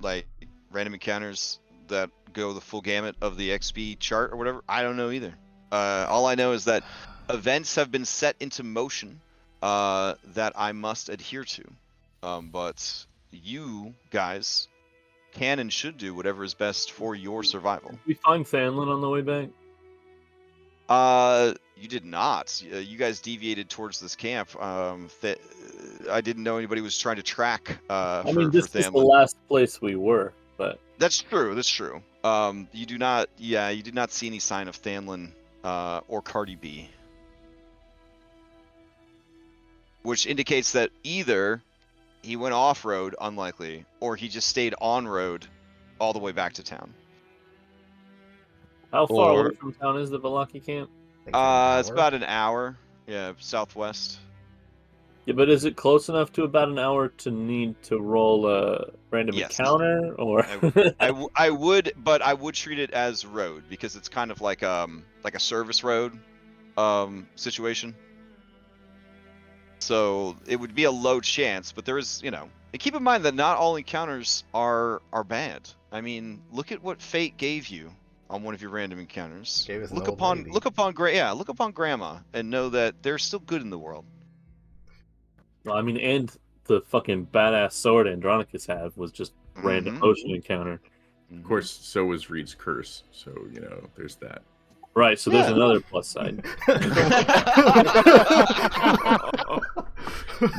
like random encounters that go the full gamut of the XP chart or whatever, I don't know either. All I know is that events have been set into motion that I must adhere to. But you guys can and should do whatever is best for your survival. Did we find Fanlin on the way back? You did not. You guys deviated towards this camp. I didn't know anybody was trying to track. I mean, this is the last place we were, but that's true. That's true. You do not. Yeah, you did not see any sign of Thanlin or Cardi B, which indicates that either he went off road, unlikely, or he just stayed on road all the way back to town. How far away from town is the Valaki camp? It's about an hour. Yeah, southwest. Yeah, but is it close enough to about an hour to need to roll a random encounter? Or I would, but I would treat it as road because it's kind of like a service road situation. So it would be a low chance, but there is, and keep in mind that not all encounters are bad. I mean, look at what fate gave you on one of your random encounters. Look upon Grandma and know that there's still good in the world. Well, I mean, and the fucking badass sword Andronicus had was just random ocean encounter. Of course, so was Reed's curse. So there's that. Right. So there's another plus side.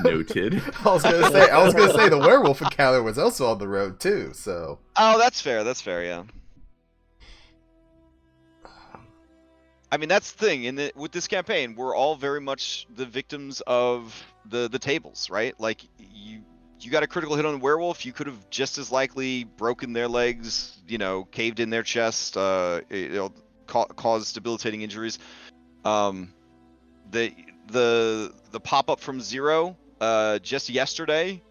Noted. I was gonna say the werewolf encounter was also on the road too. So. Oh, that's fair. That's fair. Yeah. I mean, that's the thing. With this campaign, we're all very much the victims of the tables, right? Like you got a critical hit on the werewolf, you could have just as likely broken their legs, caved in their chest, caused debilitating injuries. The pop up from zero, just yesterday,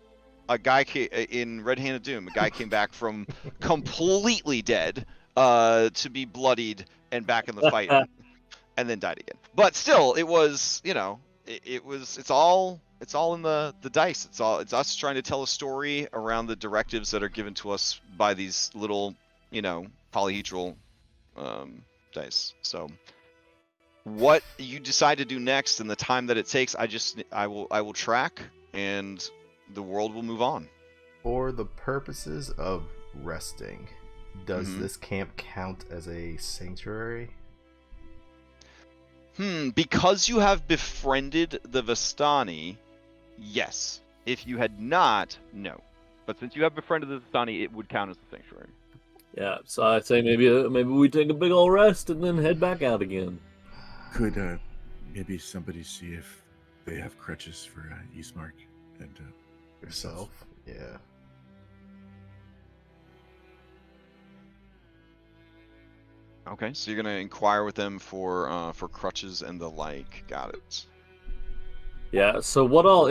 a guy in Red Hand of Doom, a guy came back from completely dead, to be bloodied and back in the fight, and then died again. But still, it was, it's all in the dice. It's us trying to tell a story around the directives that are given to us by these little, polyhedral dice. So what you decide to do next and the time that it takes, I will track, and the world will move on. For the purposes of resting, does this camp count as a sanctuary? Because you have befriended the Vistani, yes. If you had not, no. But since you have befriended the Vistani, it would count as a sanctuary. Yeah, so I'd say maybe we take a big old rest and then head back out again. Could maybe somebody see if they have crutches for Eastmark and Yourself? Yeah. Okay, so you're gonna inquire with them for crutches and the like. Got it. Yeah. So what all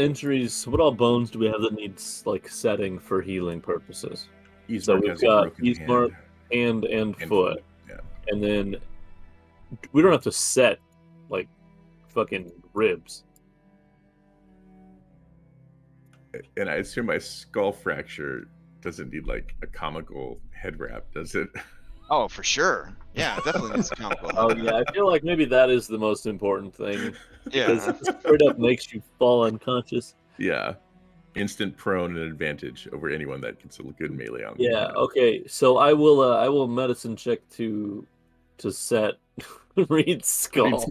bones do we have that needs like setting for healing purposes? Eastmark So we've has got a broken Eastmark hand and foot, Yeah. and then we don't have to set like fucking ribs. And I assume my skull fracture doesn't need like a comical head wrap, does it? Oh, for sure. Yeah, it definitely needs a comical. Oh yeah, I feel like maybe that is the most important thing. Yeah. Because it straight up makes you fall unconscious. Yeah. Instant prone and advantage over anyone that gets a good melee on. Yeah. Okay. So I will medicine check to set Reed's skull.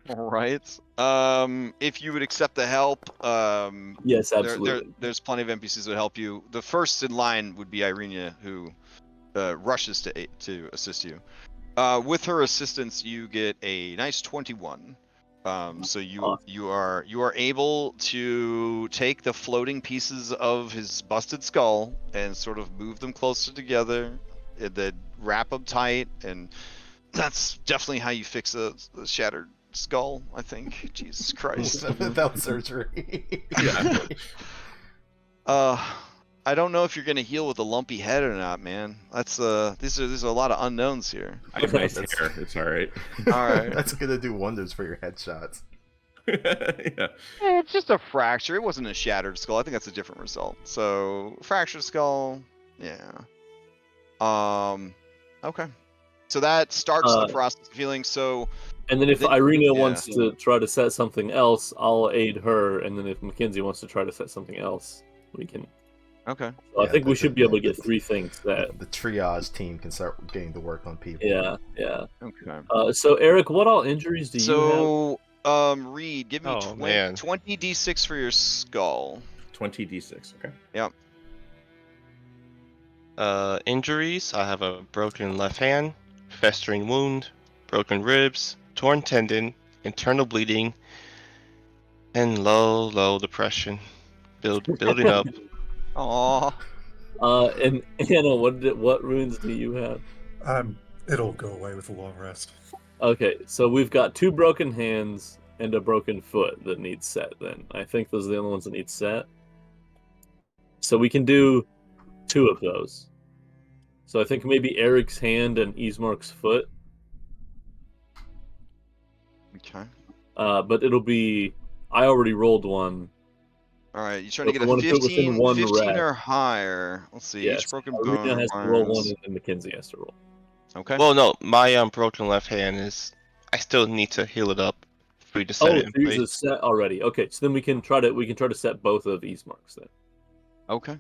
All right. If you would accept the help, Yes, absolutely. there's plenty of NPCs that help you. The first in line would be Irenia, who rushes to assist you. With her assistance, you get a nice 21. So you are able to take the floating pieces of his busted skull and sort of move them closer together, and then wrap them tight, and that's definitely how you fix a shattered skull, I think. Jesus Christ. Without surgery. Yeah. I don't know if you're gonna heal with a lumpy head or not, man. That's these are a lot of unknowns here. I have nice hair. It's all right. All right. That's gonna do wonders for your headshots. Yeah. It's just a fracture. It wasn't a shattered skull. I think that's a different result. So fractured skull, yeah. Okay. So that starts the process of healing. So. And then if Irina wants to try to set something else, I'll aid her. And then if Mackenzie wants to try to set something else, we can. Okay. So I think we should be able to get 3 things set. The triage team can start getting to work on people. Yeah. Okay. So Eric, what all injuries do you have? Reed, give me 20 d6 for your skull. 20 d6. Okay. Yep. Injuries. I have a broken left hand, festering wound, broken ribs, torn tendon, internal bleeding, and low depression. Building up. Aww. And Anna, what runes do you have? It'll go away with a long rest. Okay, so we've got 2 broken hands and a broken foot that needs set. Then I think those are the only ones that need set. So we can do 2 of those. So I think maybe Eric's hand and Ismark's foot. Okay. But it'll be. I already rolled one. All right, you're trying to get a 15 or higher. Let's see. Yes. Each broken Irina bone has to roll 1, and Mackenzie has to roll. Okay. Well, no, my broken left hand is. I still need to heal it up for you to set it in so place. set already. Okay, so then we can try to set both of Ismark's then. Okay.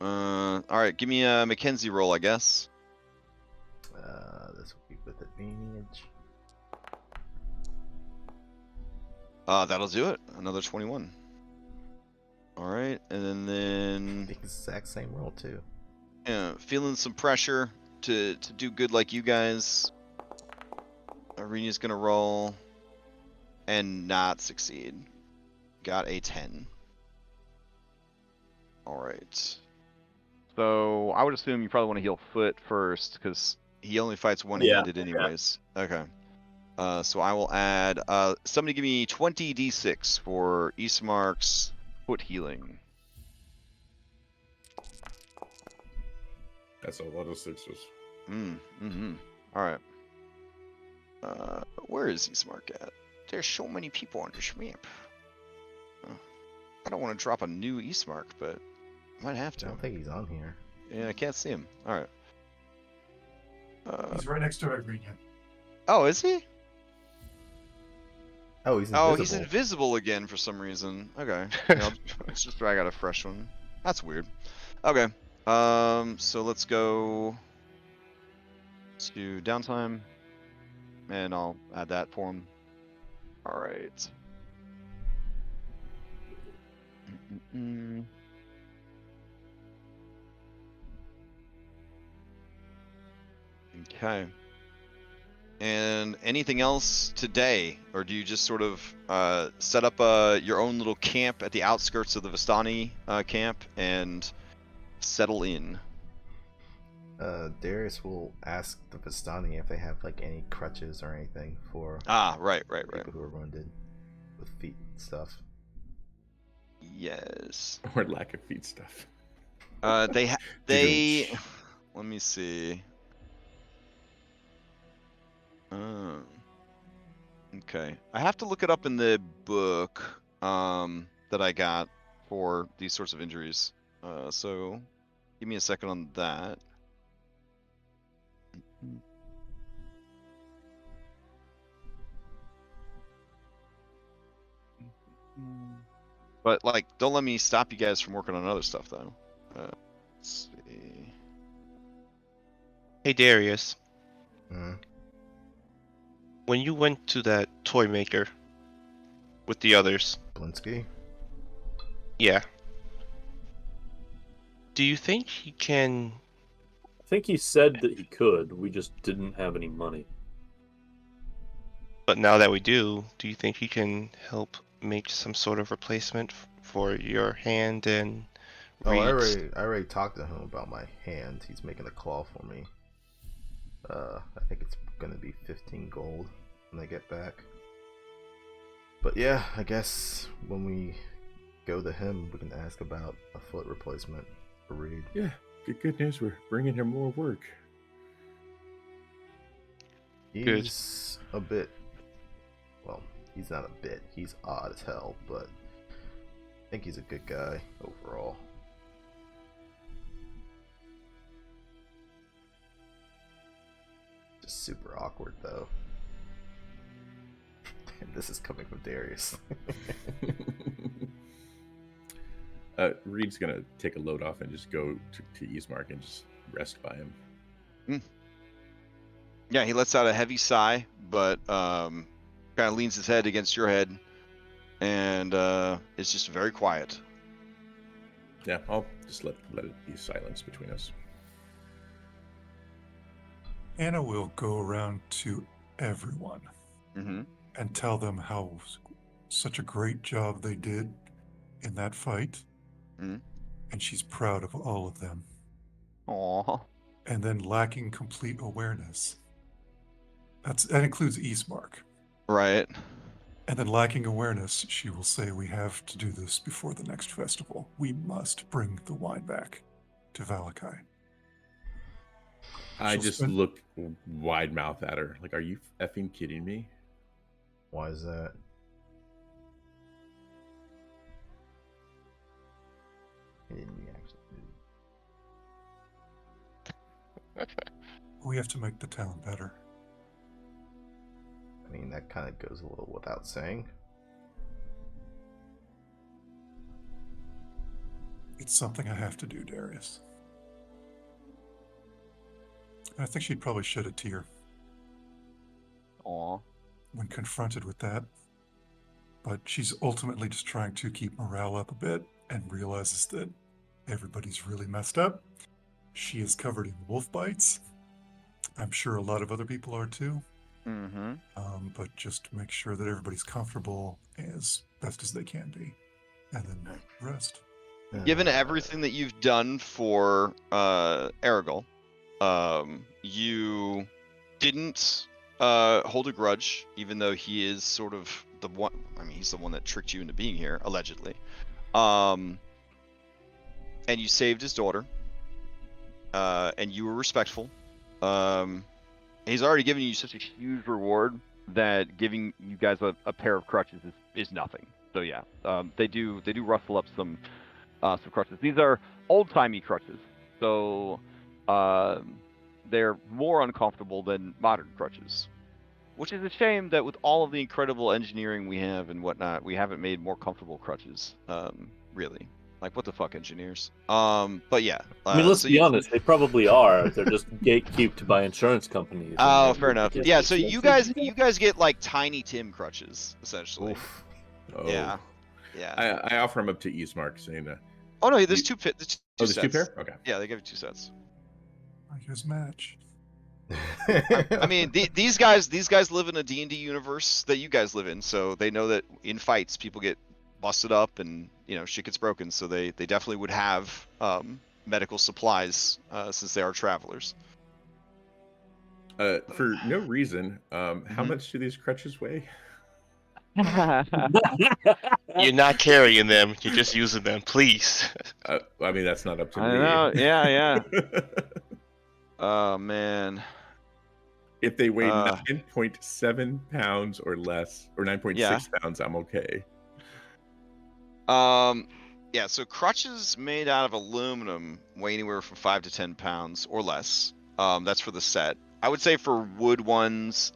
All right. Give me a Mackenzie roll, I guess. This will be with advantage. That'll do it. Another 21. All right, and then The exact same roll too. yeah, feeling some pressure to do good like you guys. Irina's gonna roll and not succeed. Got a 10. All right. So I would assume you probably want to heal Foot first because he only fights one-handed anyways. Okay. So I will add. Somebody give me 20d6 for Eastmark's foot healing. That's a lot of sixes. All right. Where is Eastmark at? There's so many people on this map. I don't want to drop a new Eastmark, but I might have to. I don't think he's on here. Yeah, I can't see him. All right. He's right next to Irene. Oh, is he? Oh, he's invisible. Oh, he's invisible again for some reason. Okay. Yeah, let's just drag out a fresh one. That's weird. Okay. So let's go to downtime, and I'll add that for him. All right. Okay. And anything else today, or do you just sort of set up your own little camp at the outskirts of the Vistani camp and settle in? Darius will ask the Vistani if they have like any crutches or anything for right. people who are wounded with feet and stuff. Yes. Or lack of feed stuff. They let me see. Okay. I have to look it up in the book that I got for these sorts of injuries. So give me a second on that. But like, don't let me stop you guys from working on other stuff though. Let's see. Hey Darius, Mm. when you went to that toy maker with the others, Blinsky? yeah. Do you think he can? I think he said that he could. We just didn't have any money. But now that we do you think he can help make some sort of replacement for your hand and Oh, I Reed's? already talked to him about my hand. He's making a claw for me. I think it's gonna be 15 gold when I get back. But yeah, I guess when we go to him, we can ask about a foot replacement for Reed. Yeah, good news. We're bringing him more work. He's a bit. Well, he's not a bit. He's odd as hell, but I think he's a good guy overall. Just super awkward though. And this is coming from Darius. Reed's gonna take a load off and just go to Eastmark and just rest by him. Yeah, he lets out a heavy sigh, but kind of leans his head against your head, and it's just very quiet. Yeah, I'll just let it be silence between us. Anna will go around to everyone and tell them how such a great job they did in that fight. And she's proud of all of them. Aww. And then lacking complete awareness. That includes Eastmark. Right. And then lacking awareness, she will say, we have to do this before the next festival. We must bring the wine back to Valakai. I just look wide mouth at her. Like, are you effing kidding me? Why is that? We have to make the town better. I mean, that kind of goes a little without saying. It's something I have to do, Darius. I think she'd probably shed a tear. Aw. When confronted with that. But she's ultimately just trying to keep morale up a bit and realizes that everybody's really messed up. She is covered in wolf bites. I'm sure a lot of other people are too. But just make sure that everybody's comfortable as best as they can be. And then rest. Given everything that you've done for Aragorn, you didn't hold a grudge, even though he is sort of the one. I mean, he's the one that tricked you into being here, allegedly. And you saved his daughter. And you were respectful. He's already given you such a huge reward that giving you guys a pair of crutches is nothing. So yeah, they do rustle up some crutches. These are old-timey crutches, so they're more uncomfortable than modern crutches, which is a shame that with all of the incredible engineering we have and whatnot, we haven't made more comfortable crutches. Really, like what the fuck, engineers? But yeah. I mean, let's be honest. They probably are. They're just gatekept by insurance companies. Oh, fair enough. Yeah. So you guys get like Tiny Tim crutches essentially. Oof. Oh. Yeah. Yeah. I offer them up to Eastmark, saying that. Oh no, there's two sets. There's 2 pair. Okay. Yeah, they give you 2 sets. I guess match. I mean, these guys live in a D&D universe that you guys live in, so they know that in fights people get busted up and shit gets broken. So they definitely would have medical supplies since they are travelers. For no reason, how much do these crutches weigh? You're not carrying them. You're just using them. Please. I mean, that's not up to me. I know. Yeah. Oh man. If they weigh 9.7 pounds or less, or 9.6 pounds, I'm okay. Yeah. So crutches made out of aluminum weigh anywhere from 5 to 10 pounds or less. That's for the set. I would say for wood ones,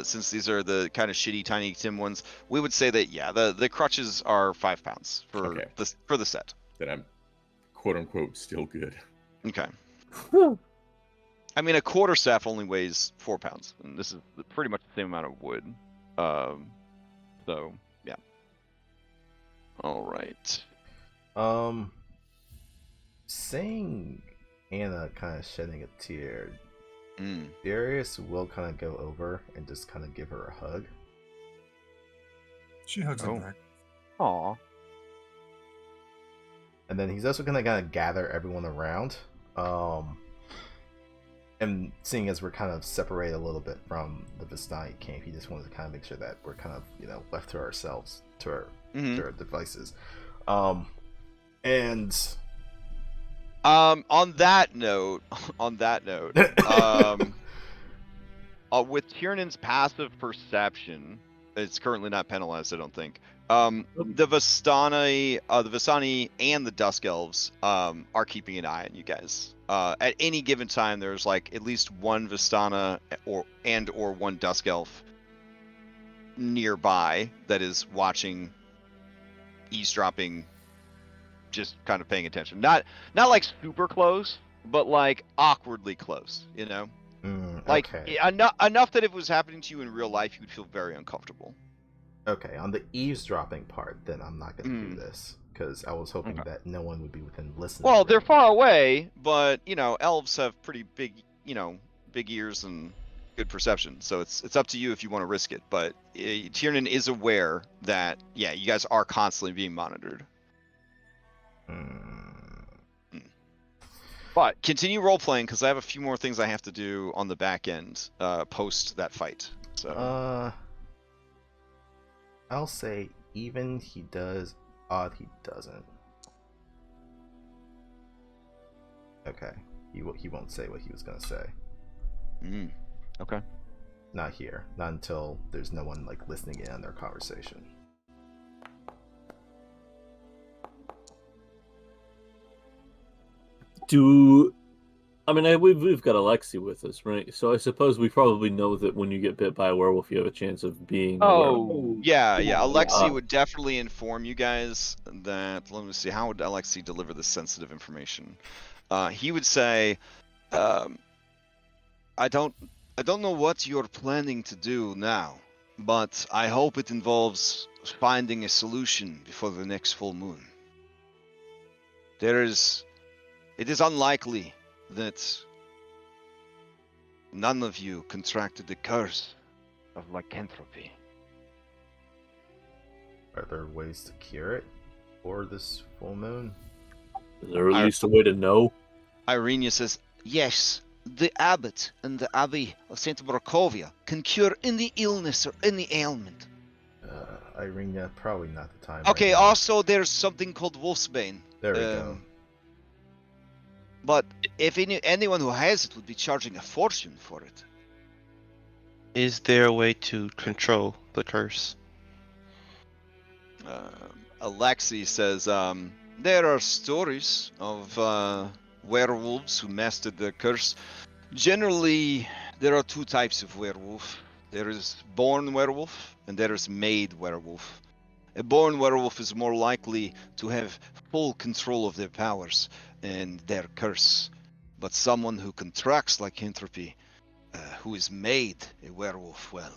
since these are the kind of shitty Tiny Tim ones, we would say that the crutches are 5 pounds for the set. Then I'm quote unquote still good. Okay. I mean, a quarter staff only weighs 4 pounds, and this is pretty much the same amount of wood. So yeah. All right. Seeing Anna kind of shedding a tear, Darius will kind of go over and just kind of give her a hug. She hugs him back. Aw. And then he's also gonna kind of gather everyone around. And seeing as we're kind of separated a little bit from the Vistani camp, he just wanted to kind of make sure that we're kind of left to ourselves, to our devices. On that note, with Tiernan's passive perception, it's currently not penalized, I don't think. The Vistani and the Dusk Elves are keeping an eye on you guys. At any given time, there's like at least one Vistana or one Dusk Elf nearby that is watching, eavesdropping, just kind of paying attention. Not like super close, but like awkwardly close, like enough that if it was happening to you in real life, you would feel very uncomfortable. Okay, on the eavesdropping part, then I'm not going to do this, because I was hoping that no one would be within listening. Well, they're far away, but elves have pretty big, big ears and good perception, so it's up to you if you want to risk it. But Tiernan is aware that you guys are constantly being monitored. But continue role playing, because I have a few more things I have to do on the back end post that fight. So I'll say even he does, odd he doesn't. Okay, he won't say what he was gonna say. Okay. Not here. Not until there's no one like listening in on their conversation. We've got Alexi with us, right? So I suppose we probably know that when you get bit by a werewolf, you have a chance of being. Yeah. Alexi would definitely inform you guys that. Let me see. How would Alexi deliver this sensitive information? He would say, "I don't know what you're planning to do now, but I hope it involves finding a solution before the next full moon. It is unlikely that none of you contracted the curse of lycanthropy. Are there ways to cure it for this full moon? Is there at least a way to know? Irenia says, Yes, the abbot and the abbey of Saint Markovia can cure any illness or any ailment. Irina, probably not the time. okay, right now. also there's something called Wolfsbane. There we go. But if anyone who has it would be charging a fortune for it. Is there a way to control the curse? Alexi says, there are stories of werewolves who mastered the curse. Generally, there are two types of werewolf. There is born werewolf, and there is made werewolf. A born werewolf is more likely to have full control of their powers and their curse. But someone who contracts lycanthropy, who is made a werewolf, well,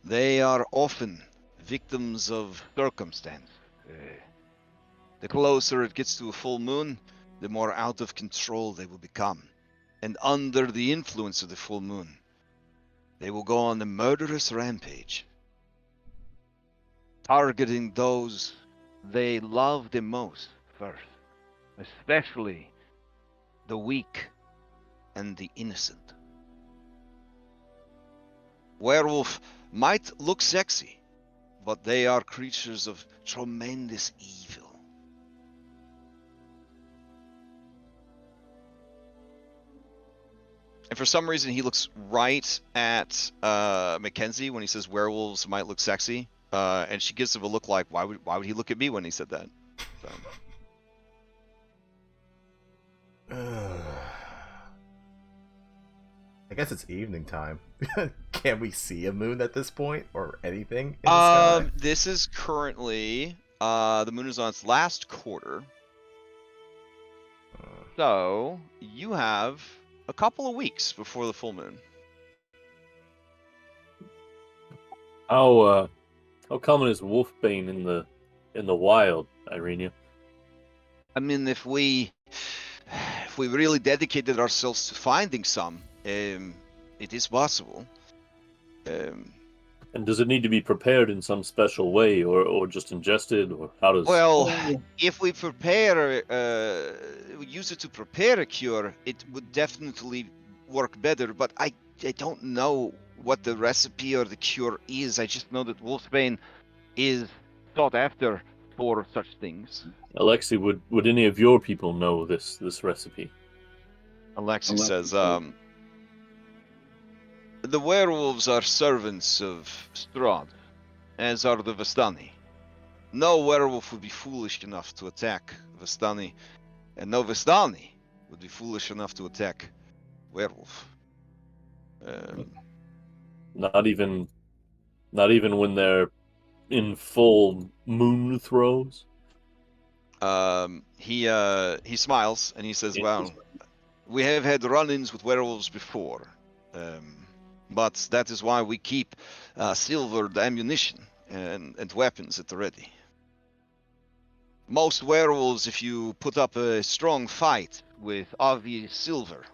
they are often victims of circumstance. The closer it gets to a full moon, the more out of control they will become. And under the influence of the full moon, they will go on a murderous rampage, targeting those they love the most first, especially the weak and the innocent. Werewolf might look sexy, but they are creatures of tremendous evil. And for some reason, he looks right at Mackenzie when he says werewolves might look sexy, and she gives him a look like, why would he look at me when he said that? So. I guess it's evening time. Can we see a moon at this point or anything in the sky? This is currently the moon is on its last quarter, so you have a couple of weeks before the full moon. How common is wolfbane in the wild, Irenia? I mean, if we really dedicated ourselves to finding some, it is possible. And does it need to be prepared in some special way, or just ingested, or how does? Well, if we prepare, we use it to prepare a cure, it would definitely work better. But I don't know what the recipe or the cure is. I just know that wolfbane is sought after for such things. Alexi, would any of your people know this recipe? Alexi says, the werewolves are servants of Strahd, as are the Vestani. No werewolf would be foolish enough to attack Vestani, and no Vestani would be foolish enough to attack werewolf. Not even when they're in full moon throes. He smiles and he says, "Well, we have had run-ins with werewolves before, but that is why we keep silvered ammunition and weapons at the ready. Most werewolves, if you put up a strong fight with obvious silver,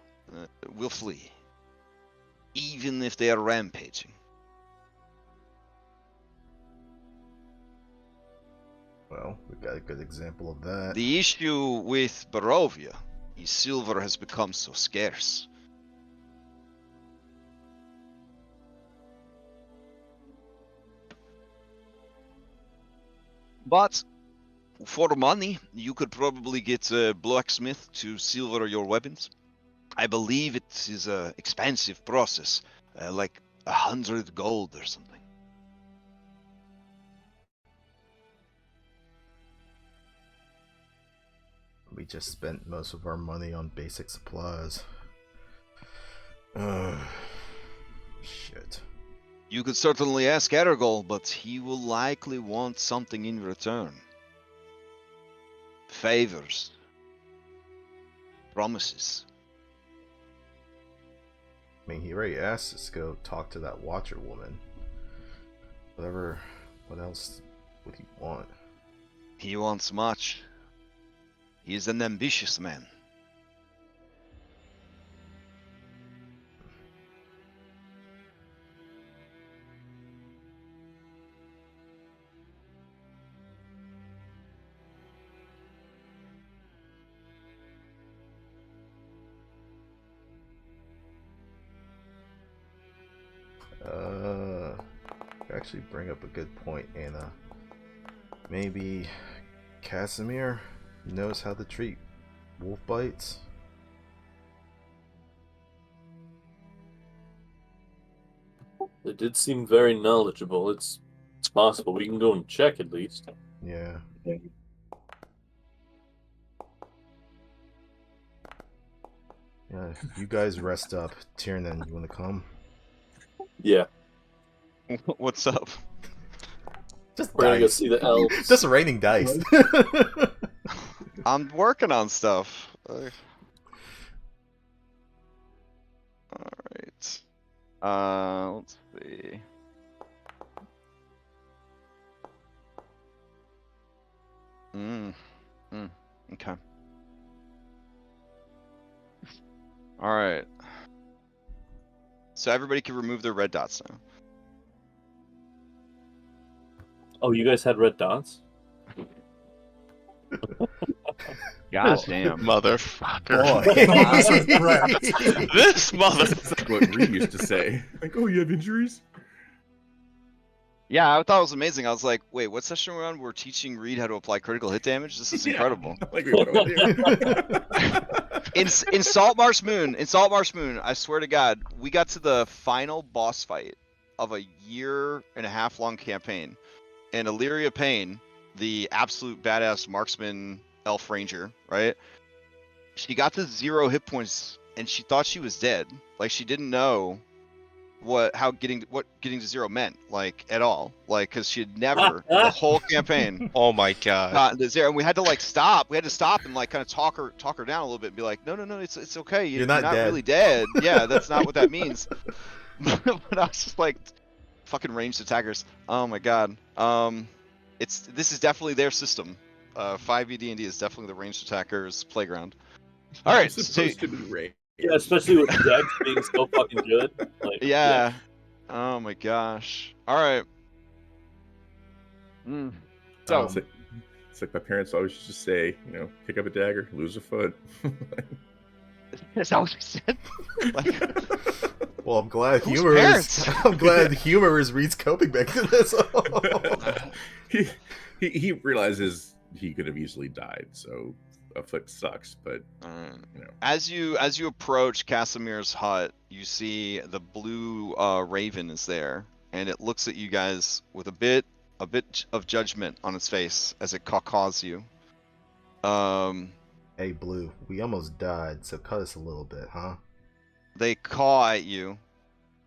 will flee, even if they are rampaging." Well, we've got a good example of that. The issue with Barovia is silver has become so scarce. But for money, you could probably get a blacksmith to silver your weapons. I believe it is an expensive process, like 100 gold or something. We just spent most of our money on basic supplies. Shit. You could certainly ask Aragol, but he will likely want something in return. Favors. Promises. I mean, he already asked us to go talk to that Watcher woman. What else would he want? He wants much. He is an ambitious man. actually bring up a good point, Anna. Maybe Casimir knows how to treat wolf bites? They did seem very knowledgeable. It's possible. We can go and check at least. Yeah. Yeah, you guys rest up. Tiernan, you want to come? Yeah. What's up? Just We're gonna go dice. see the elves. Just raining dice. I'm working on stuff. Alright. Let's see. Okay. Alright. So everybody can remove their red dots now. Oh, you guys had red dots? God damn. Motherfucker. This mother. That's like what Reed used to say. Like, oh, you have injuries? Yeah, I thought it was amazing. I was like, wait, what session we're on? We're teaching Reed how to apply critical hit damage? This is incredible. Like, wait, what do I do? in Saltmarsh Moon, I swear to God, we got to the final boss fight of a 1.5 year long campaign. And Illyria Payne, the absolute badass marksman elf ranger, right? She got to 0 hit points and she thought she was dead. Like, she didn't know what getting to 0 meant, like, at all. Like, because she had never the whole campaign Oh my god. gotten to 0, and we had to stop. We had to stop and kind of talk her down a little bit and be like, no, it's okay. You're not dead. really dead. Yeah, that's not what that means. But I was just like, fucking ranged attackers. Oh my god. This is definitely their system. 5e D&D is definitely the ranged attackers playground. All right, It's supposed to be Ray. Yeah, especially with Dex being so fucking good. Like, yeah. Oh my gosh. All right. So It's like my parents always used to say, pick up a dagger, lose a foot. that's how she said. Well, I'm glad Whose humor parents? is. I'm glad humor is Reed's coping mechanism. he realizes he could have easily died, so a foot sucks, but As you approach Casimir's hut, you see the blue raven is there, and it looks at you guys with a bit of judgment on its face as it caws you. Hey, Blue, we almost died, so cut us a little bit, huh? They caw at you,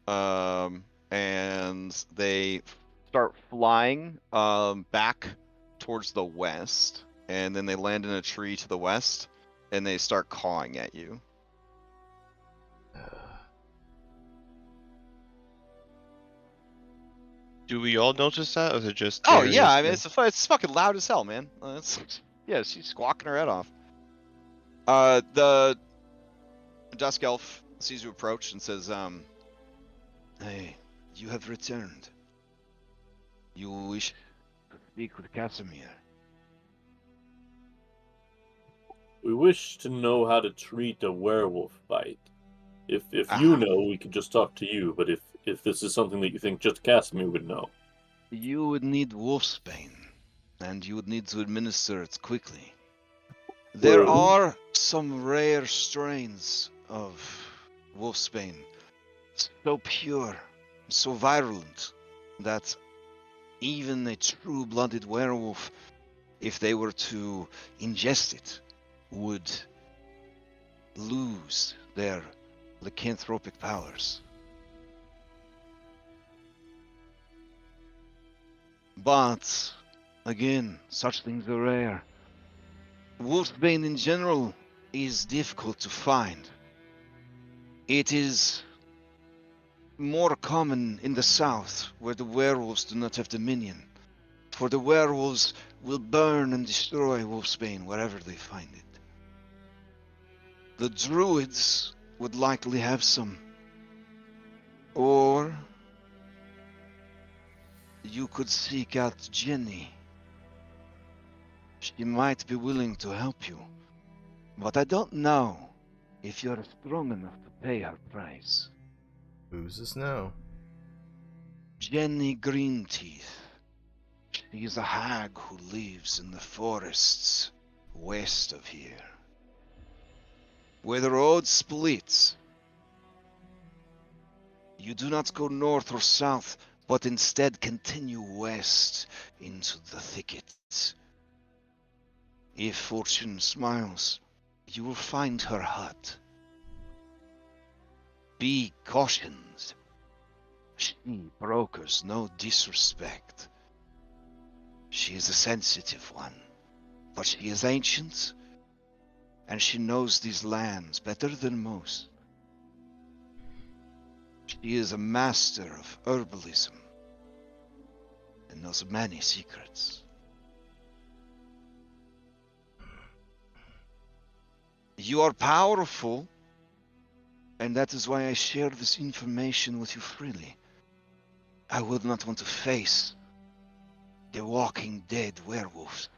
and they start flying back towards the west, and then they land in a tree to the west, and they start cawing at you. Do we all notice that, or is it just? Oh Darius? yeah, I mean it's fucking loud as hell, man. Yeah, she's squawking her head off. The Dusk Elf sees you approach and says, "Hey, you have returned. You wish to speak with Casimir." we wish to know how to treat a werewolf bite. If you know, we could just talk to you. But if this is something that you think just Casimir would know, you would need wolfsbane, and you would need to administer it quickly. There are some rare strains of wolfsbane, so pure, so virulent, that even a true-blooded werewolf, if they were to ingest it, would lose their lycanthropic powers. But, again, such things are rare. Wolfsbane in general is difficult to find. It is more common in the south, where the werewolves do not have dominion. For the werewolves will burn and destroy wolfsbane wherever they find it. The druids would likely have some. Or you could seek out Jenny. She might be willing to help you, but I don't know if you're strong enough to pay her price. Who's this now? Jenny Greenteeth. She is a hag who lives in the forests west of here. Where the road splits, you do not go north or south, but instead continue west into the thickets. If fortune smiles, you will find her hut. Be cautioned. She brokers no disrespect. She is a sensitive one, but she is ancient, and she knows these lands better than most. She is a master of herbalism and knows many secrets. You are powerful, and that is why I share this information with you freely. I would not want to face the walking dead werewolves.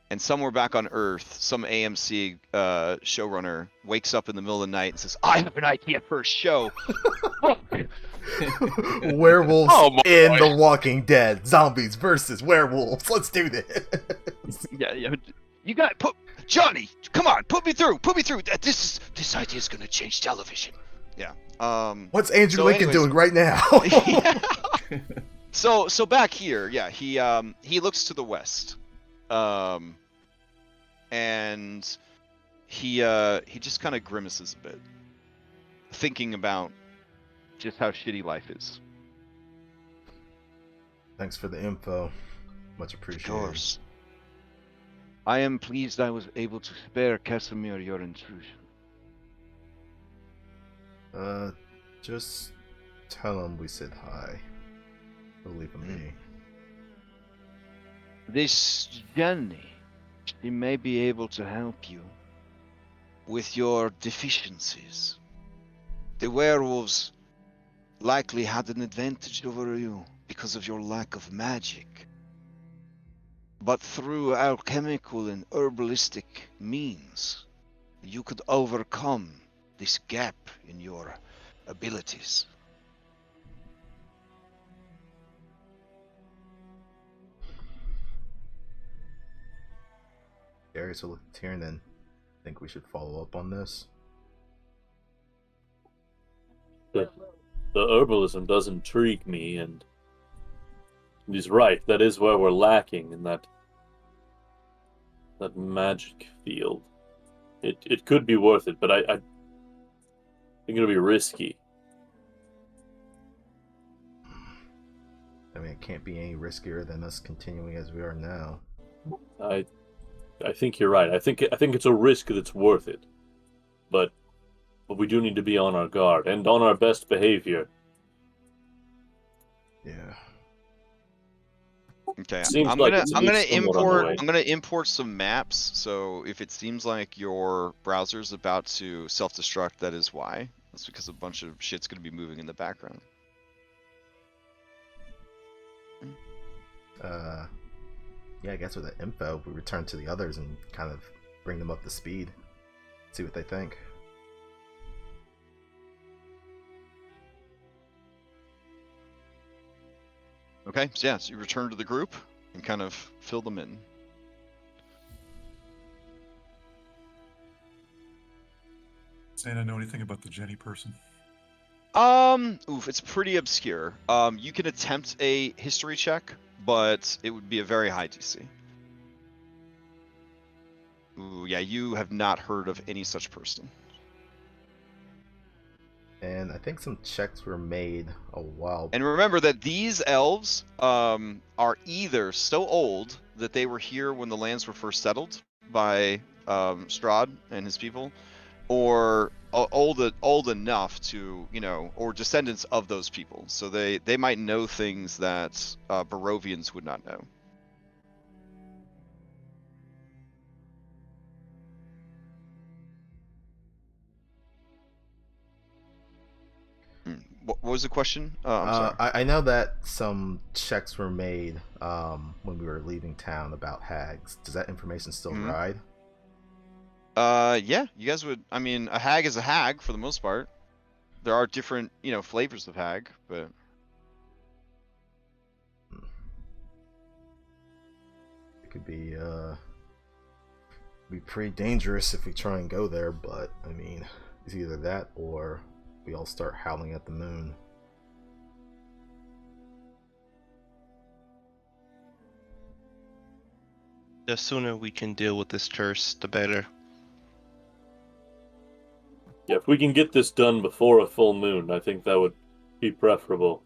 And somewhere back on Earth, some AMC showrunner wakes up in the middle of the night and says, "I have an idea for a show." Werewolves Oh, in boy. The Walking Dead. Zombies versus werewolves. Let's do this. Yeah, you got Johnny. Come on, put me through. This idea is gonna change television. Yeah. What's Andrew So Lincoln anyways- doing right now? So back here, yeah, he looks to the west, and he just kind of grimaces a bit, thinking about just how shitty life is. Thanks for the info. Much Of appreciated. course. I am pleased I was able to spare Casimir your intrusion. Just tell him we said hi. He'll leave him be. This Jenny, she may be able to help you with your deficiencies. The werewolves likely had an advantage over you because of your lack of magic. But through alchemical and herbalistic means, you could overcome this gap in your abilities. Darius will look at Tiernan. Think we should follow up on this? The herbalism does intrigue me, and he's right. That is where we're lacking in that magic field. It could be worth it, but I think it'll be risky. I mean, it can't be any riskier than us continuing as we are now. I think you're right. I think it's a risk that's worth it, but we do need to be on our guard and on our best behavior. Yeah. Okay, Seems I'm like gonna it's I'm gonna somewhat on the way. import some maps. So if it seems like your browser's about to self-destruct, that is why. That's because a bunch of shit's gonna be moving in the background. Yeah, I guess with the info, we return to the others and kind of bring them up to speed. See what they think. Okay, so yeah, so you return to the group and kind of fill them in. Saying I know anything about the Jenny person? It's pretty obscure. You can attempt a history check, but it would be a very high DC. Ooh, yeah, you have not heard of any such person. And I think some checks were made a while. And remember that these elves are either so old that they were here when the lands were first settled by Strahd and his people, or old enough to, or descendants of those people. So they might know things that Barovians would not know. What was the question? I'm sorry. I know that some checks were made when we were leaving town about hags. Does that information still ride? Yeah, you guys would. I mean, a hag is a hag for the most part. there are different, flavors of hag, but it could be pretty dangerous if we try and go there. But I mean, it's either that or we all start howling at the moon. The sooner we can deal with this curse, the better. Yeah, if we can get this done before a full moon, I think that would be preferable.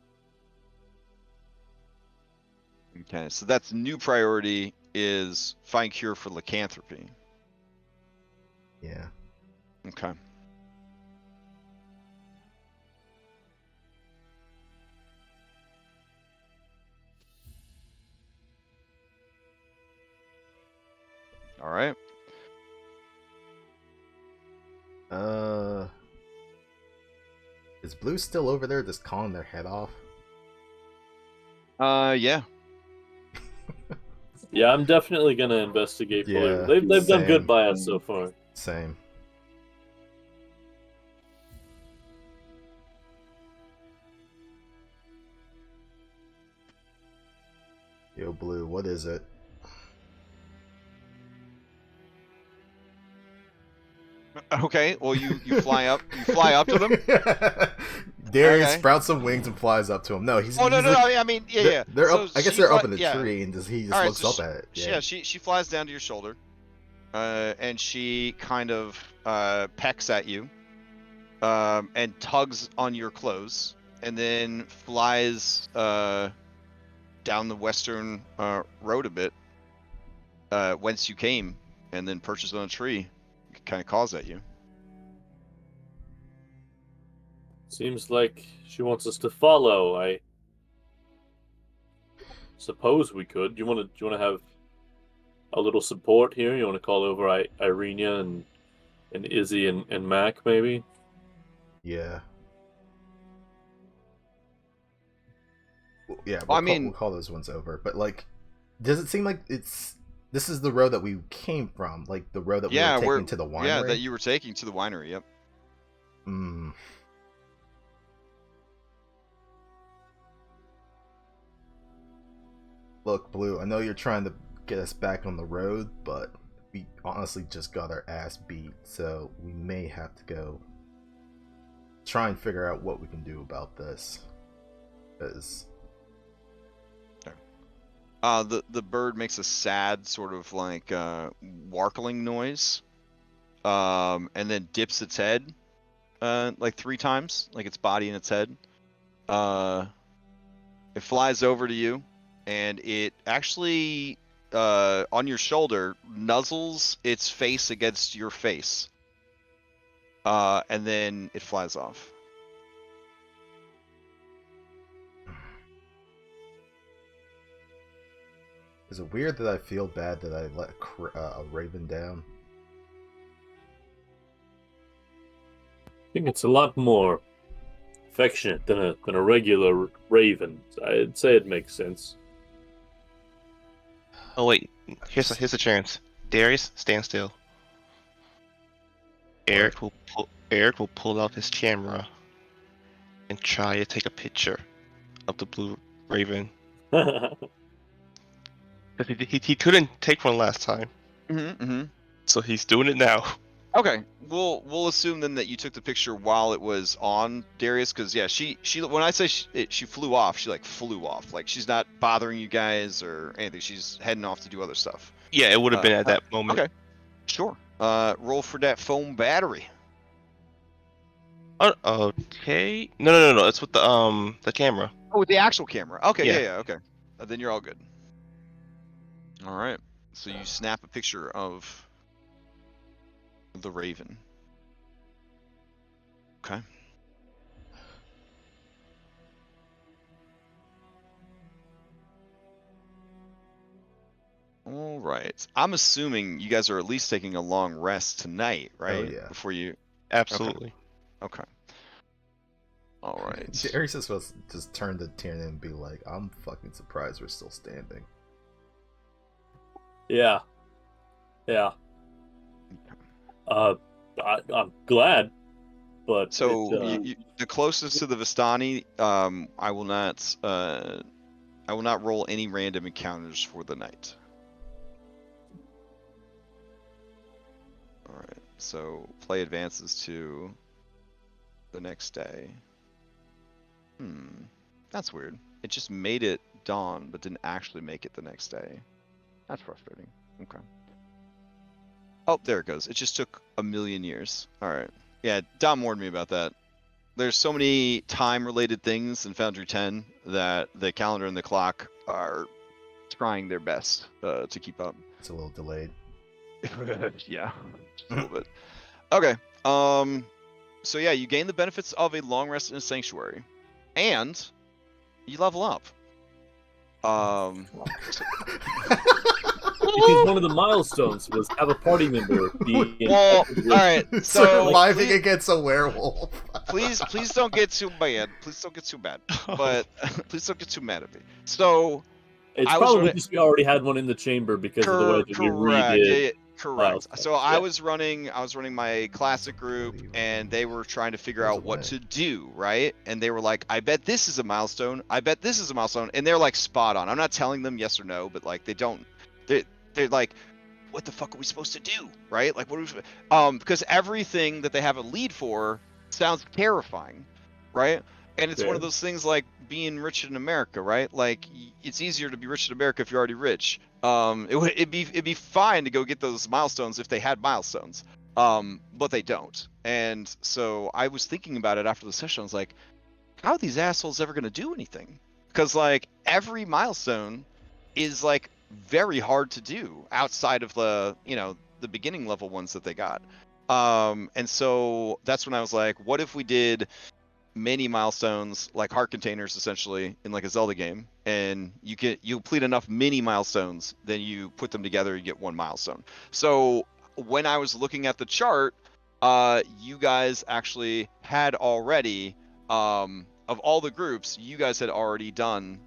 okay. So that's new priority is find cure for lycanthropy. Yeah. Okay. All right. Is Blue still over there just calling their head off? Yeah. Yeah, I'm definitely gonna investigate Blue. Yeah, They've done good same. by us so far. Same. Yo, Blue, what is it? Okay. Well, you fly up. You fly up to them. Darius Okay. sprouts some wings and flies up to him. No, he's. Oh no, he's no, like, no. I mean, yeah. They're So up. I guess she they're up fly- in the yeah. tree, and he just All right, looks so up at it. Yeah, she flies down to your shoulder, and she kind of pecks at you, and tugs on your clothes, and then flies down the western road a bit, whence you came, and then perches on a tree, kind of calls at you. Seems like she wants us to follow. I suppose we could. Do you want to have a little support here? You want to call over Irenia and Izzy and Mac maybe? Yeah. Yeah. Well, We'll call those ones over. But like, does it seem like this is the road that we came from? Like the road that we were taking to the winery? Yeah, that you were taking to the winery. Yep. Hmm. Look, Blue, I know you're trying to get us back on the road, but we honestly just got our ass beat, so we may have to go try and figure out what we can do about this. Because the bird makes a sad sort of like warkling noise, and then dips its head like 3 times, like its body and its head. It flies over to you, and it actually on your shoulder nuzzles its face against your face, and then it flies off. is it weird that I feel bad that I let a raven down? I think it's a lot more affectionate than a regular raven. I'd say it makes sense. Oh wait, here's a chance. Darius, stand still. Eric will pull out his camera and try to take a picture of the blue raven. He couldn't take one last time, so he's doing it now. Okay, we'll assume then that you took the picture while it was on Darius, because yeah, she when I say she flew off, she like flew off, like she's not bothering you guys or anything. She's heading off to do other stuff. Yeah, it would have been at that moment. Okay, sure. Roll for that foam battery. Okay. No. It's with the camera. Oh, with the actual camera. Okay, Yeah. yeah, okay. Then you're all good. All right. So you snap a picture of the raven. Okay. All right. I'm assuming you guys are at least taking a long rest tonight, right? Oh, yeah. Before you. Absolutely. Okay. All right. Darius is supposed to just turn to Tiernan and be like, I'm fucking surprised we're still standing. Yeah. I'm glad, but So the closest to the Vistani, I will not roll any random encounters for the night. All right. So play advances to the next day. That's weird. It just made it dawn, but didn't actually make it the next day. That's frustrating. Okay. Oh, there it goes. It just took a million years. All right. Yeah, Dom warned me about that. There's so many time-related things in Foundry 10 that the calendar and the clock are trying their best to keep up. It's a little delayed. Yeah, just a little bit. Okay. So yeah, you gain the benefits of a long rest in a sanctuary, and you level up. Because one of the milestones was have a party member be. Well, all right. So surviving against a werewolf. please don't get too bad. Please don't get too bad. But please don't get too mad at me. So it's probably just we already had one in the chamber because of the way that we redid. Yeah, correct. So I was running my classic group, and they were trying to figure out what to do, right? And they were like, "I bet this is a milestone. I bet this is a milestone," and they're like spot on. I'm not telling them yes or no, but like they don't. They're like, what the fuck are we supposed to do, right? Like, what are we, because everything that they have a lead for sounds terrifying, right? And it's one of those things like being rich in America, right? Like, it's easier to be rich in America if you're already rich. It'd be fine to go get those milestones if they had milestones, but they don't. And so I was thinking about it after the session. I was like, how are these assholes ever gonna do anything? Because like every milestone is like very hard to do outside of the beginning level ones that they got. And so that's when I was like, what if we did many milestones like heart containers essentially in like a Zelda game, and you complete enough mini milestones, then you put them together, you get one milestone. So when I was looking at the chart, you guys actually had already of all the groups, you guys had already done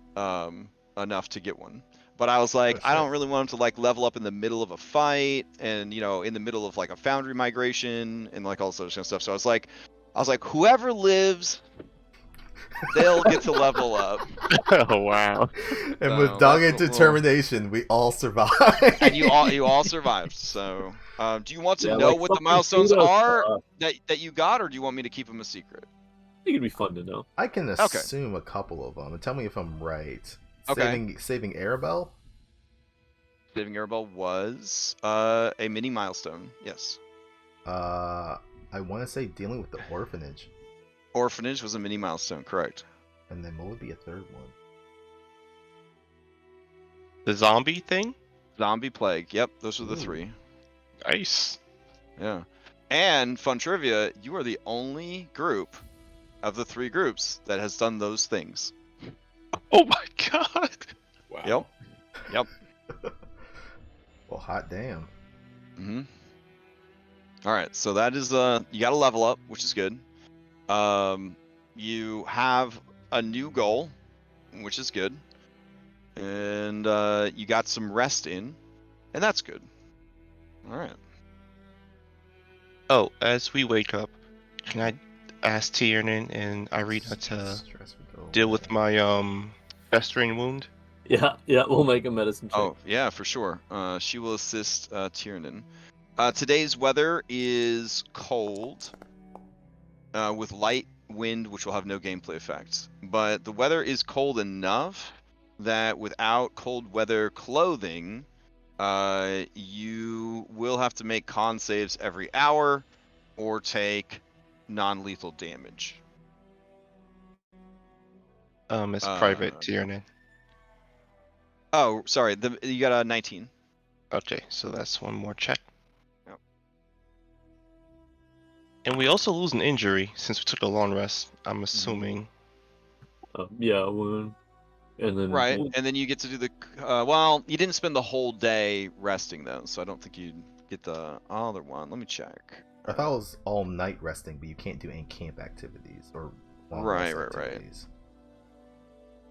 enough to get one. But I was like, I don't really want them to like level up in the middle of a fight, and in the middle of like a foundry migration and like all this other kind of stuff. So I was like, whoever lives, they'll get to level up. Oh wow! And with dogged determination, we all survived. And you all survived. So, do you want to know what the milestones are that you got, or do you want me to keep them a secret? I think it'd be fun to know. I can assume a couple of them, and tell me if I'm right. Saving Arabelle? Saving Arabelle was a mini milestone, yes. I want to say dealing with the orphanage. Orphanage was a mini milestone, correct. And then what would be a third one? The zombie thing? Zombie plague, yep, those are the three. Nice. Yeah. And fun trivia, you are the only group of the three groups that has done those things. Oh my god! Wow. Yep. Well, hot damn. All right, so that is you got to level up, which is good. You have a new goal, which is good, and you got some rest in, and that's good. All right. Oh, as we wake up, can I ask Tiernan and Irina to deal with my festering wound? Yeah, we'll make a medicine check. Oh, yeah, for sure. She will assist Tiernan. Today's weather is cold, with light wind, which will have no gameplay effects. But the weather is cold enough that without cold weather clothing, you will have to make con saves every hour or take non-lethal damage. As Private Tiernan. Oh, sorry. You got a 19. Okay, so that's one more check. Yep. And we also lose an injury since we took a long rest, I'm assuming. Yeah, wound. And then right, and then you get to do the well, you didn't spend the whole day resting though, so I don't think you'd get the other one. Let me check. I thought it was all night resting, but you can't do any camp activities or long rest activities.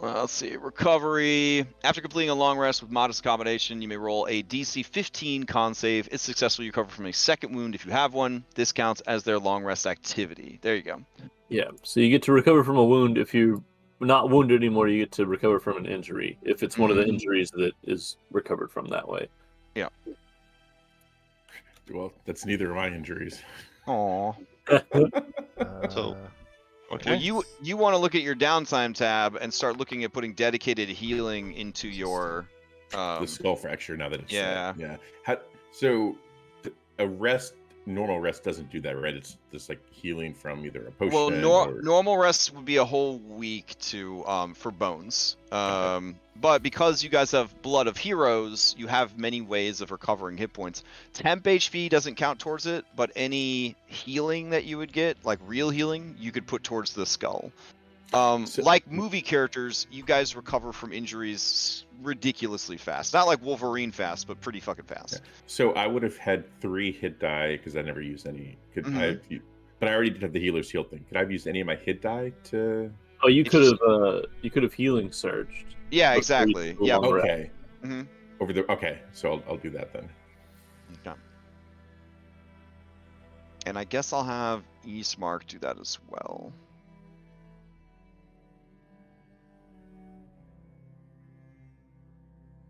Well, let's see. Recovery. After completing a long rest with modest accommodation, you may roll a DC 15 con save. If successful, you recover from a second wound if you have one. This counts as their long rest activity. There you go. Yeah, so you get to recover from a wound. If you're not wounded anymore, you get to recover from an injury. If it's one of the injuries that is recovered from that way. Yeah. Well, that's neither of my injuries. Aw. So, okay. Well, you want to look at your downtime tab and start looking at putting dedicated healing into your the skull fracture. Now that it's yeah. So a normal rest doesn't do that, right? It's just like healing from either a potion. Well, normal rest would be a whole week to for bones. But because you guys have Blood of Heroes, you have many ways of recovering hit points. Temp HP doesn't count towards it, but any healing that you would get, like real healing, you could put towards the skull. Like movie characters, you guys recover from injuries ridiculously fast. Not like Wolverine fast, but pretty fucking fast. Okay. So I would have had 3 hit die because I never used any. But I already did have the healer's heal thing. Could I have used any of my hit die to? Oh, you could have healing surged. Yeah, exactly. Yeah. Okay. Okay, so I'll do that then. Okay. And I guess I'll have Eastmark do that as well.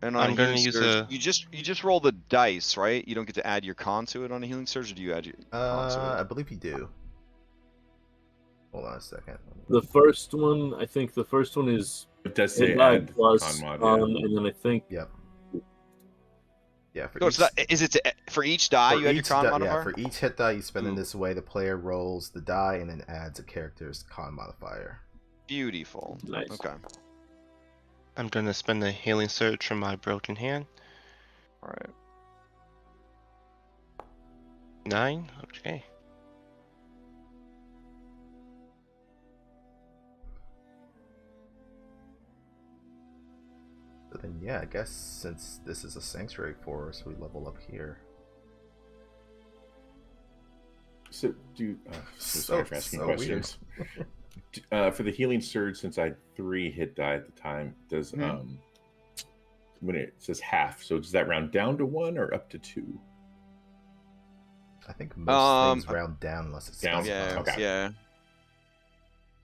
And I'm going to use surge, you just roll the dice, right? You don't get to add your con to it on a healing surge, or do you add your con to it? I believe you do. Hold on a second. The first one, I think the first one is it does say add plus con mod, and then I think yep. Yeah, is it for each die you add your con modifier? Yeah, for each hit die you spend in this way, the player rolls the die and then adds a character's con modifier. Beautiful. Nice. Okay. I'm going to spend a healing surge from my broken hand. All right. 9. Okay. So then, yeah, I guess since this is a sanctuary forest, we level up here. So sorry for asking questions. For the healing surge, since I had 3 hit die at the time, does when it says half, so does that round down to 1 or up to 2? I think most things round down unless it's down. Yeah. Okay. Yeah.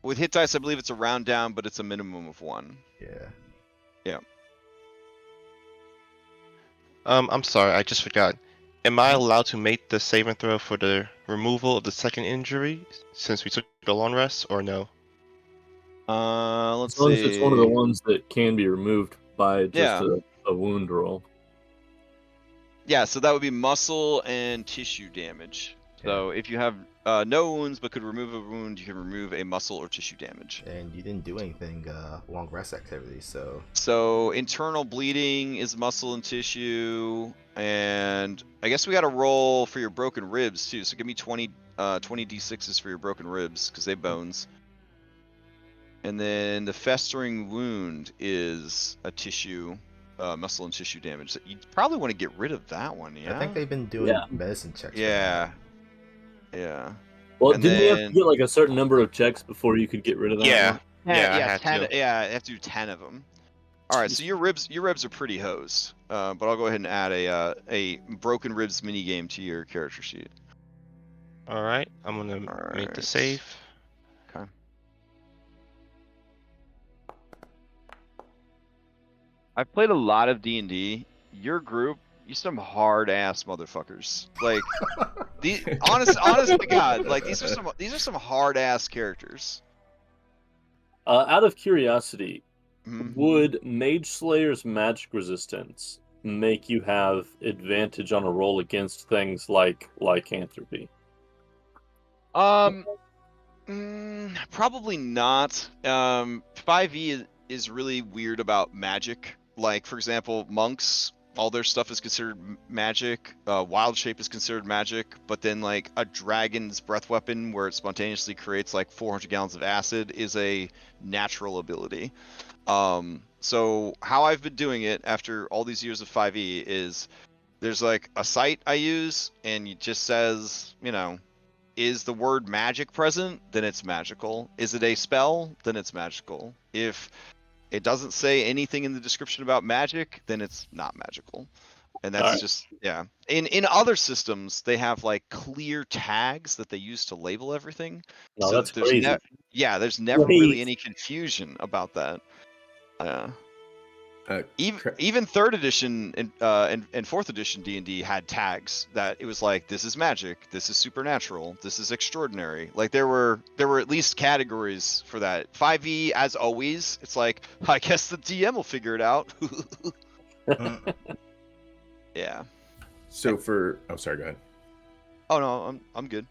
With hit dice, I believe it's a round down, but it's a minimum of 1. Yeah. Yeah. I'm sorry, I just forgot. Am I allowed to make the saving throw for the removal of the second injury since we took a long rest, or no? Let's as long see. as it's one of the ones that can be removed by just a wound roll. Yeah, so that would be muscle and tissue damage. So if you have no wounds but could remove a wound, you can remove a muscle or tissue damage. And you didn't do anything long rest activity, so... So internal bleeding is muscle and tissue, and I guess we got to roll for your broken ribs too. So give me 20 d6s for your broken ribs because they bones. And then the festering wound is a tissue, muscle and tissue damage. So you probably want to get rid of that one, yeah? I think they've been doing medicine checks. Yeah. Yeah. Well, And didn't you have to get like a certain number of checks before you could get rid of that? Yeah. one? Yeah, I had 10. to. Yeah, I have to do 10 of them. All right, so your ribs are pretty hosed. But I'll go ahead and add a broken ribs mini game to your character sheet. All right, I'm gonna make the save. Okay. I've played a lot of D&D. Your group, you some hard ass motherfuckers. Like, honest to God, like these are some hard ass characters. Out of curiosity, would Mage Slayer's magic resistance make you have advantage on a roll against things like lycanthropy? Probably not. 5e is really weird about magic. Like, for example, monks, all their stuff is considered magic. Wild shape is considered magic, but then like a dragon's breath weapon where it spontaneously creates like 400 gallons of acid is a natural ability. So how I've been doing it after all these years of 5e is there's like a site I use and it just says, you know, is the word magic present? Then it's magical. Is it a spell? Then it's magical. If it doesn't say anything in the description about magic, then it's not magical. And that's Alright. just, yeah. In other systems, they have like clear tags that they use to label everything. No, So that's that there's crazy. there's never really Crazy. any confusion about that. Uh, Even third edition and fourth edition D&D had tags that it was like, this is magic, this is supernatural, this is extraordinary. Like there were at least categories for that. 5e, as always, it's like, I guess the DM will figure it out. Yeah. So sorry, go ahead. Oh no, I'm good.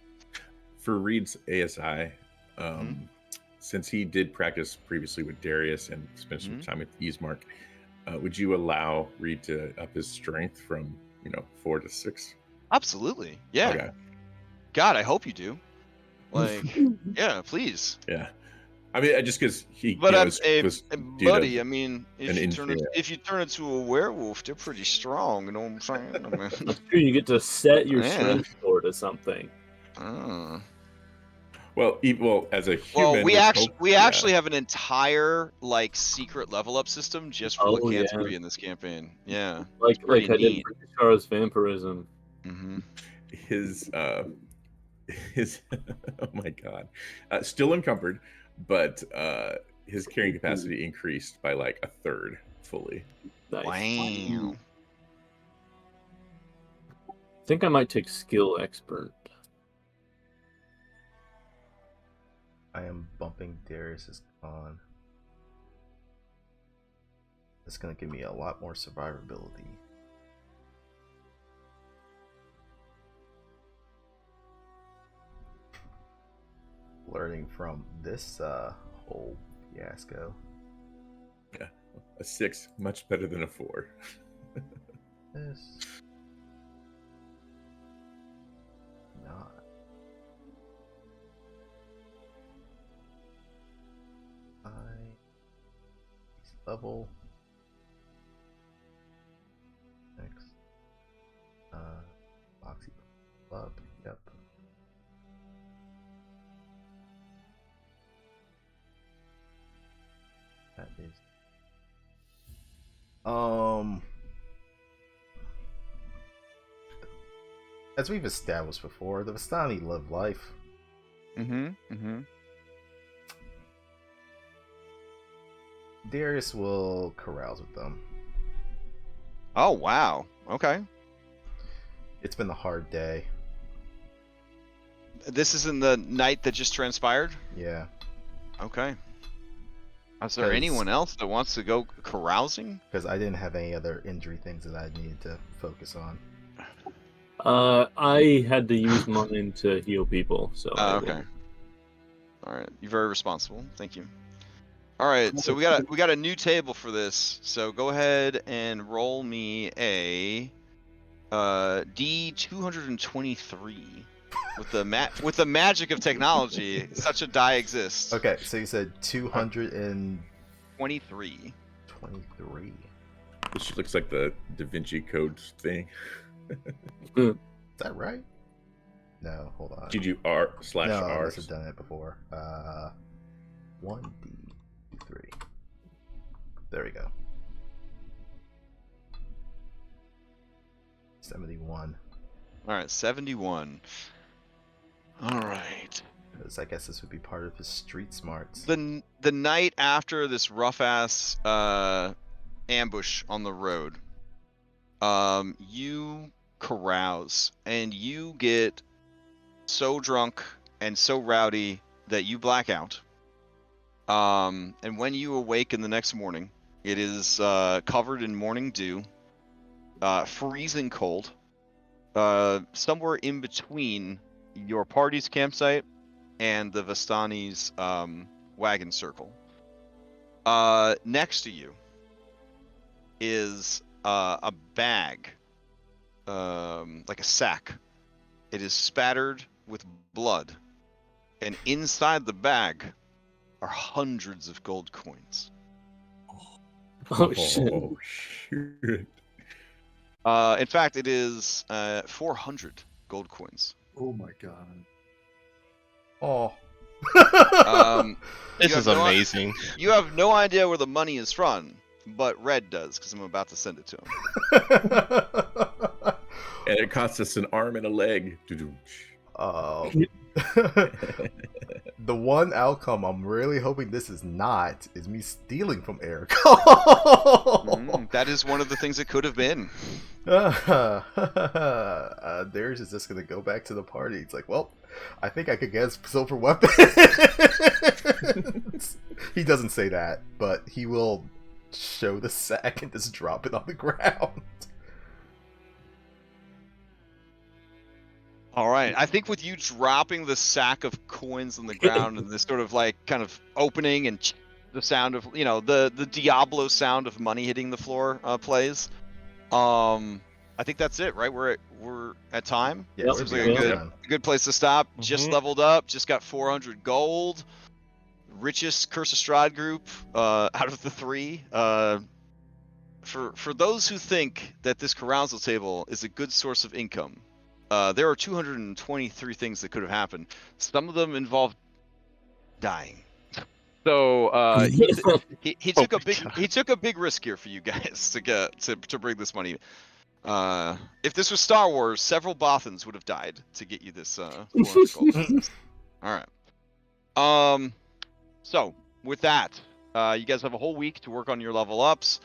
For Reed's ASI, since he did practice previously with Darius and spent some time with Ismark, would you allow Reed to up his strength from 4 to 6? Absolutely. Yeah. Okay. God, I hope you do. Like, yeah, please. Yeah. I mean, just because he. But buddy, I mean, if you turn into a werewolf, they're pretty strong. You know what I'm saying? I mean, That's true. You get to set your Yeah. strength score to something. Well, as a human, we actually have an entire like secret level up system just for lycanthropy in this campaign. Yeah, like I neat. did for Char's vampirism. His oh my god, still encumbered, but his carrying capacity increased by like a third fully. Nice. Wow. I think I might take skill expert. I am bumping Darius's con. It's gonna give me a lot more survivability. Learning from this whole fiasco. Yeah, a 6, much better than a 4. This. Not. Level. Next. Boxy up. Yep. That is. As we've established before, the Vistani live life. Darius will carouse with them. Oh wow. Okay. It's been a hard day. This is in the night that just transpired? Yeah. Okay. Is there anyone else that wants to go carousing? Because I didn't have any other injury things that I needed to focus on. I had to use mine to heal people, so. Okay. All right. You're very responsible. Thank you. All right. So we got a new table for this. So go ahead and roll me a D223 with the magic of technology. Such a die exists. Okay, so you said 223. 23. This looks like the Da Vinci Code thing. Is that right? No, hold on. Did you R/R? No, I must have done it before. 1D3. There we go. 71. All right, 71. All right. Because I guess this would be part of his street smarts. The night after this rough ass ambush on the road, you carouse and you get so drunk and so rowdy that you black out. And when you awake in the next morning, it is covered in morning dew, freezing cold, somewhere in between your party's campsite and the Vistani's wagon circle. Next to you is a bag, like a sack. It is spattered with blood, and inside the bag are hundreds of gold coins. Oh shit. Oh, shit. In fact, it is 400 gold coins. Oh my god. Oh. This is amazing. You have no idea where the money is from, but Red does, because I'm about to send it to him. And it costs us an arm and a leg. The one outcome I'm really hoping this is not is me stealing from Eric. That is one of the things it could have been. Darius is just gonna go back to the party. It's like, well, I think I could get a silver weapon. He doesn't say that, but he will show the sack and just drop it on the ground. All right. I think with you dropping the sack of coins on the ground and this sort of like kind of opening and the sound of, you know, the Diablo sound of money hitting the floor plays. I think that's it, right? We're at time. Yeah, seems like a good place to stop. Just leveled up. Just got 400 gold. Richest Curse of Strahd group out of the 3. For those who think that this carousal table is a good source of income, there are 223 things that could have happened. Some of them involved dying. So he took a big risk here for you guys to bring this money. If this was Star Wars, several Bothans would have died to get you this 400 gold. All right. So with that, you guys have a whole week to work on your level ups.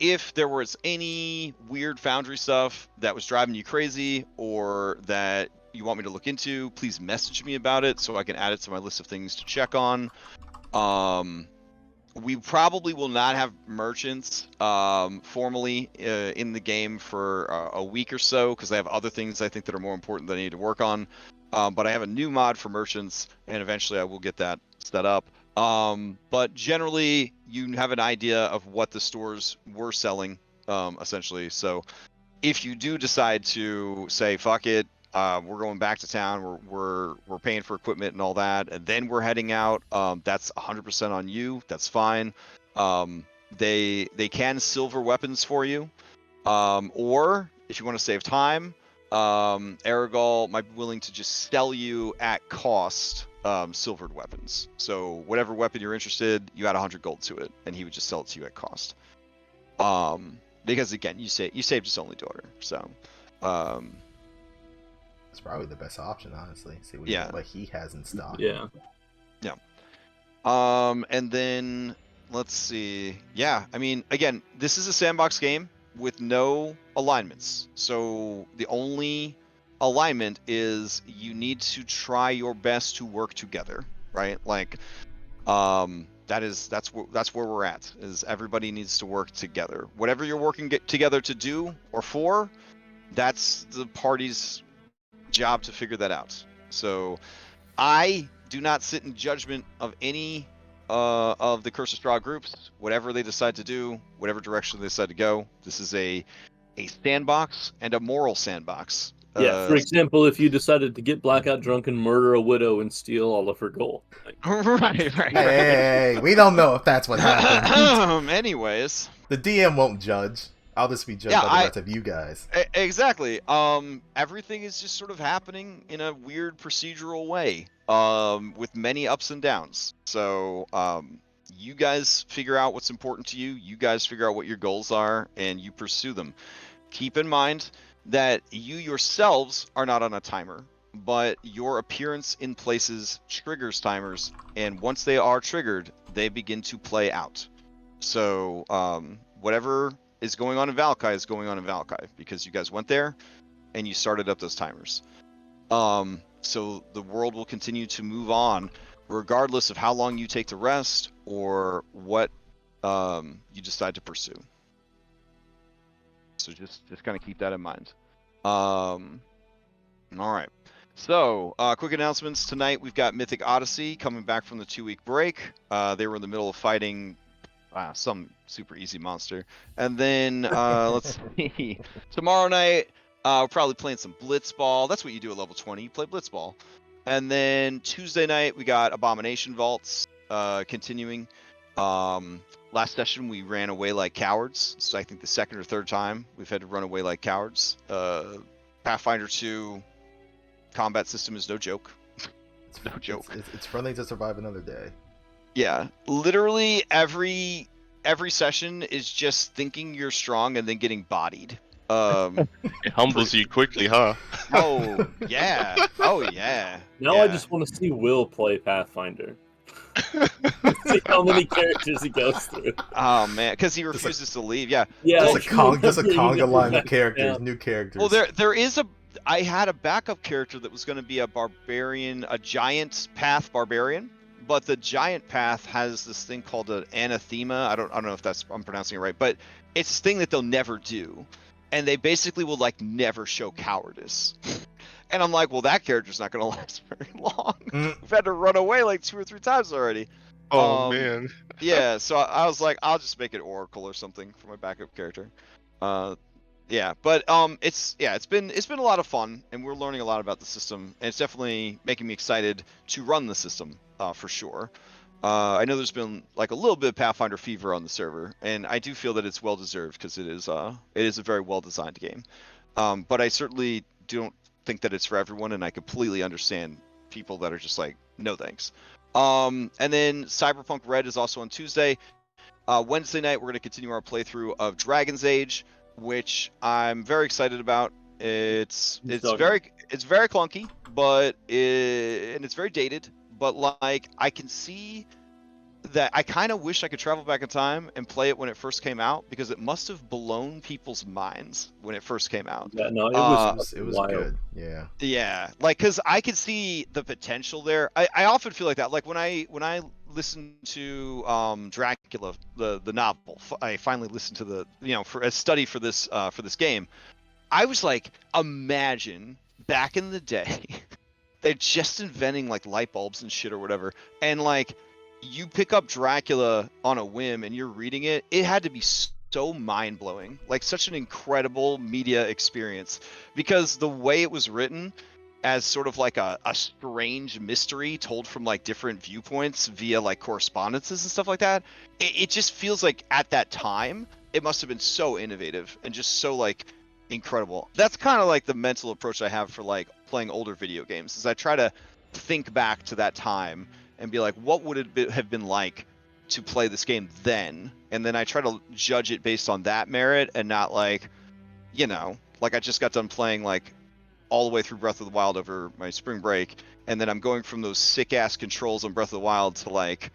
If there was any weird Foundry stuff that was driving you crazy or that you want me to look into, please message me about it so I can add it to my list of things to check on. We probably will not have merchants formally in the game for a week or so because I have other things I think that are more important that I need to work on. But I have a new mod for merchants, and eventually I will get that set up. But generally, you have an idea of what the stores were selling, essentially. So if you do decide to say, fuck it, we're going back to town, we're paying for equipment and all that, and then we're heading out, that's 100% on you. That's fine. They can silver weapons for you. Or if you want to save time, Aragol might be willing to just sell you at cost silvered weapons. So whatever weapon you're interested, you add 100 gold to it, and he would just sell it to you at cost. Because again, you saved his only daughter, so it's probably the best option, honestly. See what he has in stock. Yeah. And then let's see. Yeah, I mean, again, this is a sandbox game with no alignments. So the only alignment is you need to try your best to work together, right? Like, that's where we're at. Is everybody needs to work together. Whatever you're working together to do or for, that's the party's job to figure that out. So I do not sit in judgment of any of the Curse of Strahd groups. Whatever they decide to do, whatever direction they decide to go, this is a sandbox and a moral sandbox. Yeah, for example, if you decided to get blackout drunk and murder a widow and steal all of her gold. Right. Hey, we don't know if that's what happened. Anyways. The DM won't judge. I'll just be judged by the rest of you guys. Exactly. Everything is just sort of happening in a weird procedural way, with many ups and downs. So, you guys figure out what's important to you. You guys figure out what your goals are, and you pursue them. Keep in mind that you yourselves are not on a timer, but your appearance in places triggers timers, and once they are triggered, they begin to play out. So, whatever is going on in Valkai is going on in Valkai because you guys went there and you started up those timers. So the world will continue to move on regardless of how long you take to rest or what you decide to pursue. So just kind of keep that in mind. All right. So quick announcements tonight. We've got Mythic Odyssey coming back from the 2-week break. They were in the middle of fighting some super easy monster. And then let's see. Tomorrow night, we're probably playing some Blitzball. That's what you do at level 20. You play Blitzball. And then Tuesday night, we got Abomination Vaults continuing. Last session, we ran away like cowards. So I think the second or third time we've had to run away like cowards. Pathfinder 2 combat system is no joke. No joke. It's friendly to survive another day. Yeah, literally every session is just thinking you're strong and then getting bodied. It humbles you quickly, huh? Oh yeah. Oh yeah. Now yeah. I just want to see Will play Pathfinder. See how many characters he goes through. Oh man, because he refuses to leave. Yeah. Yeah, Well, Just a conga line of Yeah. characters, new characters. Well, there is a. I had a backup character that was going to be a barbarian, a giant path barbarian, but the giant path has this thing called an anathema. I don't know if I'm pronouncing it right, but it's this thing that they'll never do, and they basically will like never show cowardice. And I'm like, well, that character's not going to last very long. We've had to run away like 2 or 3 times already. Oh man. Yeah, so I was like, I'll just make it Oracle or something for my backup character. Yeah, but it's been a lot of fun, and we're learning a lot about the system, and it's definitely making me excited to run the system for sure. I know there's been like a little bit of Pathfinder fever on the server, and I do feel that it's well deserved because it is a very well designed game. But I certainly don't think that it's for everyone, and I completely understand people that are just like, no thanks. And then Cyberpunk Red is also on Tuesday. Wednesday night we're going to continue our playthrough of Dragon's Age, which I'm very excited about. It's very clunky, but and it's very dated. But like I can see that I kind of wish I could travel back in time and play it when it first came out, because it must have blown people's minds when it first came out. Yeah, no, it was wild. good. Yeah. Yeah, like because I could see the potential there. I often feel like that. Like when I listen to Dracula, the novel, I finally listened to the for a study for this game. I was like, imagine back in the day, they're just inventing like light bulbs and shit or whatever, and like you pick up Dracula on a whim and you're reading it. It had to be so mind-blowing, like such an incredible media experience, because the way it was written as sort of like a strange mystery told from like different viewpoints via like correspondences and stuff like that, it just feels like at that time it must have been so innovative and just so like incredible. That's kind of like the mental approach I have for like playing older video games, is I try to think back to that time and be like, what would it have been like to play this game then? And then I try to judge it based on that merit, and not like, like I just got done playing like all the way through Breath of the Wild over my spring break, and then I'm going from those sick ass controls on Breath of the Wild to like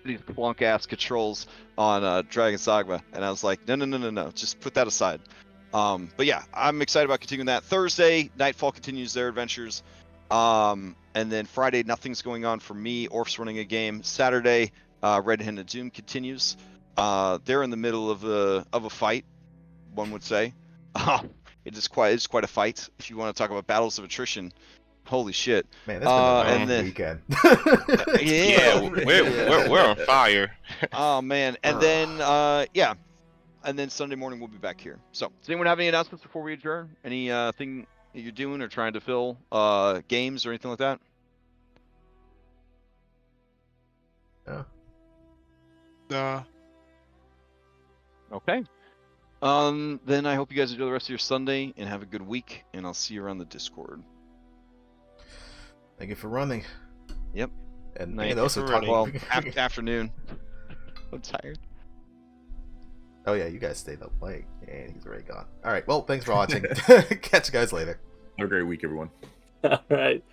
these plunk ass controls on Dragon Saga, and I was like, no, just put that aside. But yeah, I'm excited about continuing that. Thursday, Nightfall continues their adventures. And then Friday, nothing's going on for me. Orf's running a game. Saturday, Red Handed Doom continues. They're in the middle of a fight, one would say. It's quite a fight. If you want to talk about battles of attrition, holy shit. Man, that's been a long weekend. We're on fire. Oh man, and then and then Sunday morning we'll be back here. So, does anyone have any announcements before we adjourn? Any thing that you're doing or trying to fill games or anything like that? Yeah. Okay. Then I hope you guys enjoy the rest of your Sunday and have a good week, and I'll see you around the Discord. Thank you for running. Yep. And Night also for running. Afternoon. I'm tired. Oh yeah, you guys stayed up late, and he's already gone. All right, well, thanks for watching. Catch you guys later. Have a great week, everyone. All right.